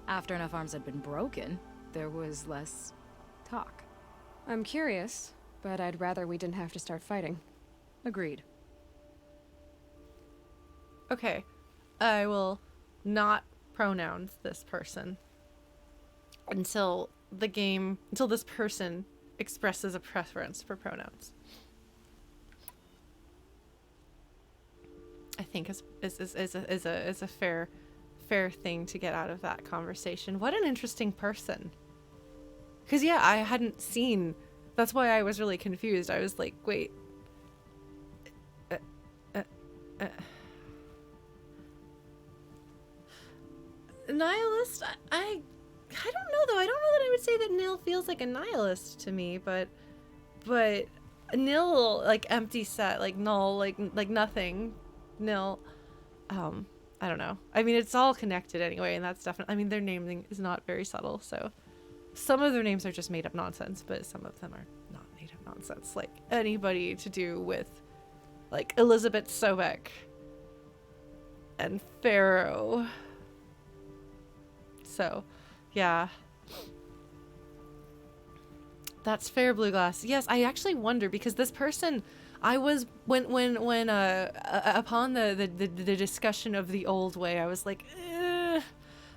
After enough arms had been broken, there was less talk. I'm curious, but I'd rather we didn't have to start fighting. Agreed. Okay. I will not pronouns this person until this person expresses a preference for pronouns. I think is a fair thing to get out of that conversation. What an interesting person. Because yeah, I hadn't seen. That's why I was really confused. I was like, wait. Nihilist? I don't know though. I don't know that I would say that Nil feels like a nihilist to me, but Nil, like empty set, like null, like nothing. Nil. I don't know. I mean, it's all connected anyway, and that's definitely. I mean, their naming is not very subtle, so some of their names are just made up nonsense, but some of them are not made up nonsense. Like anybody to do with, like Elizabeth Sobek and Pharaoh. So, yeah. That's fair, Blue Glass. Yes, I actually wonder because this person, I was when upon the discussion of the old way, I was like, eh.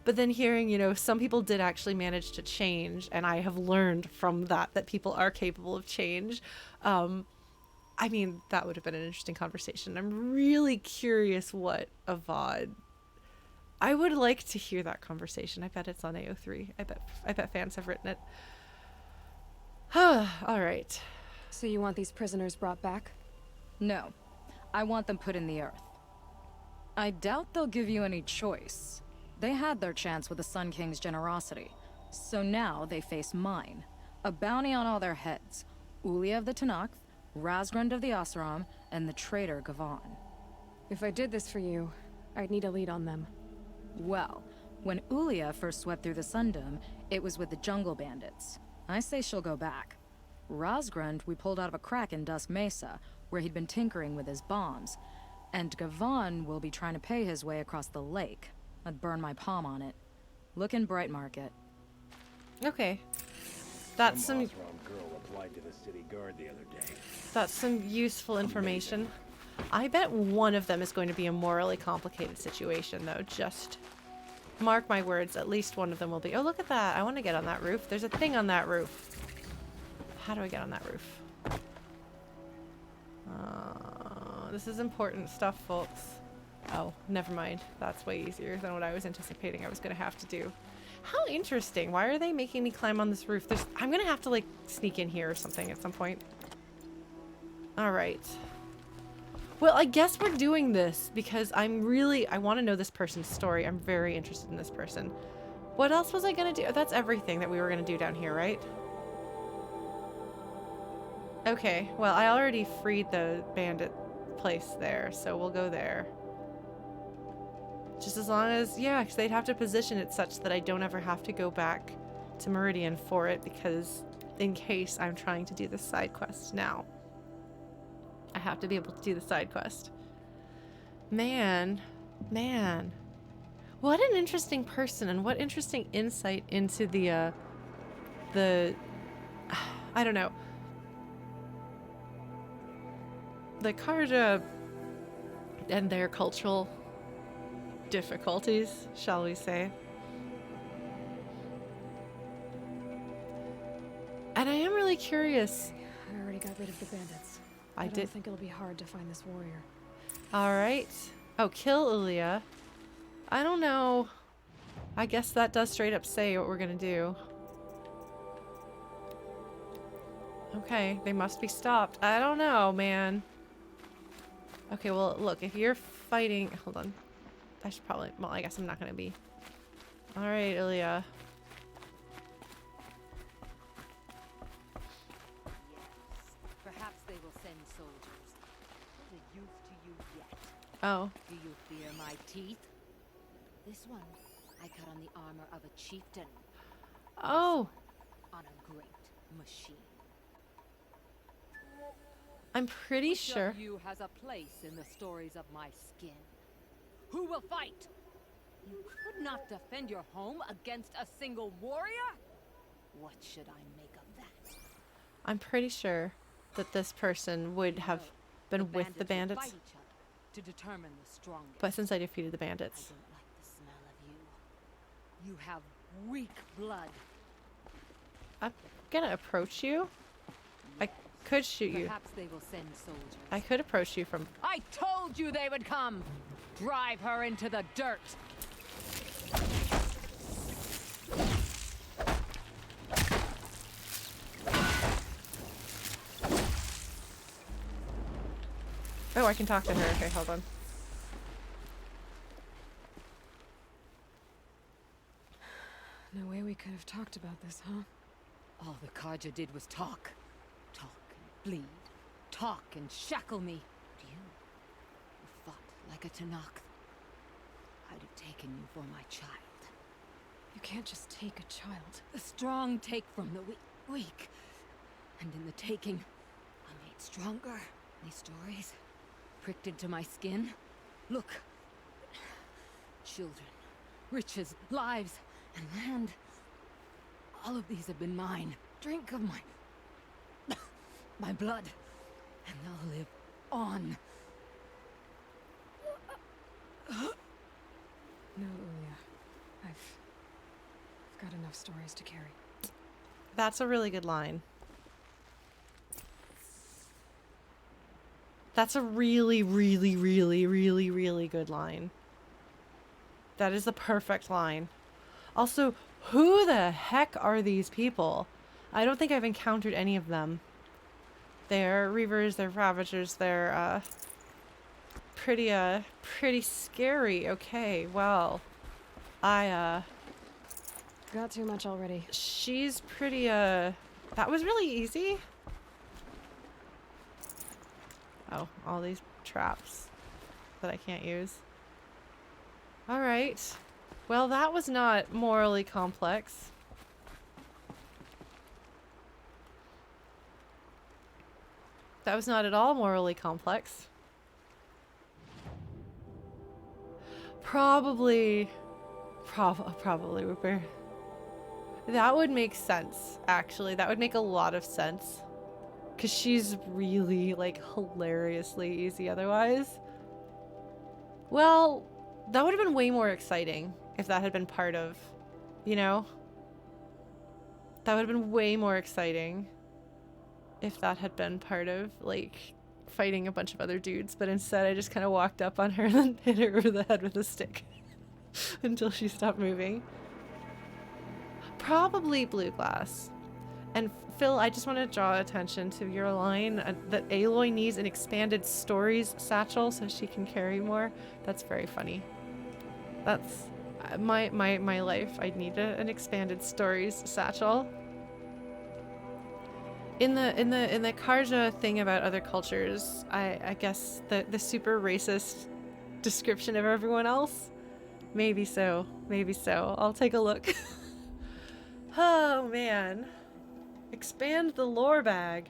But then hearing, you know, some people did actually manage to change, and I have learned from that people are capable of change. I mean, that would have been an interesting conversation. I'm really curious what Avad. I would like to hear that conversation. I bet it's on AO3. I bet fans have written it. All right. So you want these prisoners brought back? No. I want them put in the earth. I doubt they'll give you any choice. They had their chance with the Sun King's generosity. So now they face mine. A bounty on all their heads. Ullilia of the Tanakh, Rasgrund of the Oseram, and the traitor Gavan. If I did this for you, I'd need a lead on them. Well, when Ullilia first swept through the Sundom, it was with the jungle bandits. I say she'll go back. Rasgrund we pulled out of a crack in Dusk Mesa, where he'd been tinkering with his bombs. And Gavan will be trying to pay his way across the lake. I'd burn my palm on it. Look in Bright Market. Okay. That's some girl applied to the city guard the other day. That's some useful information. I bet one of them is going to be a morally complicated situation, though. Just mark my words, at least one of them will be. Oh, look at that. I want to get on that roof. There's a thing on that roof. How do I get on that roof? This is important stuff, folks. Oh, never mind. That's way easier than what I was anticipating I was going to have to do. How interesting. Why are they making me climb on this roof? I'm going to have to, like, sneak in here or something at some point. All right. Well, I guess we're doing this because I want to know this person's story. I'm very interested in this person. What else was I going to do? That's everything that we were going to do down here, right? Okay, well, I already freed the bandit place there, so we'll go there. Just as long as, yeah, because they'd have to position it such that I don't ever have to go back to Meridian for it, because in case I'm trying to do the side quest now. I have to be able to do the side quest. Man. What an interesting person, and what interesting insight into the I don't know. The Karja and their cultural difficulties, shall we say. And I am really curious. I already got rid of the bandits. I don't think it'll be hard to find this warrior. Alright. Oh, kill Ullilia. I don't know. I guess that does straight up say what we're gonna do. Okay, they must be stopped. I don't know, man. Okay, well, look, if you're fighting... Hold on. I should probably... Well, I guess I'm not gonna be. Alright, Ullilia. Perhaps they will send soldiers. What a youth to you yet. Oh. Do you fear my teeth? This one, I cut on the armor of a chieftain. Oh. On a great machine. I'm pretty sure. Which of you has a place in the stories of my skin? Who will fight? You could not defend your home against a single warrior? What should I make of that? I'm pretty sure that this person would have been with the bandits. Fight each other to determine the strongest. But since I defeated the bandits. I don't like the smell of you. You have weak blood. I'm gonna approach you. I could shoot you. Perhaps they will send soldiers. I could approach you from... I told you they would come! Drive her into the dirt! Oh, I can talk to her. Okay, hold on. No way we could have talked about this, huh? All the Karja did was talk. Talk and bleed. Talk and shackle me. But you fought like a Tanakh. I'd have taken you for my child. You can't just take a child. The strong take from the weak. And in the taking, I'm made stronger. These stories, pricked into my skin. Look. Children, riches, lives, and land. All of these have been mine. Drink of my blood, and they'll live on. No, Ullilia. I've got enough stories to carry. That's a really good line. That's a really, really, really, really, really good line. That is the perfect line. Also, who the heck are these people? I don't think I've encountered any of them. They're Reavers, they're Ravagers, they're, pretty scary. Okay, well, got too much already. She's pretty, that was really easy. Oh, all these traps that I can't use. Alright. Well, that was not morally complex. That was not at all morally complex. Probably Rupert. That would make sense, actually. That would make a lot of sense. Because she's really, like, hilariously easy otherwise. Well, that would have been way more exciting if that had been part of, you know? That would have been way more exciting if that had been part of, like, fighting a bunch of other dudes. But instead, I just kind of walked up on her and then hit her over the head with a stick until she stopped moving. Probably blue glass. And Phil, I just want to draw attention to your line that Aloy needs an expanded stories satchel so she can carry more. That's very funny. That's my life. I need an expanded stories satchel. In the Karja thing about other cultures, I guess the super racist description of everyone else. Maybe so. Maybe so. I'll take a look. Oh man. Expand the lore bag.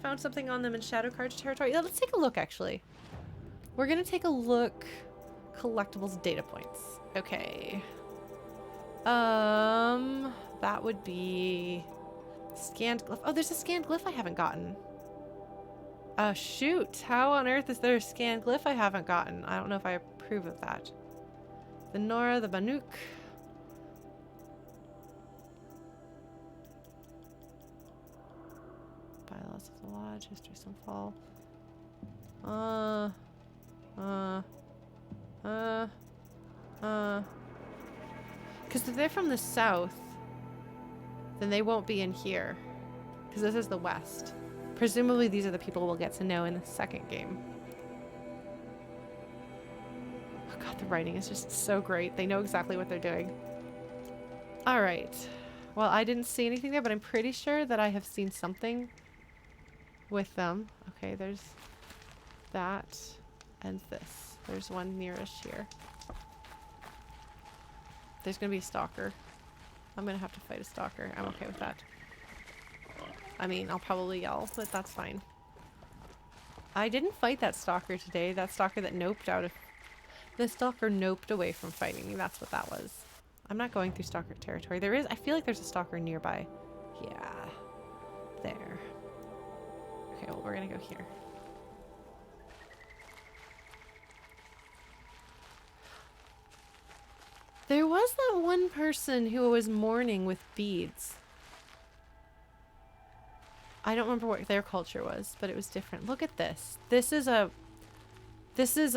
Found something on them in Shadow Karja territory. Yeah, let's take a look actually. We're gonna take a look. Collectibles data points. Okay. That would be Scanned glyph. Oh, there's a scanned glyph I haven't gotten. Shoot. How on earth is there a scanned glyph I haven't gotten? I don't know if I approve of that. The Nora, the BANUK. Bylaws of the Lodge, History Sunfall. Because if they're from the south, then they won't be in here. Because this is the west. Presumably these are the people we'll get to know in the second game. Oh god, the writing is just so great. They know exactly what they're doing. Alright. Well, I didn't see anything there, but I'm pretty sure that I have seen something with them. Okay, there's that and this. There's one nearest here. There's gonna be a stalker. I'm gonna have to fight a stalker. I'm okay with that. I mean, I'll probably yell, but that's fine. I didn't fight that stalker today. That stalker that noped out of... The stalker noped away from fighting me. That's what that was. I'm not going through stalker territory. There is... I feel like there's a stalker nearby. Yeah. There. Okay, well, we're gonna go here. There was that one person who was mourning with beads. I don't remember what their culture was, but it was different. Look at this. This is a... She's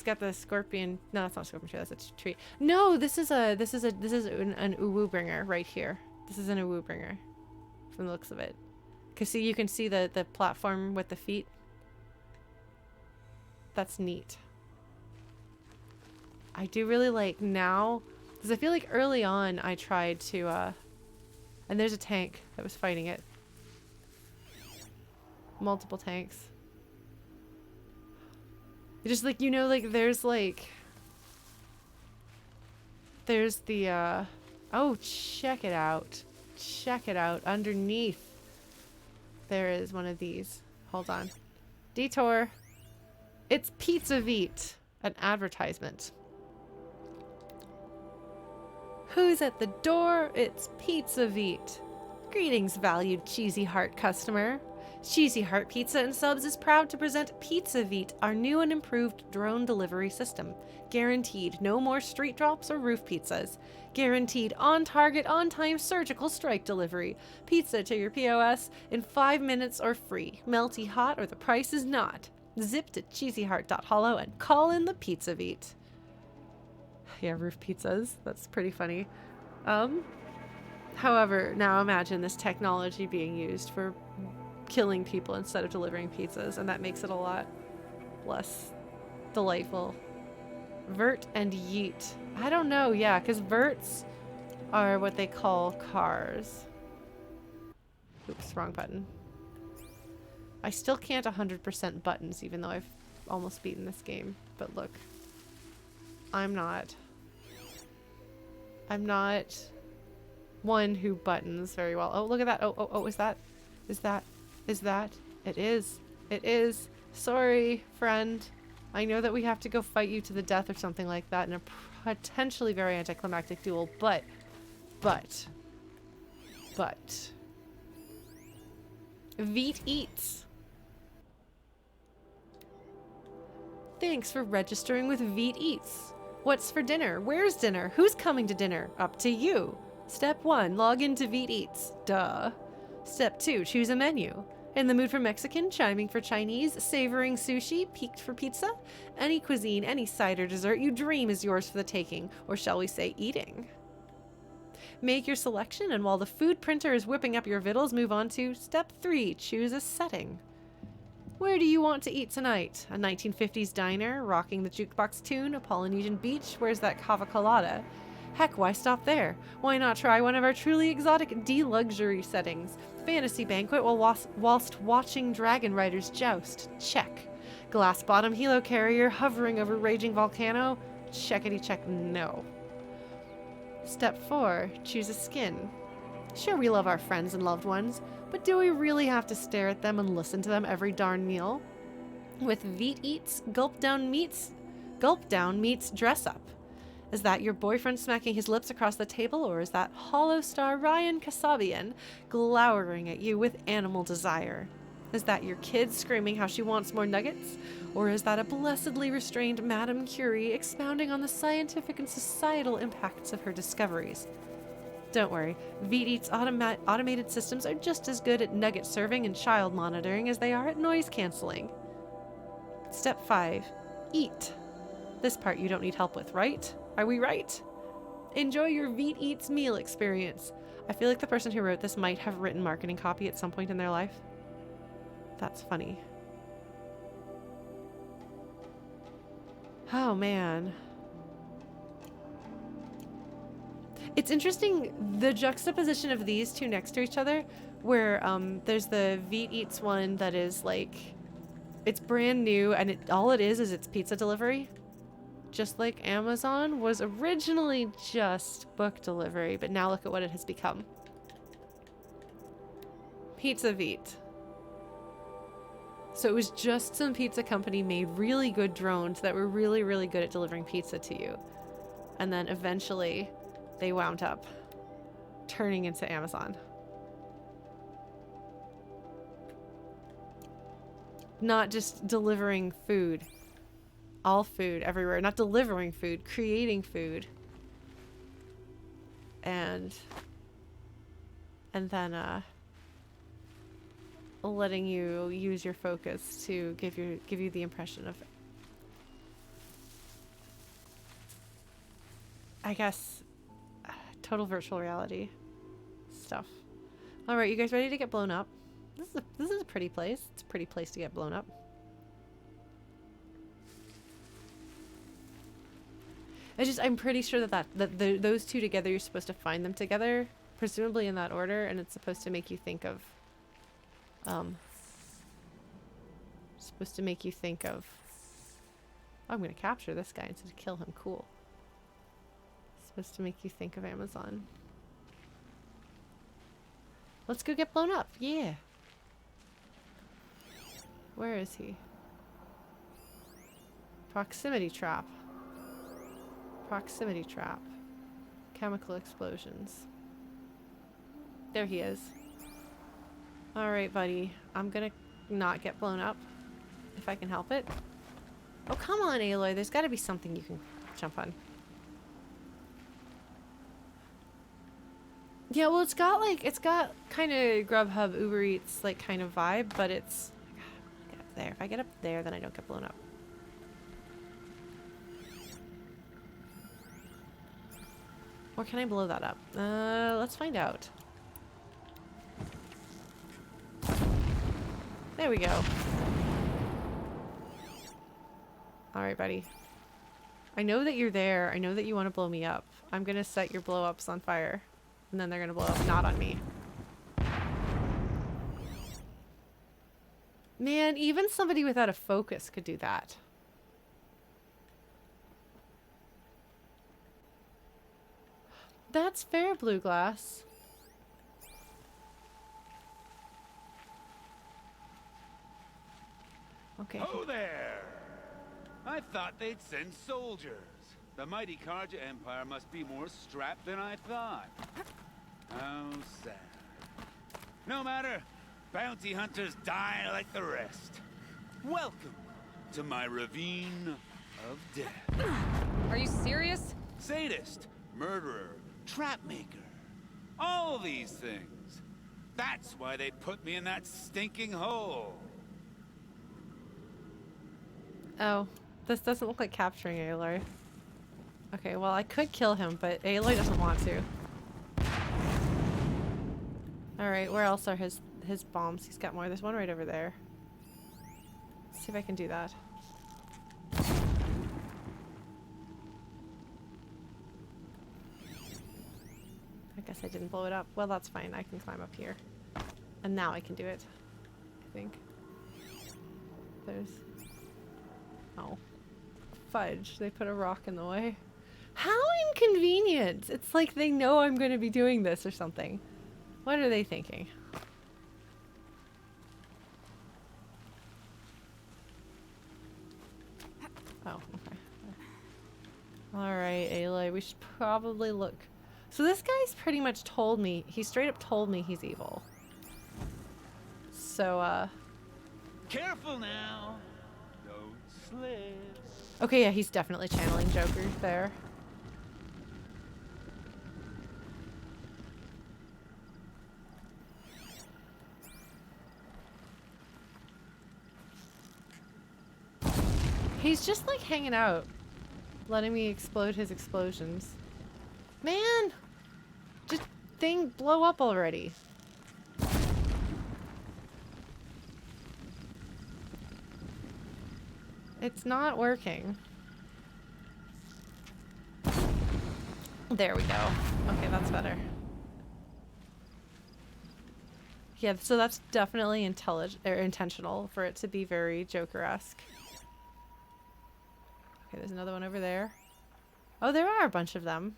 got the scorpion. No, that's not a scorpion tree. That's a tree. No, this is an uwu bringer right here. This is an uwu bringer, from the looks of it. Cause see, you can see the platform with the feet. That's neat. I do really like now, because I feel like early on I tried to, and there's a tank that was fighting it. Multiple tanks. Just like, you know, like there's like, there's the, oh, check it out. Check it out. Underneath, there is one of these. Hold on. Detour. It's Pizzaveet, an advertisement. Who's at the door? It's Pizzaveet. Greetings, valued Cheesy Heart customer. Cheesy Heart Pizza and Subs is proud to present Pizzaveet, our new and improved drone delivery system. Guaranteed no more street drops or roof pizzas. Guaranteed on-target, on-time surgical strike delivery. Pizza to your POS in 5 minutes or free. Melty hot or the price is not. Zip to cheesyheart.hollow and call in the Pizzaveet. Yeah, roof pizzas. That's pretty funny. However, now imagine this technology being used for killing people instead of delivering pizzas, and that makes it a lot less delightful. Vert and yeet. I don't know, yeah, because verts are what they call cars. Oops, wrong button. I still can't 100% buttons, even though I've almost beaten this game. But look, I'm not one who buttons very well. Oh, look at that. Oh, is that? It is. Sorry, friend. I know that we have to go fight you to the death or something like that in a potentially very anticlimactic duel, but. Veet eats. Thanks for registering with Veet Eats. What's for dinner? Where's dinner? Who's coming to dinner? Up to you. Step 1, log into Veet Eats. Duh. Step 2, choose a menu. In the mood for Mexican, chiming for Chinese, savoring sushi, peaked for pizza? Any cuisine, any side or dessert you dream is yours for the taking, or shall we say eating. Make your selection, and while the food printer is whipping up your vittles, move on to Step 3, choose a setting. Where do you want to eat tonight? A 1950s diner, rocking the jukebox tune, a Polynesian beach? Where's that cava colada? Heck, why stop there? Why not try one of our truly exotic D-luxury settings? Fantasy banquet whilst watching dragon riders joust? Check. Glass bottom helo-carrier hovering over raging volcano? Checkity check, no. Step 4, choose a skin. Sure, we love our friends and loved ones, but do we really have to stare at them and listen to them every darn meal? With Veet Eats, gulp down meets dress up. Is that your boyfriend smacking his lips across the table, or is that hollow star Ryan Kasabian glowering at you with animal desire? Is that your kid screaming how she wants more nuggets? Or is that a blessedly restrained Madame Curie expounding on the scientific and societal impacts of her discoveries? Don't worry, Veet's automated systems are just as good at nugget serving and child monitoring as they are at noise cancelling. Step 5. Eat. This part you don't need help with, right? Are we right? Enjoy your Veet Eats meal experience. I feel like the person who wrote this might have written marketing copy at some point in their life. That's funny. Oh, man. It's interesting, the juxtaposition of these two next to each other, where there's the Veet Eats one that is like, it's brand new, and all it is it's pizza delivery. Just like Amazon was originally just book delivery, but now look at what it has become. Pizzaveet. So it was just some pizza company made really good drones that were really, really good at delivering pizza to you. And then eventually they wound up turning into Amazon. Not just delivering food. All food everywhere. Not delivering food, creating food. And then letting you use your focus to give you the impression of, I guess, total virtual reality stuff. All right, you guys ready to get blown up? This is a pretty place. It's a pretty place to get blown up. I'm pretty sure that those two together, you're supposed to find them together, presumably in that order, and it's supposed to make you think of, I'm gonna capture this guy instead of kill him. Cool. It's supposed to make you think of Amazon. Let's go get blown up. Yeah. Where is he? Proximity trap. Proximity trap. Chemical explosions. There he is. Alright, buddy. I'm gonna not get blown up. If I can help it. Oh, come on, Aloy. There's gotta be something you can jump on. Yeah, well, it's got kind of Grubhub, Uber Eats, like, kind of vibe, but it's... Get up there. If I get up there, then I don't get blown up. Or can I blow that up? Let's find out. There we go. Alright, buddy. I know that you're there. I know that you want to blow me up. I'm gonna set your blow-ups on fire. And then they're gonna blow up not on me. Man, even somebody without a focus could do that. That's fair, Blue Glass. Okay. Oh there! I thought they'd send soldiers. The mighty Karja Empire must be more strapped than I thought. How sad. No matter, bounty hunters die like the rest. Welcome to my ravine of death. Are you serious? Sadist, murderer, trapmaker. All these things. That's why they put me in that stinking hole. Oh, this doesn't look like capturing Aloy. Okay, well, I could kill him, but Aloy doesn't want to. Alright, where else are his bombs? He's got more. There's one right over there. Let's see if I can do that. I guess I didn't blow it up. Well, that's fine. I can climb up here. And now I can do it. I think. There's... Oh. Fudge. They put a rock in the way. How inconvenient! It's like they know I'm going to be doing this or something. What are they thinking? Oh, okay. Alright, Aloy, we should probably look. So this guy's pretty much told me, he straight up told me he's evil. So, Careful now. Don't slip. okay, yeah, he's definitely channeling Joker there. He's just like hanging out, letting me explode his explosions. Man! Just thing blow up already. It's not working. There we go. Okay, that's better. Yeah, so that's definitely intentional for it to be very Joker-esque. Okay, there's another one over there. Oh, there are a bunch of them.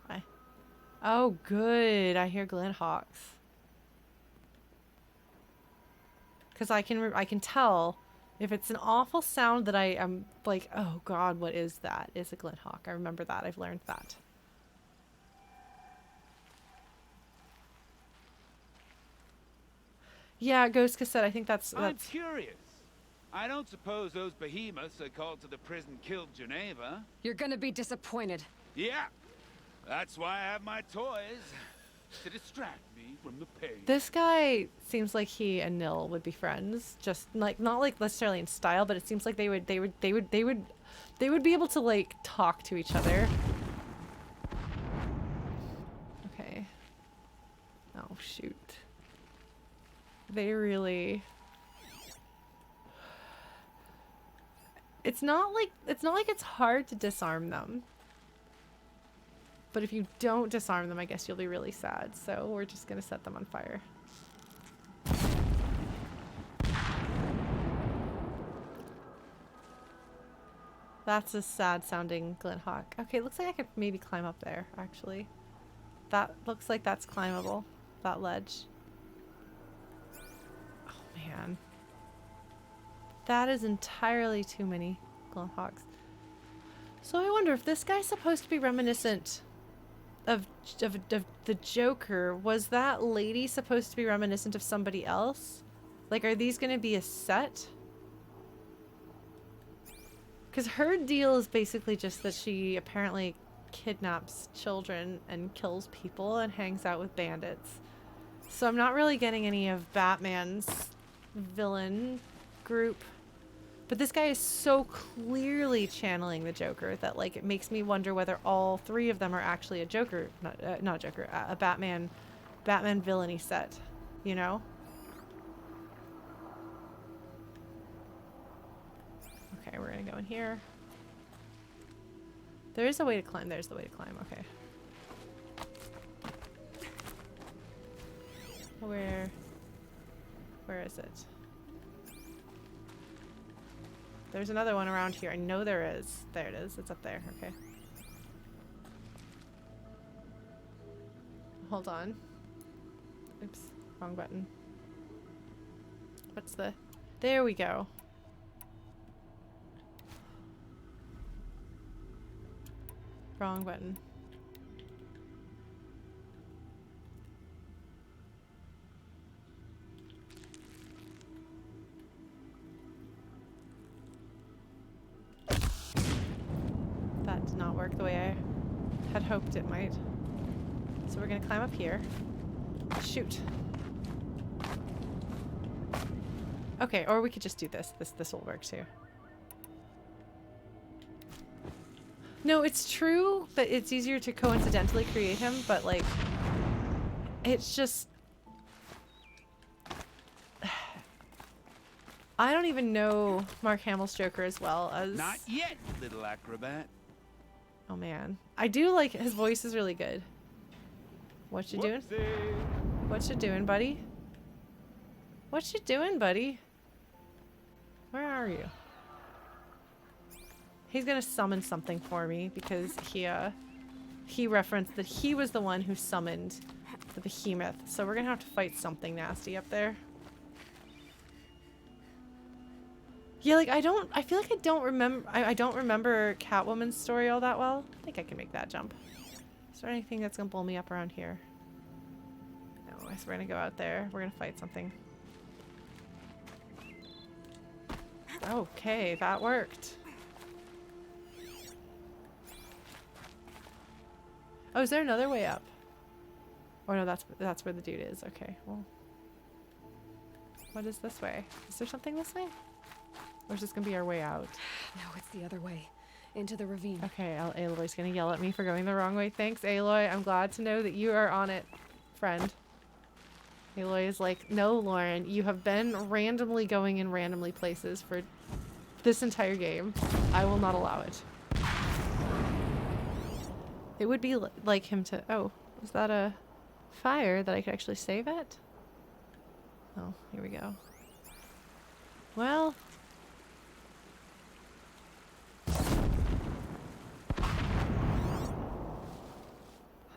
Hi. Oh, good. I hear Glenhawks. Because I can tell if it's an awful sound that I am like, oh god, what is that? It's a Glenhawk. I remember that. I've learned that. Yeah, Ghost Cassette, I think that's... I'm curious. I don't suppose those behemoths that called to the prison killed Janeva. You're gonna be disappointed. Yeah. That's why I have my toys. To distract me from the pain. This guy seems like he and Nil would be friends. Just like, not like necessarily in style, but it seems like they would be able to like talk to each other. Okay. Oh shoot. They really... It's not like it's hard to disarm them. But if you don't disarm them, I guess you'll be really sad. So we're just gonna set them on fire. That's a sad sounding Glenhawk. Okay, looks like I could maybe climb up there, actually. That looks like that's climbable. That ledge. Oh man. That is entirely too many Glenhawks. So I wonder if this guy's supposed to be reminiscent of the Joker. Was that lady supposed to be reminiscent of somebody else? Like, are these gonna be a set? Because her deal is basically just that she apparently kidnaps children and kills people and hangs out with bandits. So I'm not really getting any of Batman's villain group. But this guy is so clearly channeling the Joker that, like, it makes me wonder whether all three of them are actually a Joker, not Joker, a Batman villainy set, you know? Okay, we're gonna go in here. There is a way to climb. There's the way to climb. Okay. Where is it? There's another one around here. I know there is. There it is. It's up there. Okay. Hold on. Oops. Wrong button. What's the... There we go. Wrong button. That did not work the way I had hoped it might. So we're gonna climb up here. Shoot. Okay, or we could just do this. This will work too. No, it's true that it's easier to coincidentally create him, but like, it's just... I don't even know Mark Hamill's Joker as well as... Not yet, little acrobat. Oh man. I do like, his voice is really good. What you doing? What you doing, buddy? What you doing, buddy? Where are you? He's gonna summon something for me because he referenced that he was the one who summoned the behemoth. So we're gonna have to fight something nasty up there. Yeah, like I feel like I don't remember, I don't remember Catwoman's story all that well. I think I can make that jump. Is there anything that's gonna blow me up around here? No, so we're gonna go out there. We're gonna fight something. Okay, that worked. Oh, is there another way up? Oh no, that's where the dude is. Okay, well. What is this way? Is there something this way? Or is this gonna be our way out? No, it's the other way. Into the ravine. Okay, Aloy's gonna yell at me for going the wrong way. Thanks, Aloy. I'm glad to know that you are on it, friend. Aloy is like, no, Lauren, you have been randomly going in randomly places for this entire game. I will not allow it. It would be like him to... Oh, was that a fire that I could actually save at? Oh, here we go. Well...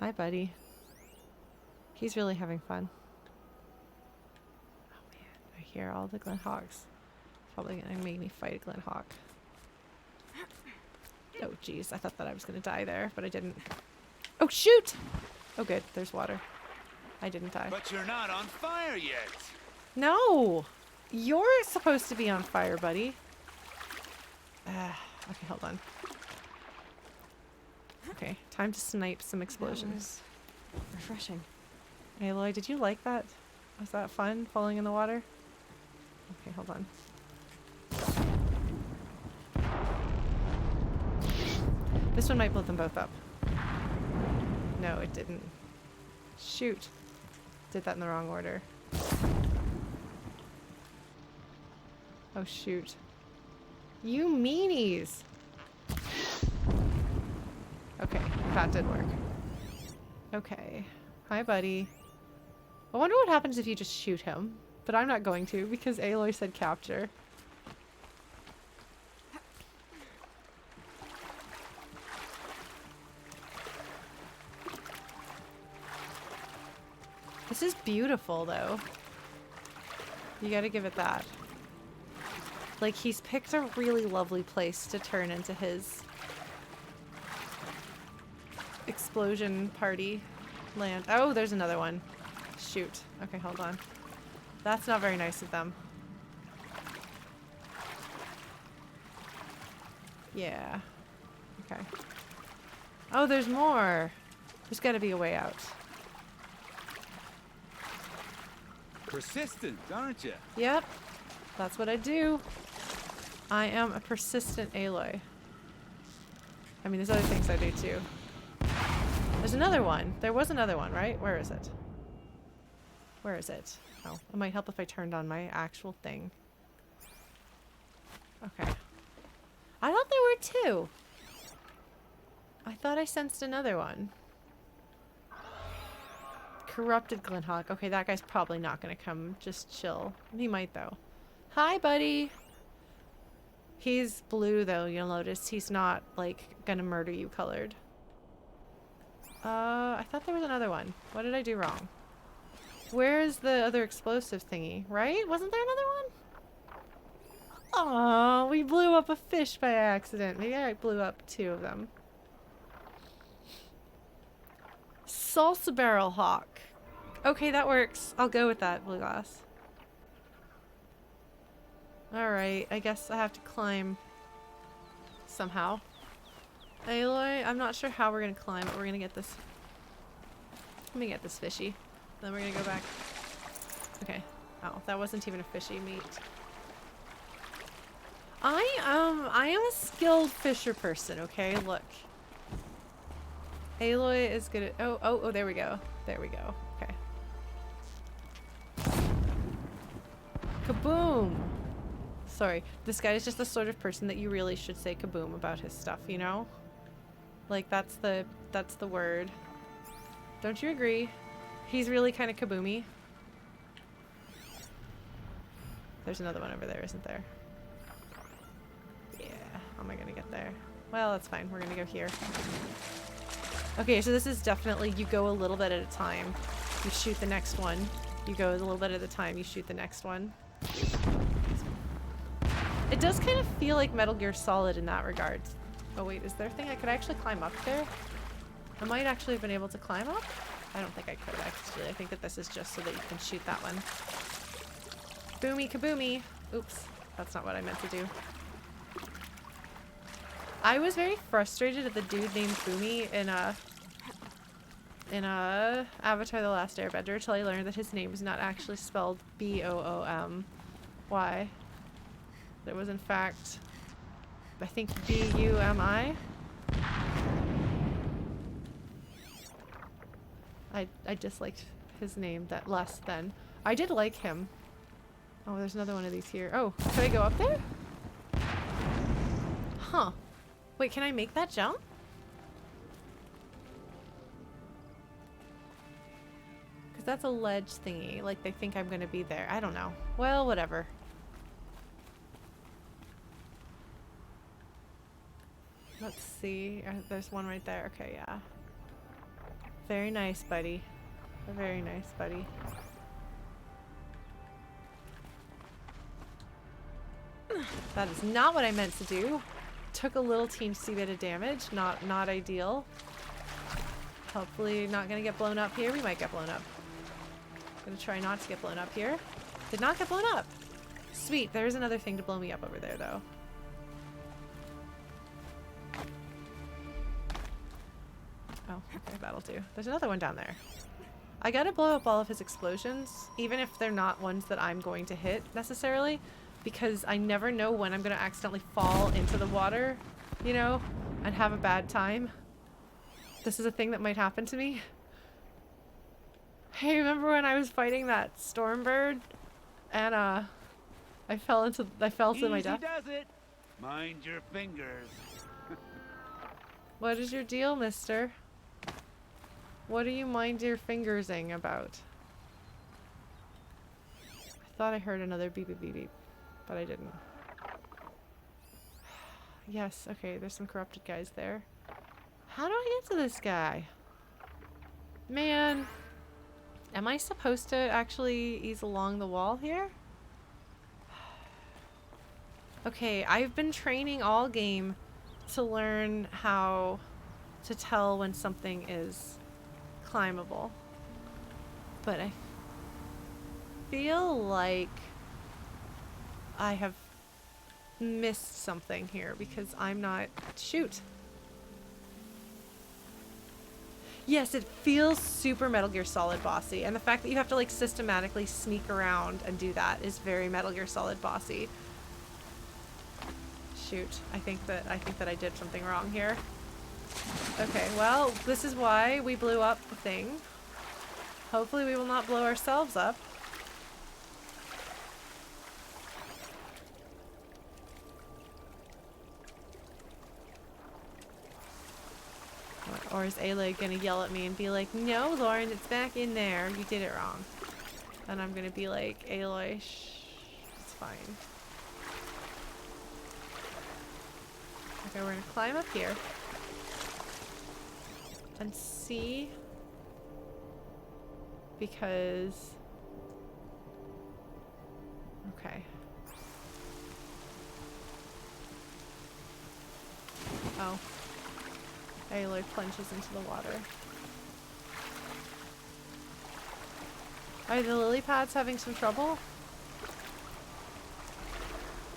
Hi, buddy. He's really having fun. Oh man, I hear all the Glenhawks. Probably gonna make me fight a Glenhawk. Oh jeez, I thought that I was gonna die there, but I didn't. Oh shoot! Oh good, there's water. I didn't die. But you're not on fire yet. No! You're supposed to be on fire, buddy. Okay, hold on. Okay, time to snipe some explosions. Refreshing. Aloy, did you like that? Was that fun, falling in the water? Okay, hold on. This one might blow them both up. No, it didn't. Shoot. Did that in the wrong order. Oh, shoot. You meanies! Okay, that did work. Okay. Hi, buddy. I wonder what happens if you just shoot him. But I'm not going to, because Aloy said capture. This is beautiful, though. You gotta give it that. Like, he's picked a really lovely place to turn into his explosion party land. Oh, there's another one. Shoot. Okay, hold on. That's not very nice of them. Yeah. Okay. Oh, there's more. There's gotta be a way out. Persistent, aren't you? Yep. That's what I do. I am a persistent Aloy. I mean, there's other things I do too. There's another one. There was another one, right? Where is it? Where is it? Oh, it might help if I turned on my actual thing. Okay. I thought there were two. I thought I sensed another one. Corrupted Glenhawk. Okay, that guy's probably not gonna come just chill. He might though. Hi, buddy. He's blue though, you'll notice. He's not like gonna murder you colored. I thought there was another one. What did I do wrong? Where's the other explosive thingy? Right? Wasn't there another one? Aw, we blew up a fish by accident. Maybe I blew up two of them. Salsa barrel hawk. Okay, that works. I'll go with that, blue glass. Alright, I guess I have to climb somehow. Aloy, I'm not sure how we're gonna climb, but we're gonna get this. Let me get this fishy. Then we're gonna go back. Okay. Oh, that wasn't even a fishy meat. I am a skilled fisher person, okay? Look. Aloy is good at oh, there we go. There we go. Okay. Kaboom! Sorry, this guy is just the sort of person that you really should say kaboom about his stuff, you know? Like, that's the word. Don't you agree? He's really kind of kaboomy. There's another one over there, isn't there? Yeah. How am I gonna get there? Well, that's fine. We're gonna go here. Okay, so this is definitely, you go a little bit at a time. You shoot the next one. You go a little bit at a time. You shoot the next one. It does kind of feel like Metal Gear Solid in that regard. Oh wait, is there a thing I could actually climb up there? I might actually have been able to climb up. I don't think I could actually. I think that this is just so that you can shoot that one. Boomy kaboomy. Oops, that's not what I meant to do. I was very frustrated at the dude named Boomy in Avatar: The Last Airbender until I learned that his name is not actually spelled B-O-O-M-Y. It was in fact, I think, B-U-M-I. I disliked his name that less than. I did like him. Oh, there's another one of these here. Oh, can I go up there? Huh. Wait, can I make that jump? Because that's a ledge thingy. Like, they think I'm going to be there. I don't know. Well, whatever. Let's see. There's one right there. Okay, yeah. Very nice, buddy. Very nice, buddy. That is not what I meant to do. Took a little teensy bit of damage. Not ideal. Hopefully not gonna get blown up here. We might get blown up. Gonna try not to get blown up here. Did not get blown up. Sweet. There's another thing to blow me up over there, though. Oh, okay, that'll do. There's another one down there. I gotta blow up all of his explosions, even if they're not ones that I'm going to hit, necessarily, because I never know when I'm gonna accidentally fall into the water, you know, and have a bad time. This is a thing that might happen to me. Hey, remember when I was fighting that storm bird? And, I fell to my death? Does it. Mind your fingers. What is your deal, mister? What do you mind your fingersing about? I thought I heard another beep beep beep beep, but I didn't. Yes, okay, there's some corrupted guys there. How do I get to this guy? Man, am I supposed to actually ease along the wall here? Okay, I've been training all game to learn how to tell when something is climbable, but I feel like I have missed something here because I'm not. Shoot. Yes, it feels super Metal Gear Solid bossy, and the fact that you have to like systematically sneak around and do that is very Metal Gear Solid bossy. Shoot, I think that I did something wrong here. Okay, well, this is why we blew up the thing. Hopefully we will not blow ourselves up. Or is Aloy gonna yell at me and be like, no, Lauren, it's back in there. You did it wrong. And I'm gonna be like, Aloy, shh, it's fine. Okay, we're gonna climb up here. And see. Because. Okay. Oh. Aloy plunges into the water. Are the lily pads having some trouble?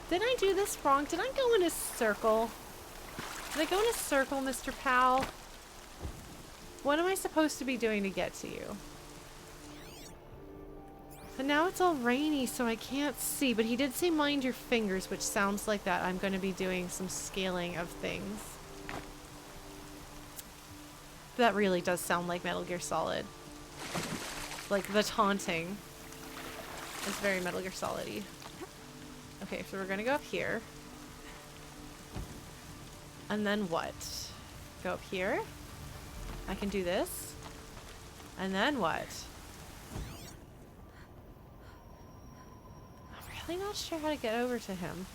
Did I do this wrong? Did I go in a circle? Did I go in a circle, Mr. Powell? What am I supposed to be doing to get to you? And now it's all rainy, so I can't see, but he did say mind your fingers, which sounds like that I'm going to be doing some scaling of things. That really does sound like Metal Gear Solid. Like, the taunting is very Metal Gear Solid-y. Okay, so we're gonna go up here. And then what? Go up here. I can do this. And then what? I'm really not sure how to get over to him.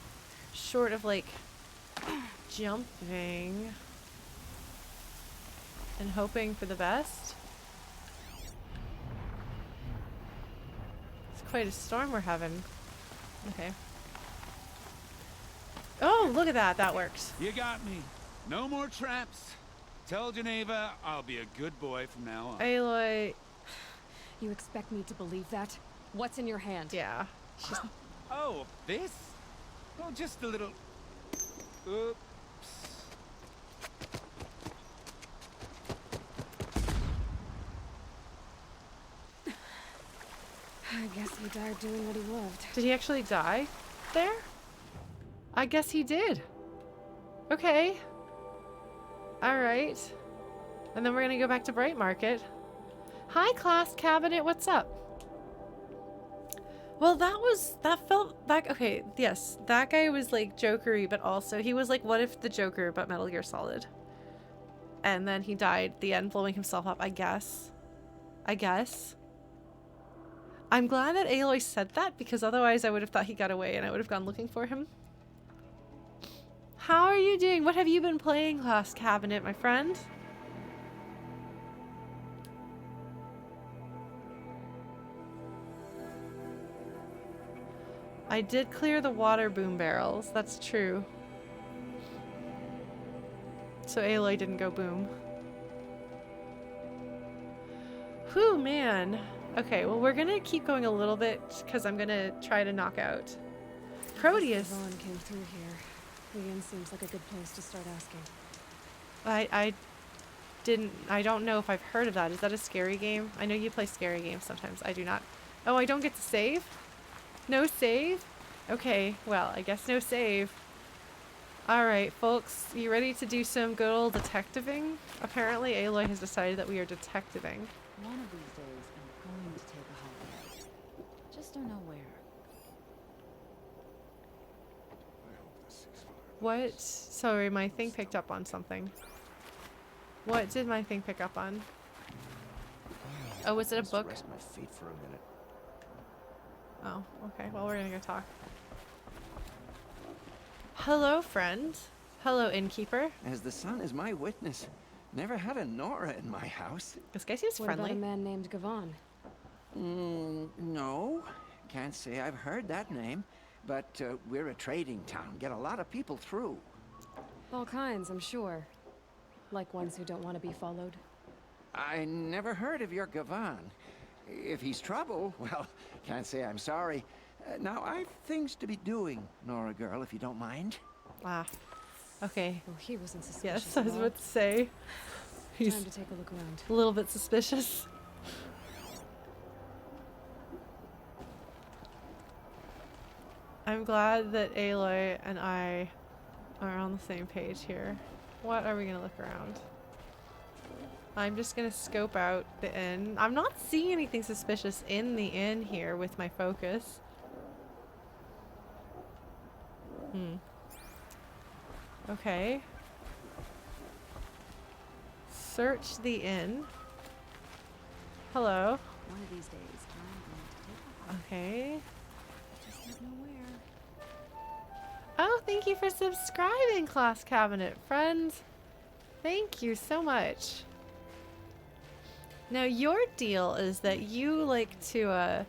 Short of, like, jumping and hoping for the best. It's quite a storm we're having. Okay. Oh, look at that. That works. You got me. No more traps. Tell Janeva I'll be a good boy from now on. Aloy. You expect me to believe that? What's in your hand? Yeah. Oh, this? Oh, just a little... Oops. I guess he died doing what he loved. Did he actually die there? I guess he did. Okay. Alright. And then we're gonna go back to Bright Market. Hi, class cabinet, what's up? Well, that felt like, okay, yes, that guy was like Jokery, but also he was like, what if the Joker, but Metal Gear Solid? And then he died at the end, blowing himself up, I guess. I'm glad that Aloy said that, because otherwise I would have thought he got away and I would have gone looking for him. How are you doing? What have you been playing, class cabinet, my friend? I did clear the water boom barrels, that's true. So Aloy didn't go boom. Whew, man. Okay, well we're gonna keep going a little bit because I'm gonna try to knock out Proteus. Gavan came through here. The inn seems like a good place to start asking. I don't know if I've heard of that. Is that a scary game? I know you play scary games sometimes. I do not. Oh, I don't get to save? No save? Okay, well, I guess no save. Alright, folks, you ready to do some good old detectiving? Apparently Aloy has decided that we are detectiving. One of these days, I'm going to take a holiday. Just don't know where. What? Sorry, my thing picked up on something. What did my thing pick up on? Oh, was it a book? Rest my feet for a minute. Oh, okay. Well, we're gonna go talk. Hello, friend. Hello, innkeeper. As the sun is my witness, never had a Nora in my house. This guy seems What friendly. about a man named Gavan? No. Can't say I've heard that name. But we're a trading town. Get a lot of people through. All kinds, I'm sure. Like ones who don't want to be followed. I never heard of your Gavan. If he's trouble, well, can't say I'm sorry. Now, I've things to be doing, Nora girl, if you don't mind. Ah. Okay. Oh, he wasn't suspicious. Yes, I was about to say. He's Time to take a look around. a little bit suspicious. I'm glad that Aloy and I are on the same page here. What are we gonna look around? I'm just gonna scope out the inn. I'm not seeing anything suspicious in the inn here with my focus. Okay. Search the inn. Hello. One of these days, I'm going to take a holiday. Okay. Just don't know where. Oh, thank you for subscribing, class cabinet friends. Thank you so much. Now, your deal is that you like to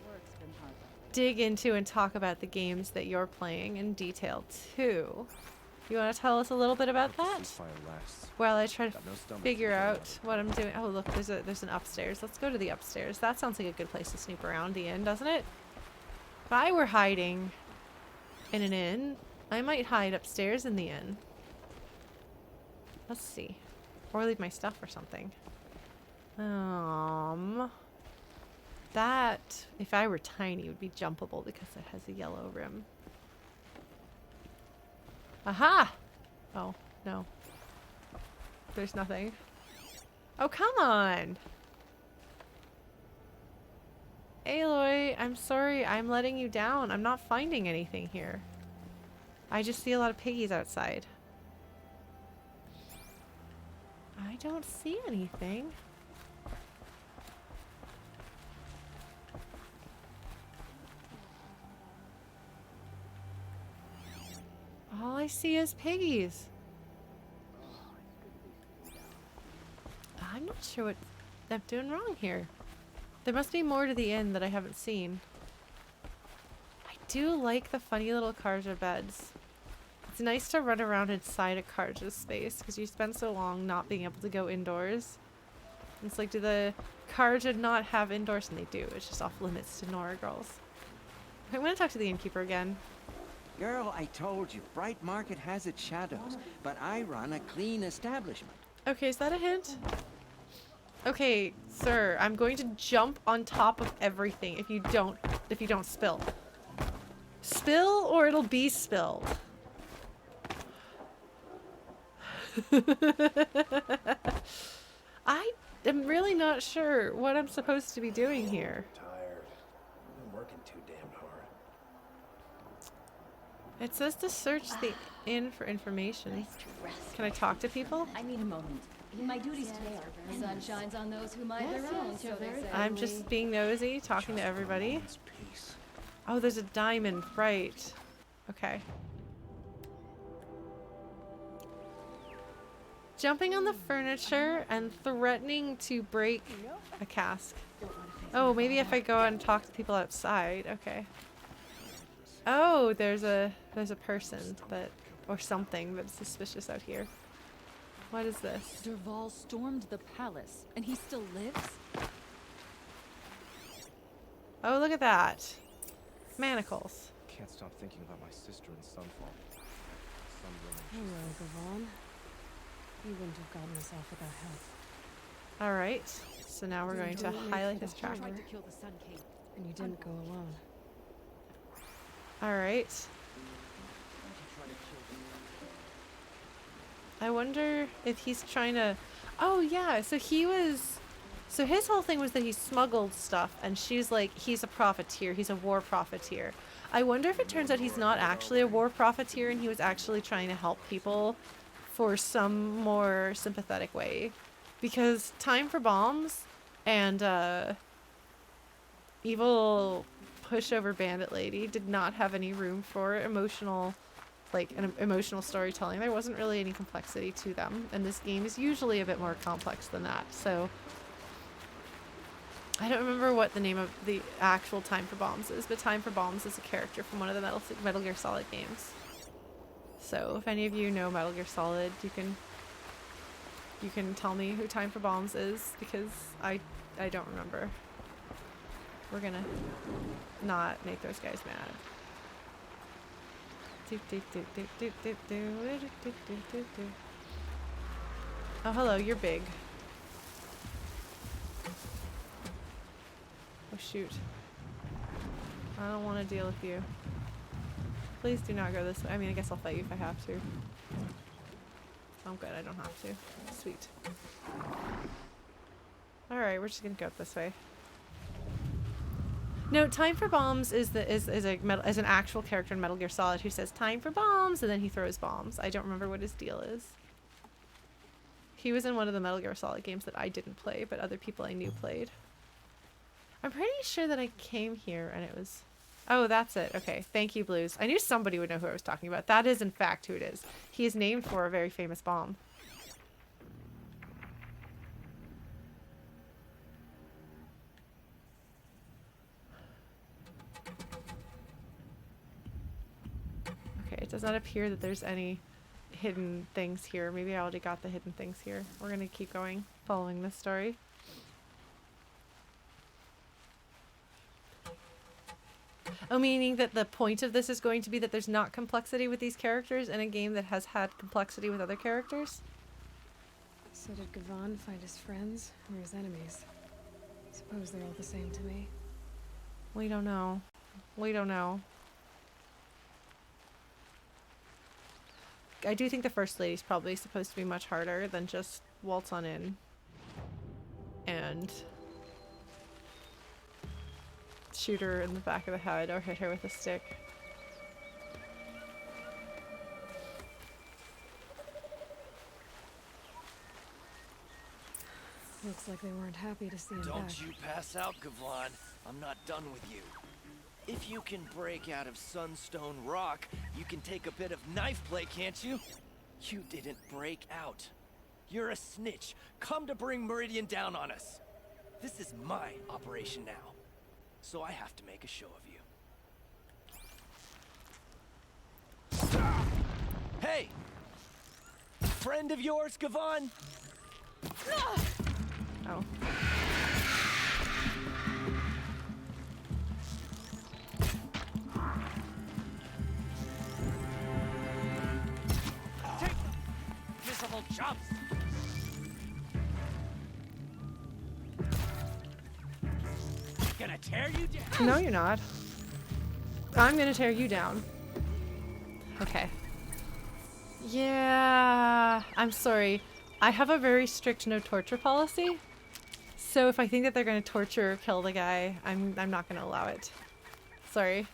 dig into and talk about the games that you're playing in detail too. You want to tell us a little bit about that? While I try to figure out what I'm doing. Oh, look, there's an upstairs. Let's go to the upstairs. That sounds like a good place to snoop around the inn, doesn't it? If I were hiding in an inn, I might hide upstairs in the inn. Let's see. Or leave my stuff or something. That, if I were tiny, would be jumpable because it has a yellow rim. Aha! Oh, no. There's nothing. Oh, come on! Aloy, I'm sorry, I'm letting you down. I'm not finding anything here. I just see a lot of piggies outside. I don't see anything. All I see is piggies. I'm not sure what I'm doing wrong here. There must be more to the inn that I haven't seen. I do like the funny little Karja beds. It's nice to run around inside a Karja's space because you spend so long not being able to go indoors. It's like, do the Karja not have indoors? And they do. It's just off limits to Nora girls. I'm gonna talk to the innkeeper again. Girl, I told you, Bright Market has its shadows, but I run a clean establishment. Okay, is that a hint? Okay, sir, I'm going to jump on top of everything if you don't spill. Spill or it'll be spilled. I am really not sure what I'm supposed to be doing here. Tired. I've been working too damn hard. It says to search the inn for information. Can I talk to people? I need a moment. My duties today are the sun shines on those who mind their own, so they say. I'm just being nosy, talking to everybody. Oh, there's a diamond, right. Okay. Jumping on the furniture and threatening to break a cask. Oh, maybe if I go out and talk to people outside. Okay. Oh, there's a person that, or something that's suspicious out here. What is this? Derval stormed the palace, and he still lives? Oh, look at that. Manacles. Can't stop thinking about my sister in Sunfall. Hello, Gavan. You wouldn't have gotten us off without help. Alright, so now we're going to highlight his tracker. Tried to kill the Sun King, and you didn't go alone. Alright. I wonder if he's trying to... Oh yeah, so he was... So his whole thing was that he smuggled stuff, and she's like, he's a profiteer, he's a war profiteer. I wonder if it turns out he's not actually a war profiteer and he was actually trying to help people for some more sympathetic way. Because Time for Bombs and evil pushover bandit lady did not have any room for emotional, like an emotional storytelling. There wasn't really any complexity to them, and this game is usually a bit more complex than that. So I don't remember what the name of the actual Time for Bombs is, but Time for Bombs is a character from one of the Metal Gear Solid games. So if any of you know Metal Gear Solid, you can tell me who Time for Bombs is, because I don't remember. We're gonna not make those guys mad. Oh, hello, you're big. Oh, shoot. I don't want to deal with you. Please do not go this way. I mean, I guess I'll fight you if I have to. Oh, good, I don't have to. Sweet. Alright, we're just gonna go up this way. No, Time for Bombs is an actual character in Metal Gear Solid who says "Time for bombs" and then he throws bombs. I don't remember what his deal is. He was in one of the Metal Gear Solid games that I didn't play, but other people I knew played. I'm pretty sure that I came here and it was... Oh, that's it. Okay, thank you, Blues. I knew somebody would know who I was talking about. That is, in fact, who it is. He is named for a very famous bomb. Okay, it does not appear that there's any hidden things here. Maybe I already got the hidden things here. We're going to keep going, following this story. Oh, meaning that the point of this is going to be that there's not complexity with these characters in a game that has had complexity with other characters? So did Gavan find his friends or his enemies? Suppose they're all the same to me. We don't know. We don't know. I do think the First Lady's probably supposed to be much harder than just waltz on in and shoot her in the back of the head or hit her with a stick. Looks like they weren't happy to see him back. Don't you pass out, Gavan. I'm not done with you. If you can break out of Sunstone Rock, you can take a bit of knife play, can't you? You didn't break out. You're a snitch, come to bring Meridian down on us. This is my operation now, so I have to make a show of you. Hey! Friend of yours, Gavan? Oh. Take them, miserable chumps! Gonna tear you down. No, you're not. I'm gonna tear you down. Okay. Yeah, I'm sorry. I have a very strict no torture policy. So if I think that they're gonna torture or kill the guy, I'm not gonna allow it. Sorry.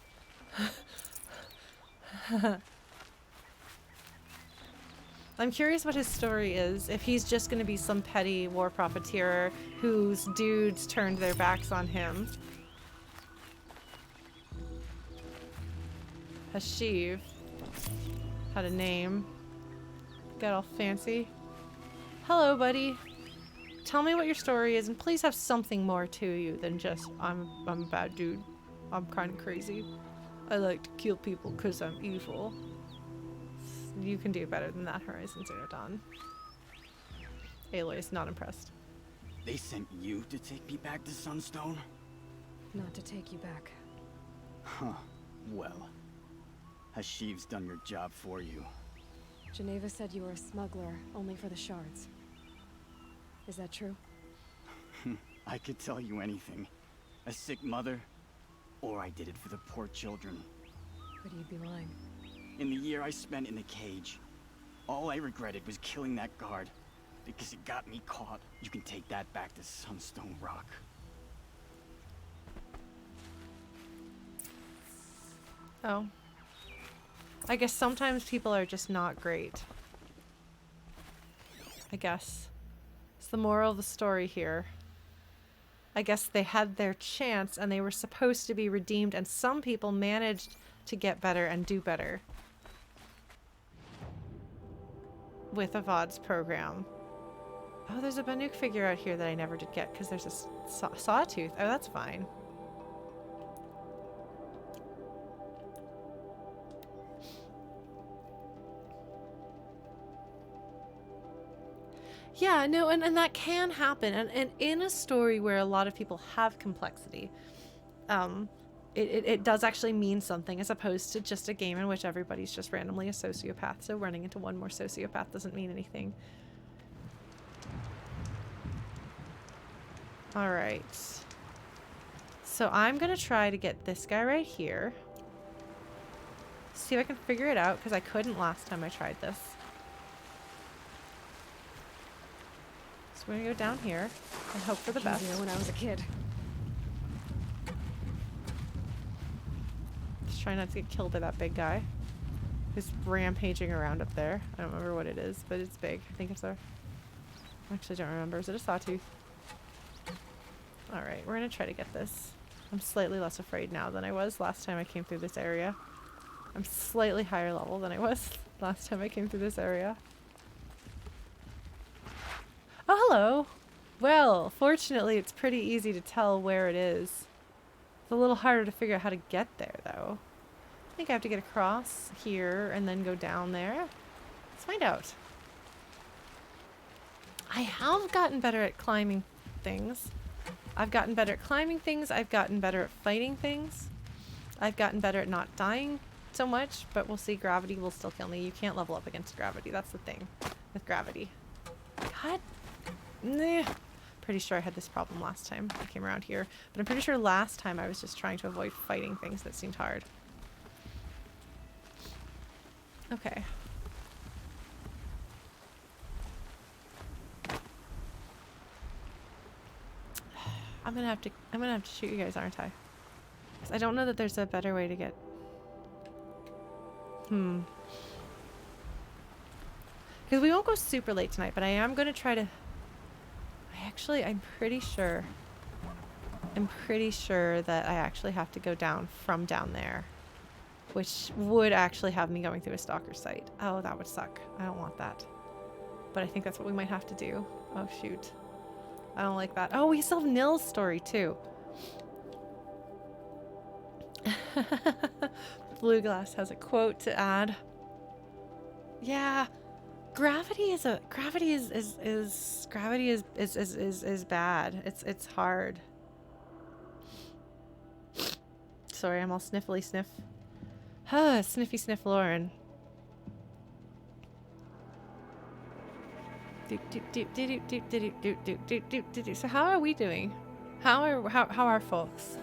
I'm curious what his story is. If he's just gonna be some petty war profiteer whose dudes turned their backs on him. Hashiv had a name. Got all fancy. Hello, buddy. Tell me what your story is, and please have something more to you than just I'm a bad dude. I'm kind of crazy. I like to kill people because I'm evil. You can do better than that, Horizon Zero Dawn. Aloy's not impressed. They sent you to take me back to Sunstone? Not to take you back. Huh. Well, Hashiv's done your job for you. Janeva said you were a smuggler, only for the shards. Is that true? I could tell you anything. A sick mother, or I did it for the poor children. But you'd be lying. In the year I spent in the cage, all I regretted was killing that guard, because it got me caught. You can take that back to Sunstone Rock. Oh. I guess sometimes people are just not great. I guess. It's the moral of the story here. I guess they had their chance and they were supposed to be redeemed, and some people managed to get better and do better with a VOD's program. Oh, there's a BANUK figure out here that I never did get because there's a sawtooth. Oh, that's fine. Yeah, no, and that can happen. And in a story where a lot of people have complexity, it does actually mean something, as opposed to just a game in which everybody's just randomly a sociopath. So running into one more sociopath doesn't mean anything. Alright. So I'm going to try to get this guy right here. See if I can figure it out, because I couldn't last time I tried this. So we're going to go down here and hope for the best. Easier when I was a kid. Just try not to get killed by that big guy who's rampaging around up there. I don't remember what it is, but it's big. I think it's a... I actually don't remember. Is it a sawtooth? Alright, we're going to try to get this. I'm slightly less afraid now than I was last time I came through this area. I'm slightly higher level than I was last time I came through this area. Oh, hello! Well, fortunately it's pretty easy to tell where it is. It's a little harder to figure out how to get there, though. I think I have to get across here and then go down there. Let's find out. I have gotten better at climbing things. I've gotten better at climbing things. I've gotten better at fighting things. I've gotten better at not dying so much, but we'll see. Gravity will still kill me. You can't level up against gravity. That's the thing with gravity. God. Nah. Pretty sure I had this problem last time I came around here, but I'm pretty sure last time I was just trying to avoid fighting things that seemed hard. Okay. I'm gonna have to shoot you guys, aren't I? 'Cause I don't know that there's a better way to get... Because we won't go super late tonight, but I am gonna try to... I'm pretty sure that I actually have to go down from down there, which would actually have me going through a stalker site. Oh, that would suck. I don't want that. But I think that's what we might have to do. Oh, shoot. I don't like that. Oh, we still have Nil's story, too. Blue Glass has a quote to add. Yeah. Gravity is bad. It's hard. Sorry, I'm all sniffly sniff. Huh, sniffy sniff Lauren. So how are we doing? How are folks?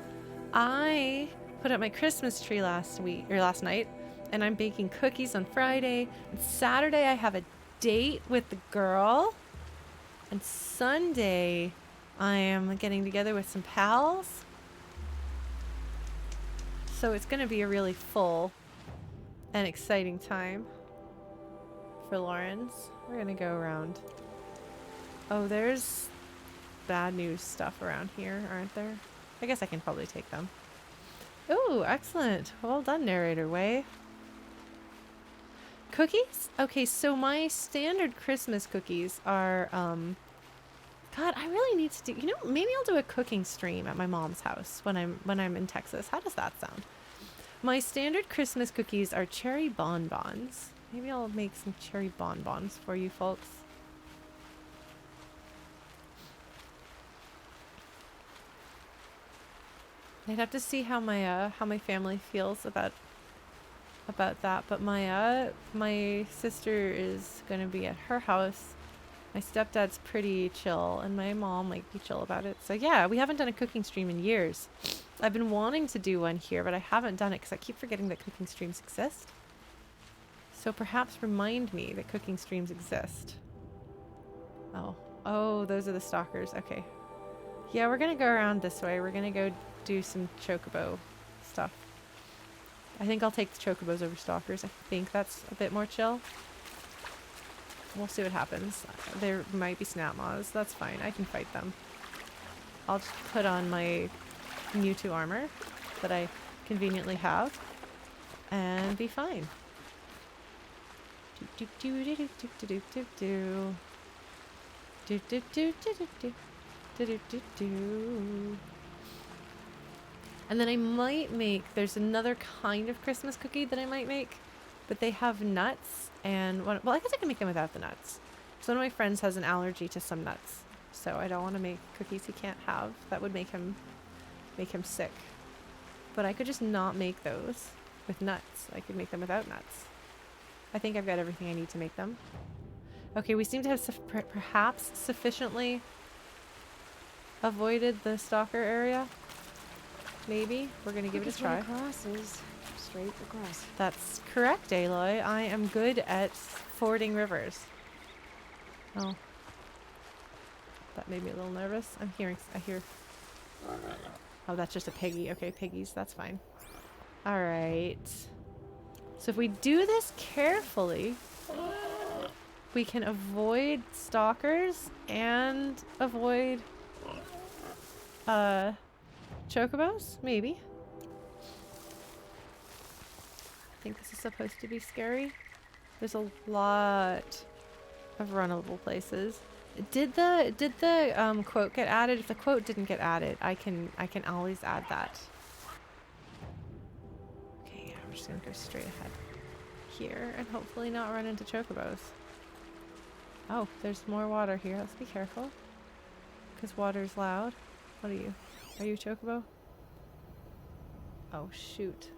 I put up my Christmas tree last night, and I'm baking cookies on Friday. And Saturday I have a date with the girl, and Sunday I am getting together with some pals. So it's gonna be a really full and exciting time for Lawrence. We're gonna go around. Oh, there's bad news stuff around here, aren't there? I guess I can probably take them. Ooh, excellent. Well done, narrator Way. Cookies? Okay, so my standard Christmas cookies are, God, I really need to do, you know, maybe I'll do a cooking stream at my mom's house when I'm in Texas. How does that sound? My standard Christmas cookies are cherry bonbons. Maybe I'll make some cherry bonbons for you folks. I'd have to see how my family feels about that, but my sister is gonna be at her house. My stepdad's pretty chill, and my mom might be chill about it. So yeah, we haven't done a cooking stream in years. I've been wanting to do one here, but I haven't done it because I keep forgetting that cooking streams exist. So perhaps remind me that cooking streams exist. Oh, those are the stalkers. Okay. Yeah, we're gonna go around this way. We're gonna go do some chocobo stuff. I think I'll take the chocobos over stalkers. I think that's a bit more chill. We'll see what happens. There might be snap moths. That's fine. I can fight them. I'll just put on my Mewtwo armor that I conveniently have and be fine. And then I might make, there's another kind of Christmas cookie that I might make, but they have nuts and well, I guess I can make them without the nuts. So one of my friends has an allergy to some nuts, so I don't want to make cookies he can't have. That would make him sick. But I could just not make those with nuts. I could make them without nuts. I think I've got everything I need to make them. Okay, we seem to have perhaps sufficiently avoided the stalker area. Maybe. We're gonna give it a try. Crosses straight across. That's correct, Aloy. I am good at fording rivers. Oh. That made me a little nervous. I hear. Oh, that's just a piggy. Okay, piggies. That's fine. Alright. So if we do this carefully, we can avoid stalkers and avoid chocobos? Maybe. I think this is supposed to be scary. There's a lot of runnable places. Did the quote get added? If the quote didn't get added, I can always add that. Okay, yeah, we're just gonna go straight ahead here and hopefully not run into chocobos. Oh, there's more water here. Let's be careful, because water's loud. What are you? Are you a chocobo? Oh shoot.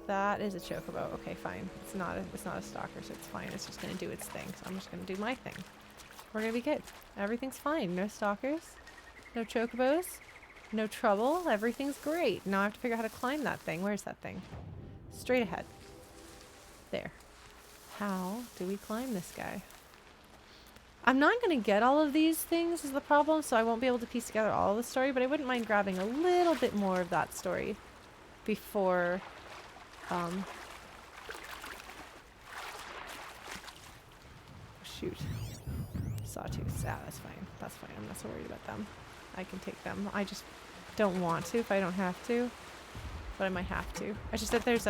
That is a chocobo. Okay, fine. It's not a stalker, so it's fine. It's just gonna do its thing. So I'm just gonna do my thing. We're gonna be good. Everything's fine. No stalkers, no chocobos, no trouble. Everything's great. Now I have to figure out how to climb that thing. Where's that thing? Straight ahead. There. How do we climb this guy? I'm not going to get all of these things is the problem, so I won't be able to piece together all of the story, but I wouldn't mind grabbing a little bit more of that story before shoot. Sawtooths. Yeah, that's fine. That's fine. I'm not so worried about them. I can take them. I just don't want to if I don't have to, but I might have to. I just said there's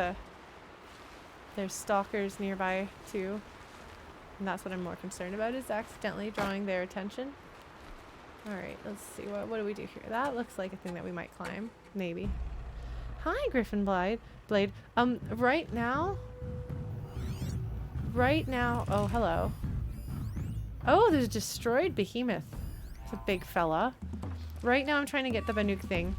stalkers nearby too. And that's what I'm more concerned about, is accidentally drawing their attention. Alright, let's see. What do we do here? That looks like a thing that we might climb. Maybe. Hi, Griffin Blade. Right now... right now... Oh, hello. Oh, there's a destroyed behemoth. It's a big fella. Right now I'm trying to get the BANUK thing.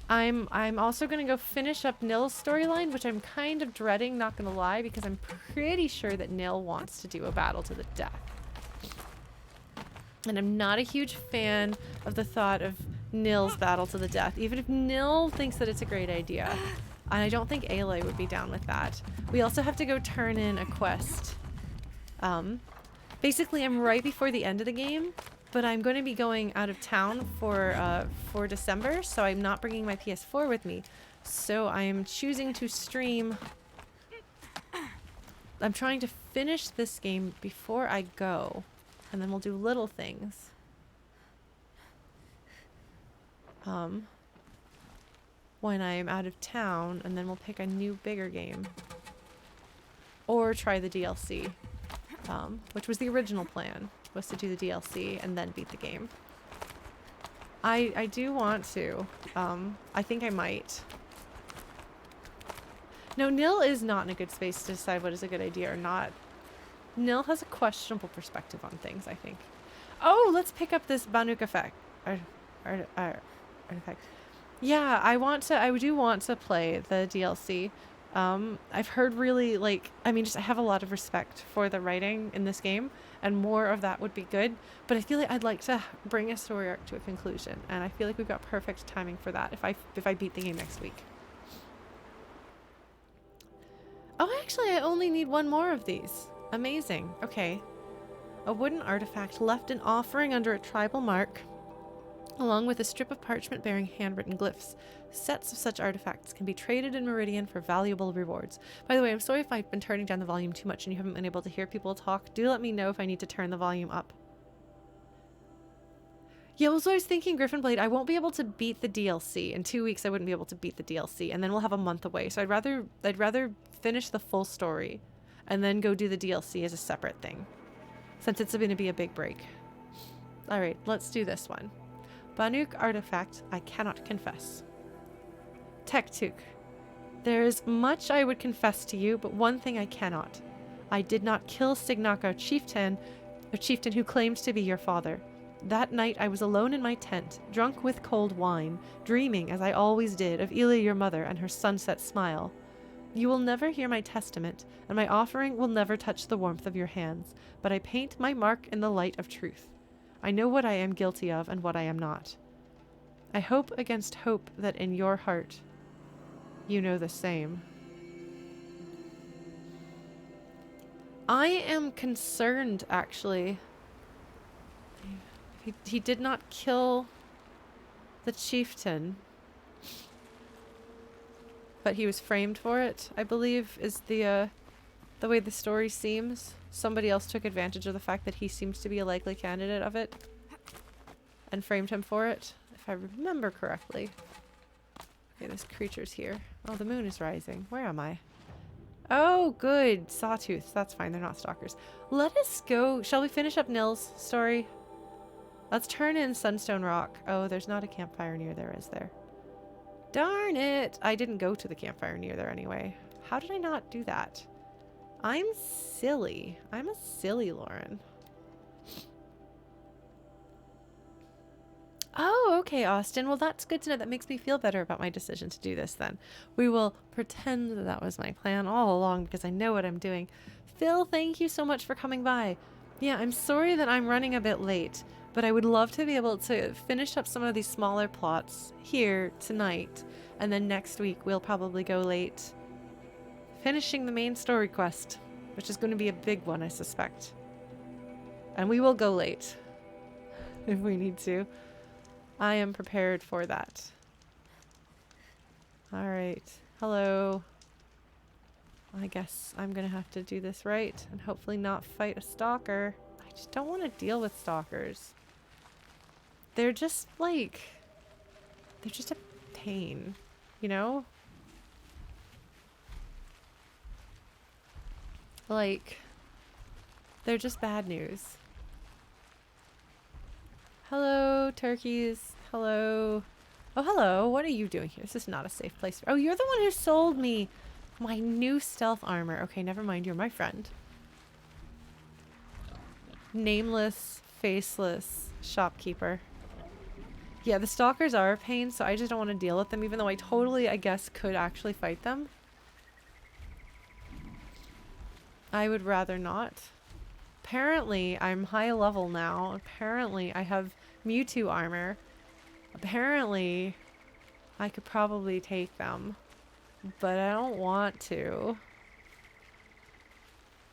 I'm also gonna go finish up Nil's storyline, which I'm kind of dreading, not gonna lie, because I'm pretty sure that Nil wants to do a battle to the death. And I'm not a huge fan of the thought of Nil's battle to the death, even if Nil thinks that it's a great idea. And I don't think Aloy would be down with that. We also have to go turn in a quest. Basically, I'm right before the end of the game, but I'm going to be going out of town for December, so I'm not bringing my PS4 with me. So I'm choosing to stream. I'm trying to finish this game before I go, and then we'll do little things. When I'm out of town, and then we'll pick a new, bigger game. Or try the DLC, which was the original plan, was to do the DLC and then beat the game. I do want to. I think I might. No, Nil is not in a good space to decide what is a good idea or not. Nil has a questionable perspective on things, I think. Oh, let's pick up this BANUK effect. Artifact. Yeah, I do want to play the DLC. I've heard really, like, I mean, just I have a lot of respect for the writing in this game, and more of that would be good, but I feel like I'd like to bring a story arc to a conclusion, and I feel like we've got perfect timing for that if I beat the game next week. Oh, actually, I only need one more of these. Amazing. Okay. A wooden artifact left in offering under a tribal mark, along with a strip of parchment bearing handwritten glyphs. Sets of such artifacts can be traded in Meridian for valuable rewards. By the way, I'm sorry if I've been turning down the volume too much and you haven't been able to hear people talk. Do let me know if I need to turn the volume up. Yeah, well, so I was thinking, Griffinblade, I won't be able to beat the DLC. In 2 weeks, I wouldn't be able to beat the DLC, and then we'll have a month away. So I'd rather finish the full story and then go do the DLC as a separate thing, since it's going to be a big break. All right, let's do this one. BANUK artifact, I cannot confess. Tektuk. There is much I would confess to you, but one thing I cannot. I did not kill Signak, our chieftain who claimed to be your father. That night I was alone in my tent, drunk with cold wine, dreaming, as I always did, of Ullilia your mother and her sunset smile. You will never hear my testament, and my offering will never touch the warmth of your hands, but I paint my mark in the light of truth. I know what I am guilty of and what I am not. I hope against hope that in your heart you know the same. I am concerned, actually. He did not kill the chieftain, but he was framed for it, I believe, is the way the story seems. Somebody else took advantage of the fact that he seems to be a likely candidate of it and framed him for it, if I remember correctly. Okay, this creature's here. Oh, the moon is rising. Where am I? Oh, good. Sawtooth. That's fine. They're not stalkers. Let us go. Shall we finish up Nil's story? Let's turn in Sunstone Rock. Oh, there's not a campfire near there, is there? Darn it. I didn't go to the campfire near there anyway. How did I not do that? I'm silly. I'm a silly Lauren. Oh, okay, Austin. Well, that's good to know. That makes me feel better about my decision to do this then. We will pretend that that was my plan all along because I know what I'm doing. Phil, thank you so much for coming by. Yeah, I'm sorry that I'm running a bit late, but I would love to be able to finish up some of these smaller plots here tonight, and then next week we'll probably go late finishing the main story quest, which is going to be a big one, I suspect. And we will go late if we need to. I am prepared for that. Alright. Hello. I guess I'm gonna have to do this right and hopefully not fight a stalker. I just don't want to deal with stalkers. They're just like... they're just a pain, you know? Like, they're just bad news. Hello, turkeys. Hello. Oh, hello. What are you doing here? This is not a safe place. Oh, you're the one who sold me my new stealth armor. Okay, never mind. You're my friend. nameless, faceless shopkeeper. Yeah, the stalkers are a pain, so I just don't want to deal with them, even though I totally, I guess, could actually fight them. I would rather not. Apparently, I'm high level now. Apparently, I have Mewtwo armor. Apparently, I could probably take them. But I don't want to.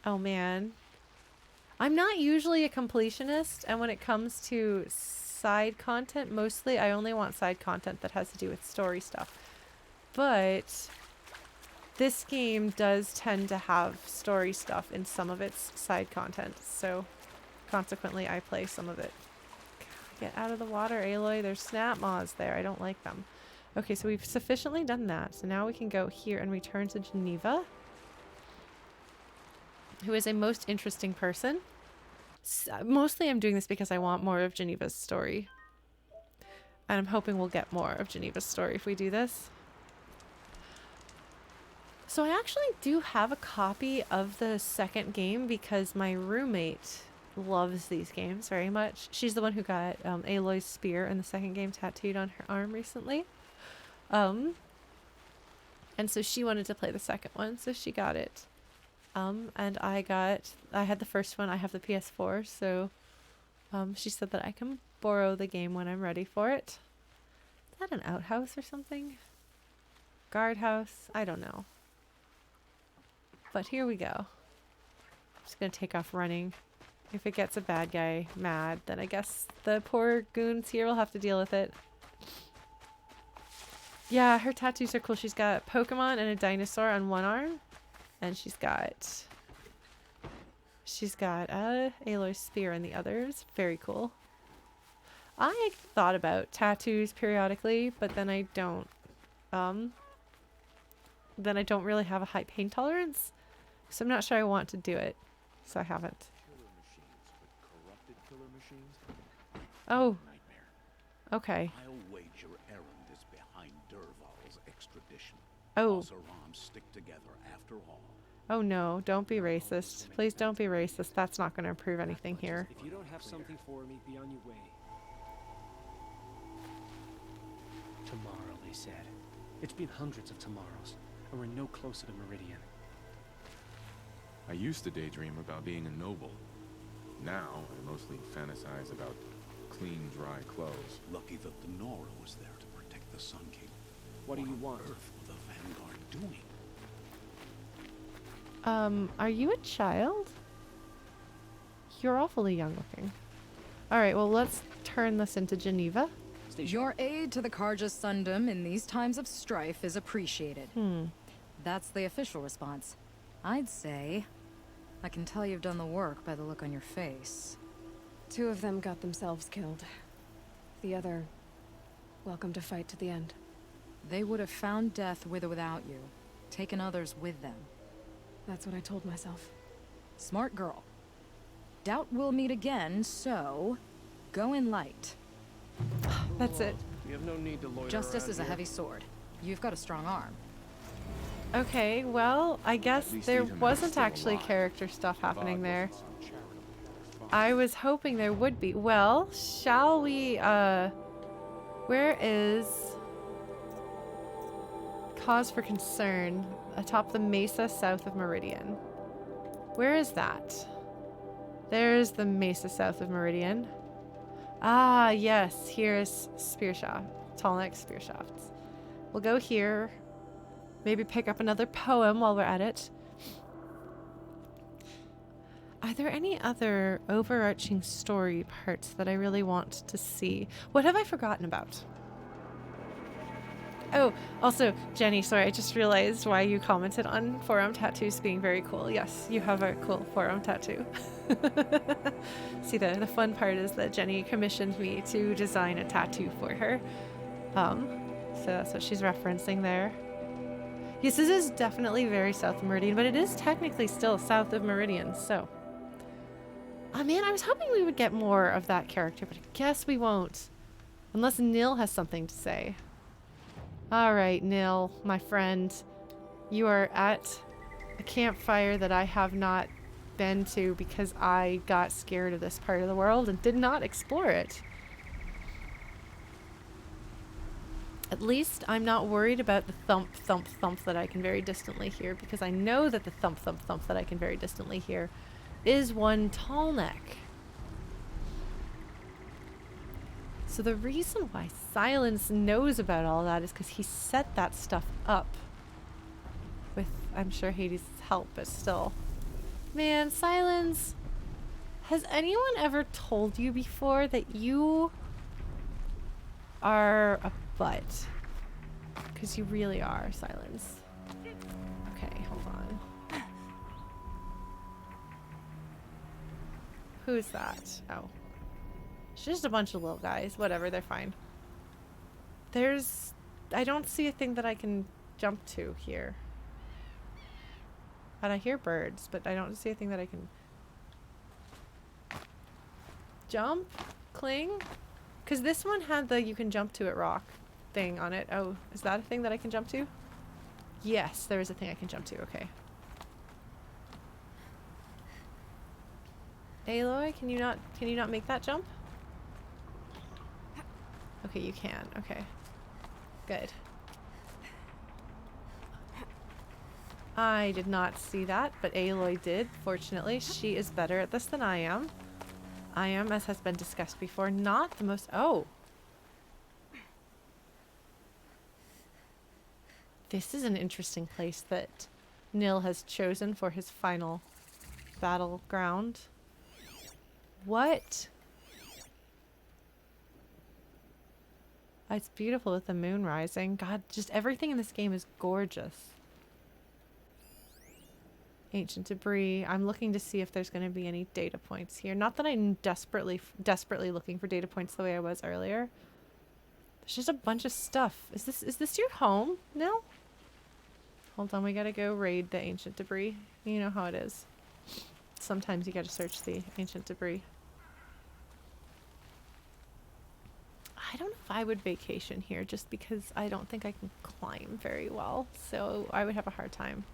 Oh man. I'm not usually a completionist, and when it comes to side content, mostly I only want side content that has to do with story stuff. But this game does tend to have story stuff in some of its side content, so consequently I play some of it. Get out of the water, Aloy. There's snap moths there. I don't like them. Okay, so we've sufficiently done that. So now we can go here and return to Janeva, who is a most interesting person. Mostly I'm doing this because I want more of Janeva's story. And I'm hoping we'll get more of Janeva's story if we do this. So I actually do have a copy of the second game because my roommate loves these games very much. She's the one who got Aloy's spear in the second game tattooed on her arm recently. And so she wanted to play the second one, so she got it. And I had the first one. I have the PS4, so she said that I can borrow the game when I'm ready for it. Is that an outhouse or something? Guardhouse? I don't know. But here we go. I'm just gonna take off running. If it gets a bad guy mad, then I guess the poor goons here will have to deal with it. Yeah, her tattoos are cool. She's got Pokemon and a dinosaur on one arm. And she's got Aloy's spear on the other. It's very cool. I thought about tattoos periodically, but then I don't really have a high pain tolerance. So I'm not sure I want to do it. So I haven't. Oh. Okay. I'll wager Errand is behind Derval's extradition. Oh. Oseram stick together after all. Oh no, don't be racist. Please don't be racist. That's not going to improve anything here. If you don't have something for me, be on your way. Tomorrow, they said. It's been hundreds of tomorrows, and we're no closer to Meridian. I used to daydream about being a noble. Now, I mostly fantasize about clean, dry clothes. Lucky that the Nora was there to protect the Sun King. What do you want? What on earth were the Vanguard doing? Are you a child? You're awfully young looking. Alright, well let's turn this into Janeva. Your aid to the Karja Sundom in these times of strife is appreciated. That's the official response. I'd say I can tell you've done the work by the look on your face. 2 of them got themselves killed. The other, welcome to fight to the end. They would have found death with or without you, taken others with them. That's what I told myself. Smart girl. Doubt we'll meet again, so go in light. That's it. We have no need to loiter Justice is a here. heavy sword. You've got a strong arm. Okay, well, I guess there wasn't actually character stuff happening there. I was hoping there would be. Well, shall we, where is cause for concern atop the mesa south of Meridian? Where is that? There's the mesa south of Meridian. Ah, yes, here's Spearshaft. Tallneck Spearshafts. We'll go here. Maybe pick up another poem while we're at it. Are there any other overarching story parts that I really want to see? What have I forgotten about? Oh, also, Jenny, sorry, I just realized why you commented on forearm tattoos being very cool. Yes, you have a cool forearm tattoo. See, the fun part is that Jenny commissioned me to design a tattoo for her. So that's what she's referencing there. Yes, this is definitely very south of Meridian, but it is technically still south of Meridian, so. Oh man, I was hoping we would get more of that character, but I guess we won't. Unless Nil has something to say. Alright, Nil, my friend. You are at a campfire that I have not been to because I got scared of this part of the world and did not explore it. At least I'm not worried about the thump, thump, thump that I can very distantly hear, because I know that the thump, thump, thump that I can very distantly hear is one tall neck. So the reason why Silence knows about all that is because he set that stuff up with, I'm sure, Hades' help, but still. Man, Silence, has anyone ever told you before that you are a butt? Because you really are, Silence. Okay, hold on. Who's that? Oh. It's just a bunch of little guys. Whatever, they're fine. I don't see a thing that I can jump to here. And I hear birds, but I don't see a thing that I can jump, cling. Because this one had the you can jump to it rock thing on it. Oh, is that a thing that I can jump to? Yes, there is a thing I can jump to. Okay. Aloy, can you not make that jump? Okay, you can. Okay. Good. I did not see that, but Aloy did. Fortunately, she is better at this than I am. I am, as has been discussed before, not the most... Oh! This is an interesting place that Nil has chosen for his final battleground. What? It's beautiful with the moon rising. God, just everything in this game is gorgeous. Ancient debris. I'm looking to see if there's going to be any data points here. Not that I'm desperately looking for data points the way I was earlier. There's just a bunch of stuff. Is this your home? No? Hold on, we gotta go raid the ancient debris. You know how it is. Sometimes you gotta search the ancient debris. I don't know if I would vacation here just because I don't think I can climb very well. So I would have a hard time.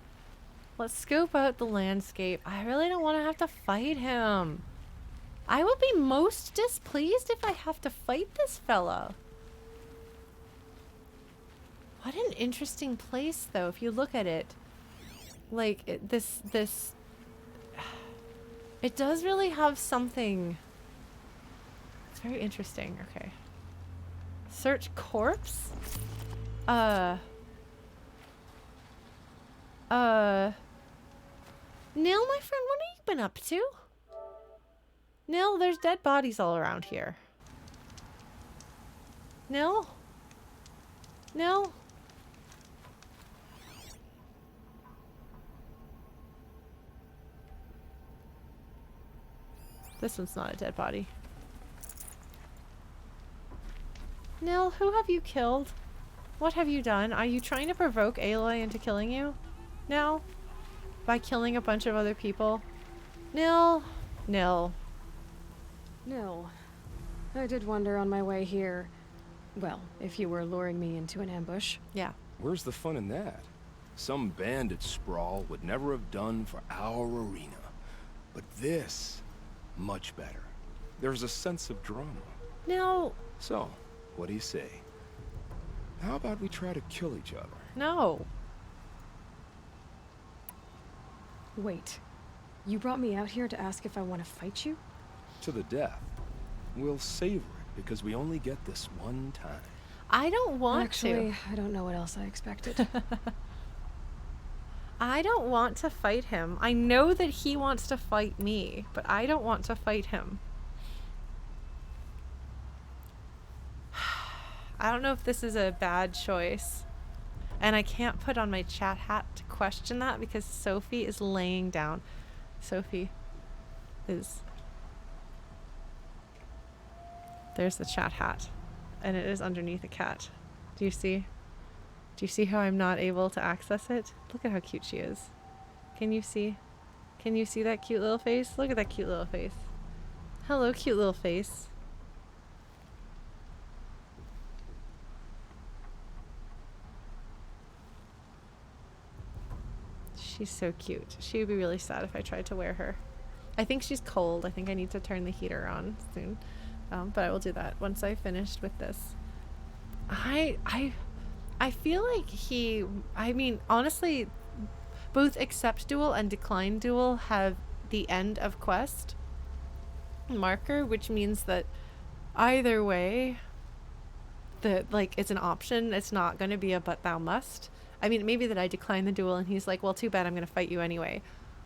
Let's scope out the landscape. I really don't want to have to fight him. I will be most displeased if I have to fight this fella. What an interesting place, though, if you look at it. Like, it does really have something. It's very interesting. Okay. Search corpse? Nil, my friend, what have you been up to? Nil, there's dead bodies all around here. Nil? Nil? This one's not a dead body. Nil, who have you killed? What have you done? Are you trying to provoke Aloy into killing you? Nil? By killing a bunch of other people? Nil? Nil. Nil. I did wonder on my way here. Well, if you were luring me into an ambush. Yeah. Where's the fun in that? Some bandit sprawl would never have done for our arena. But this, much better. There's a sense of drama. No. So, what do you say? How about we try to kill each other? No. Wait. You brought me out here to ask if I want to fight you? To the death. We'll savor it because we only get this one time. I don't want Actually, I don't know what else I expected. I don't want to fight him. I know that he wants to fight me, but I don't want to fight him. I don't know if this is a bad choice. And I can't put on my chat hat to question that because Sophie is laying down. Sophie is... There's the chat hat. And it is underneath a cat. Do you see? Do you see how I'm not able to access it? Look at how cute she is. Can you see? Can you see that cute little face? Look at that cute little face. Hello, cute little face. She's so cute. She would be really sad if I tried to wear her. I think she's cold. I think I need to turn the heater on soon. But I will do that once I finished with this. I feel like I mean, honestly, both accept duel and decline duel have the end of quest marker, which means that either way, like, it's an option. It's not going to be a but thou must. I mean, maybe that I decline the duel and he's like, well, too bad, I'm going to fight you anyway.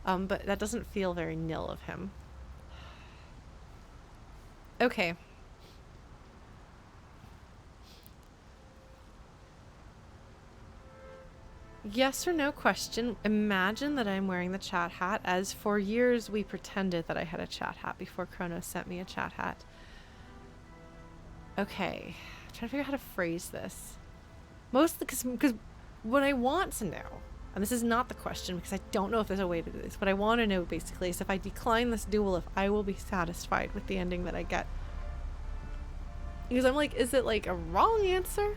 But that doesn't feel very nil of him. Okay. Yes or no question. Imagine that I'm wearing the chat hat, as for years we pretended that I had a chat hat before Kronos sent me a chat hat. Okay. I'm trying to figure out how to phrase this. Mostly because what I want to know, and this is not the question because I don't know if there's a way to do this, what I want to know basically is if I decline this duel, if I will be satisfied with the ending that I get. Because I'm like, is it like a wrong answer?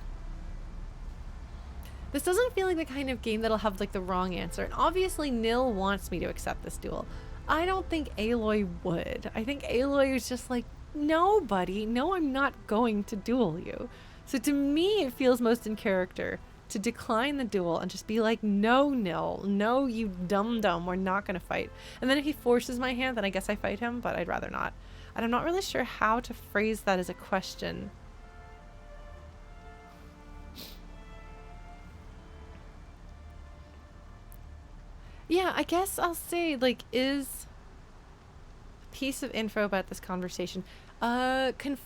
This doesn't feel like the kind of game that'll have like the wrong answer. And obviously Nil wants me to accept this duel. I don't think Aloy would. I think Aloy is just like, no, buddy, no, I'm not going to duel you. So to me, it feels most in character to decline the duel and just be like, no, Nil, no, you dum-dum, we're not going to fight. And then if he forces my hand, then I guess I fight him, but I'd rather not. And I'm not really sure how to phrase that as a question. Yeah, I guess I'll say, like, is a piece of info about this conversation. Can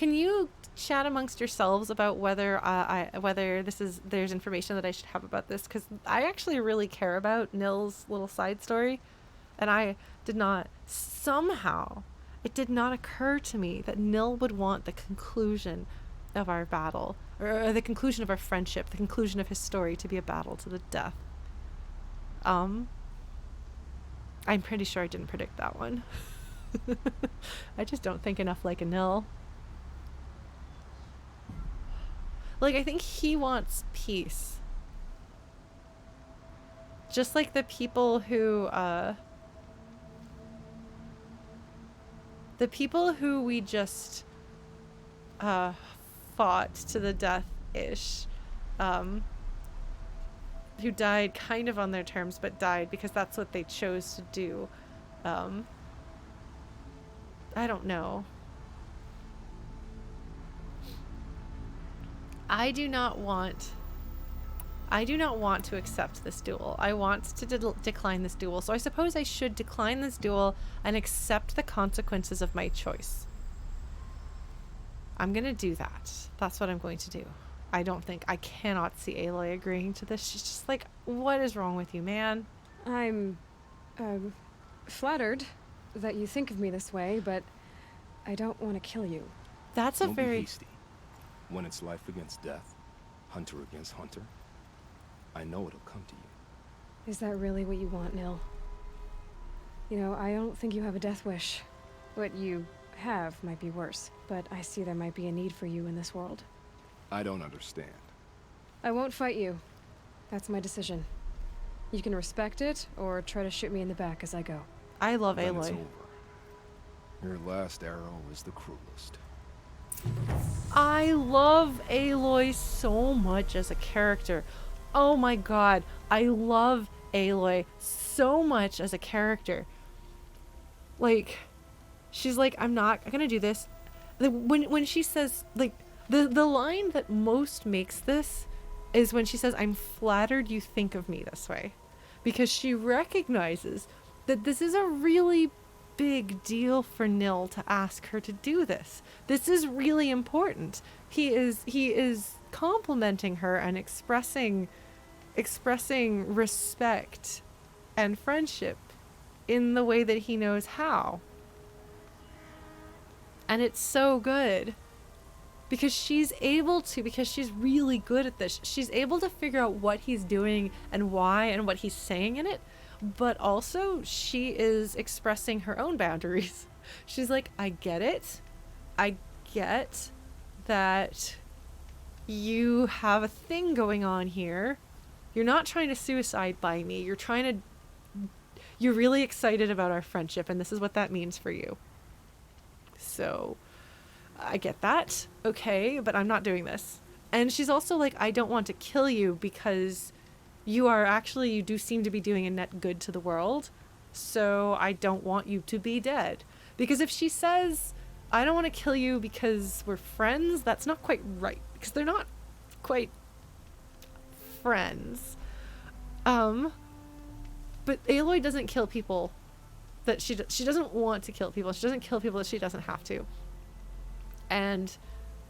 you chat amongst yourselves about whether whether there's information that I should have about this? Because I actually really care about Nil's little side story, and I did not, somehow, it did not occur to me that Nil would want the conclusion of our battle, or the conclusion of our friendship, the conclusion of his story to be a battle to the death. I'm pretty sure I didn't predict that one. I just don't think enough like a Nil. Like, I think he wants peace. Just like the people who we just fought to the death-ish, who died kind of on their terms, but died because that's what they chose to do. I don't know. I do not want to accept this duel. I want to decline this duel. So I suppose I should decline this duel and accept the consequences of my choice. I'm gonna do that. That's what I'm going to do. I cannot see Aloy agreeing to this. She's just like, what is wrong with you, man? I'm flattered that you think of me this way, but I don't want to kill you. That's a Don't very... be hasty. When it's life against death, hunter against hunter, I know it'll come to you. Is that really what you want, Nil? You know, I don't think you have a death wish. What you have might be worse, but I see there might be a need for you in this world. I don't understand. I won't fight you. That's my decision. You can respect it, or try to shoot me in the back as I go. I love Then it's Aloy. over. Your last arrow is the cruelest. I love Aloy so much as a character. Oh my god, I love Aloy so much as a character. Like, she's like, I'm not gonna do this. When she says, like, the line that most makes this is when she says, I'm flattered you think of me this way. Because she recognizes that this is a really big deal for Nil to ask her to do this. This is really important. He is complimenting her and expressing respect and friendship in the way that he knows how. And it's so good. Because she's really good at this. She's able to figure out what he's doing and why and what he's saying in it. But also, she is expressing her own boundaries. She's like, I get it. I get that you have a thing going on here. You're not trying to suicide by me. You're trying you're really excited about our friendship, and this is what that means for you. So I get that. Okay, but I'm not doing this. And she's also like, I don't want to kill you because you do seem to be doing a net good to the world. So I don't want you to be dead. Because if she says, I don't want to kill you because we're friends, that's not quite right. Because they're not quite friends. But Aloy doesn't kill people that she doesn't want to kill people. She doesn't kill people that she doesn't have to. And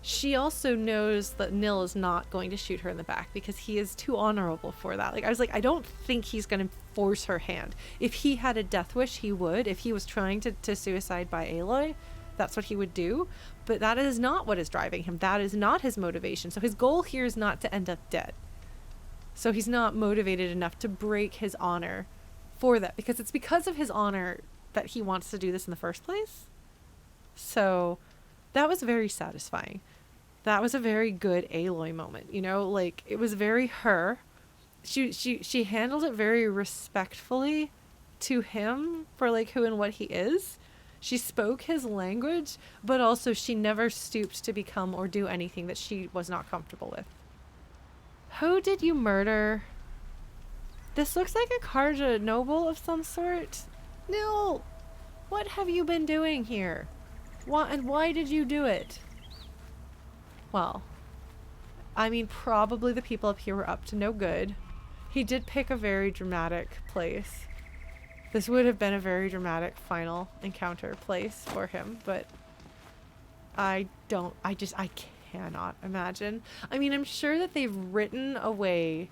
she also knows that Nil is not going to shoot her in the back because he is too honorable for that. Like, I was like, I don't think he's going to force her hand. If he had a death wish, he would. If he was trying to suicide by Aloy, that's what he would do. But that is not what is driving him. That is not his motivation. So his goal here is not to end up dead. So he's not motivated enough to break his honor for that, because it's because of his honor that he wants to do this in the first place. So that was very satisfying. That was a very good Aloy moment, you know, like it was very her. She handled it very respectfully to him for like who and what he is. She spoke his language, but also she never stooped to become or do anything that she was not comfortable with. Who did you murder? This looks like a Karja noble of some sort. Nil, what have you been doing here? Why did you do it? Well, I mean, probably the people up here were up to no good. He did pick a very dramatic place. This would have been a very dramatic final encounter place for him, but I cannot imagine. I mean, I'm sure that they've written a way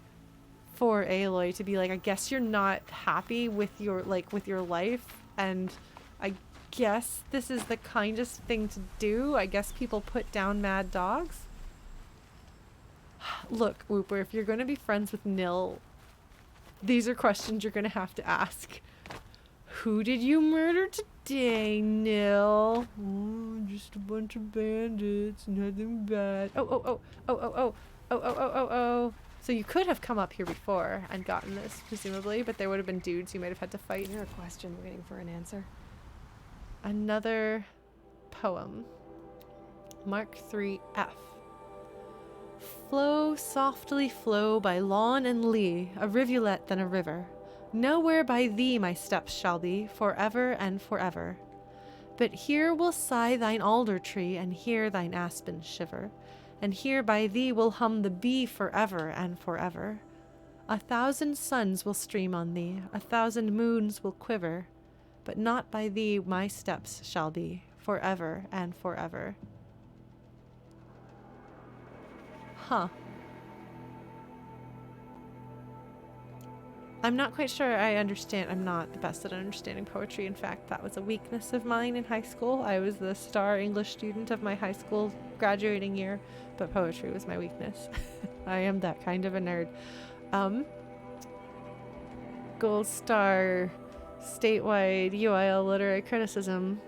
for Aloy to be like, I guess you're not happy with your life, and I guess this is the kindest thing to do. I guess people put down mad dogs. Look, Whooper, if you're going to be friends with Nil, these are questions you're going to have to ask. Who did you murder today, Nil? Oh, just a bunch of bandits, nothing bad. Oh. So you could have come up here before and gotten this, presumably, but there would have been dudes you might have had to fight. You're a question waiting for an answer. Another poem. Mark 3F. Flow, softly flow by lawn and lea, a rivulet than a river. Nowhere by thee my steps shall be, forever and forever. But here will sigh thine alder tree, and here thine aspen shiver. And here by thee will hum the bee forever and forever. 1,000 suns will stream on thee, 1,000 moons will quiver, but not by thee my steps shall be, forever and forever. Huh. I'm not quite sure I understand. I'm not the best at understanding poetry. In fact, that was a weakness of mine in high school. I was the star English student of my high school graduating year, but poetry was my weakness. I am that kind of a nerd. Gold star, statewide UIL literary criticism,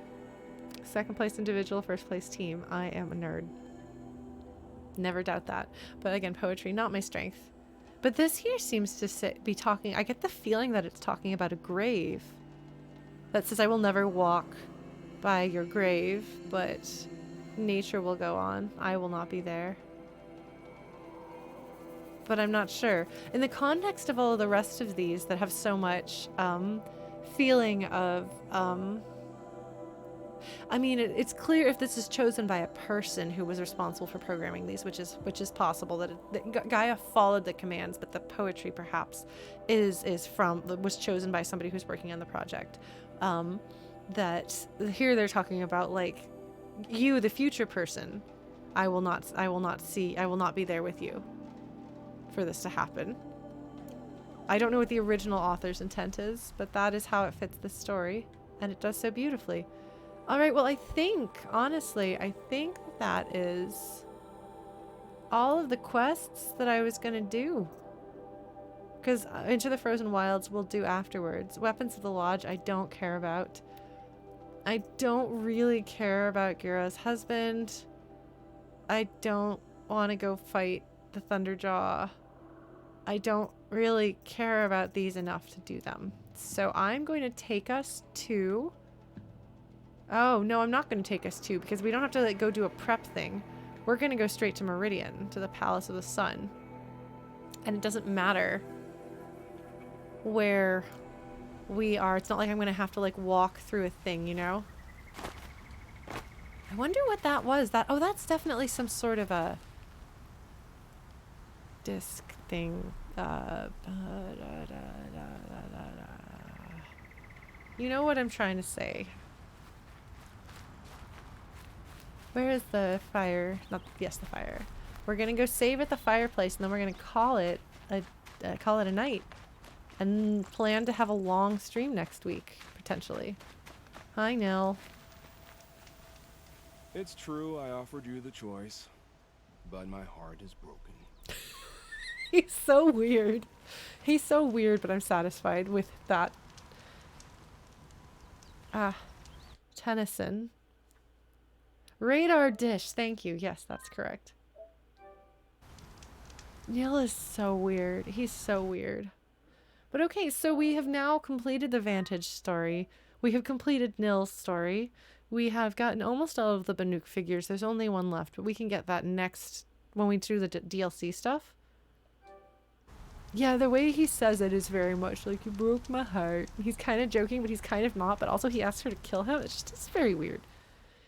second place individual, first place team. I am a nerd. Never doubt that. But again, poetry, not my strength. But this here seems to be talking, I get the feeling that it's talking about a grave. That says, I will never walk by your grave, but nature will go on. I will not be there. But I'm not sure. In the context of all of the rest of these that have so much feeling of... I mean, it's clear if this is chosen by a person who was responsible for programming these, which is possible that Gaia followed the commands, but the poetry perhaps was chosen by somebody who's working on the project. That here they're talking about like you, the future person. I will not be there with you for this to happen. I don't know what the original author's intent is, but that is how it fits the story, and it does so beautifully. All right, well, honestly, I think that is all of the quests that I was going to do. Because Into the Frozen Wilds we'll do afterwards. Weapons of the Lodge I don't care about. I don't really care about Gira's husband. I don't want to go fight the Thunderjaw. I don't really care about these enough to do them. So I'm going to take us to... Oh, no, I'm not going to take us to, because we don't have to like go do a prep thing. We're going to go straight to Meridian, to the Palace of the Sun. And it doesn't matter where we are. It's not like I'm going to have to like walk through a thing, you know? I wonder what that was. Oh, that's definitely some sort of a disc thing. You know what I'm trying to say. Where is the fire? Yes, the fire. We're gonna go save at the fireplace, and then we're gonna call it a night, and plan to have a long stream next week potentially. Hi, Nil. It's true, I offered you the choice, but my heart is broken. He's so weird. He's so weird, but I'm satisfied with that. Tennyson. Radar dish. Thank you. Yes, that's correct. Neil is so weird. He's so weird. But okay, so we have now completed the Vantage story. We have completed Nil's story. We have gotten almost all of the BANUK figures. There's only one left, but we can get that next when we do the DLC stuff. Yeah, the way he says it is very much like, you broke my heart. He's kind of joking, but he's kind of not. But also he asks her to kill him. It's very weird.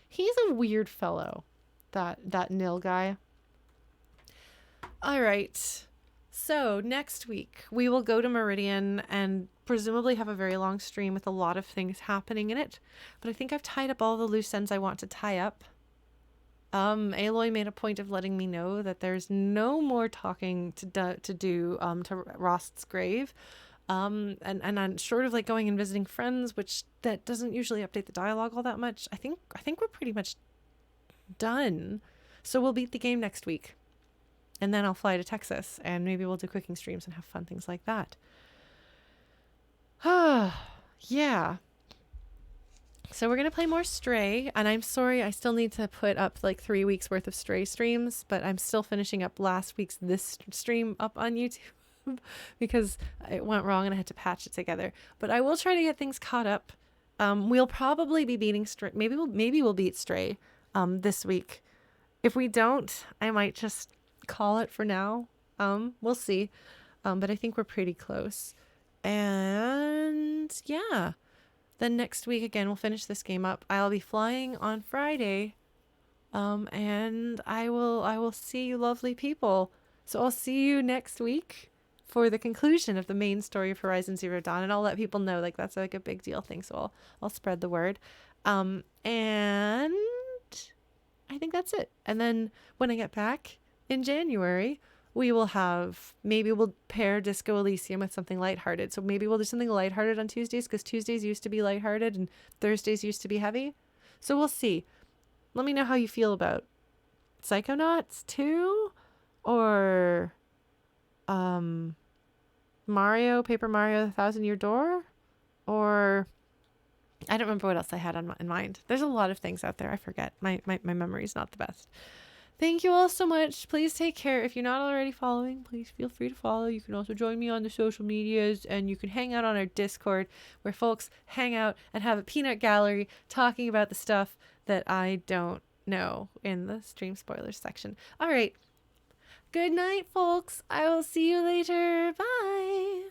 He's a weird fellow, that Nil guy. All right. So next week we will go to Meridian and presumably have a very long stream with a lot of things happening in it. But I think I've tied up all the loose ends I want to tie up. Aloy made a point of letting me know that there's no more talking to do to Rost's grave. And I'm short of like going and visiting friends, which that doesn't usually update the dialogue all that much. I think we're pretty much done. So we'll beat the game next week. And then I'll fly to Texas and maybe we'll do cooking streams and have fun things like that. Yeah. So we're going to play more Stray, and I'm sorry I still need to put up like 3 weeks worth of Stray streams, but I'm still finishing up last week's this stream up on YouTube because it went wrong and I had to patch it together. But I will try to get things caught up. We'll probably be beating Stray. Maybe we'll beat Stray this week. If we don't, I might just call it for now. We'll see. But I think we're pretty close. And yeah. Then next week, again, we'll finish this game up. I'll be flying on Friday. And I will see you lovely people. So I'll see you next week for the conclusion of the main story of Horizon Zero Dawn. And I'll let people know, like, that's like a big deal thing. So I'll spread the word. And I think that's it. And then when I get back in January, we will have, maybe we'll pair Disco Elysium with something lighthearted. So maybe we'll do something lighthearted on Tuesdays, because Tuesdays used to be lighthearted and Thursdays used to be heavy. So we'll see. Let me know how you feel about Psychonauts 2 or Mario, Paper Mario, The Thousand Year Door, or I don't remember what else I had in mind. There's a lot of things out there. I forget. My memory's not the best. Thank you all so much. Please take care. If you're not already following, please feel free to follow. You can also join me on the social medias, and you can hang out on our Discord where folks hang out and have a peanut gallery talking about the stuff that I don't know in the stream spoilers section. All right. Good night, folks. I will see you later. Bye.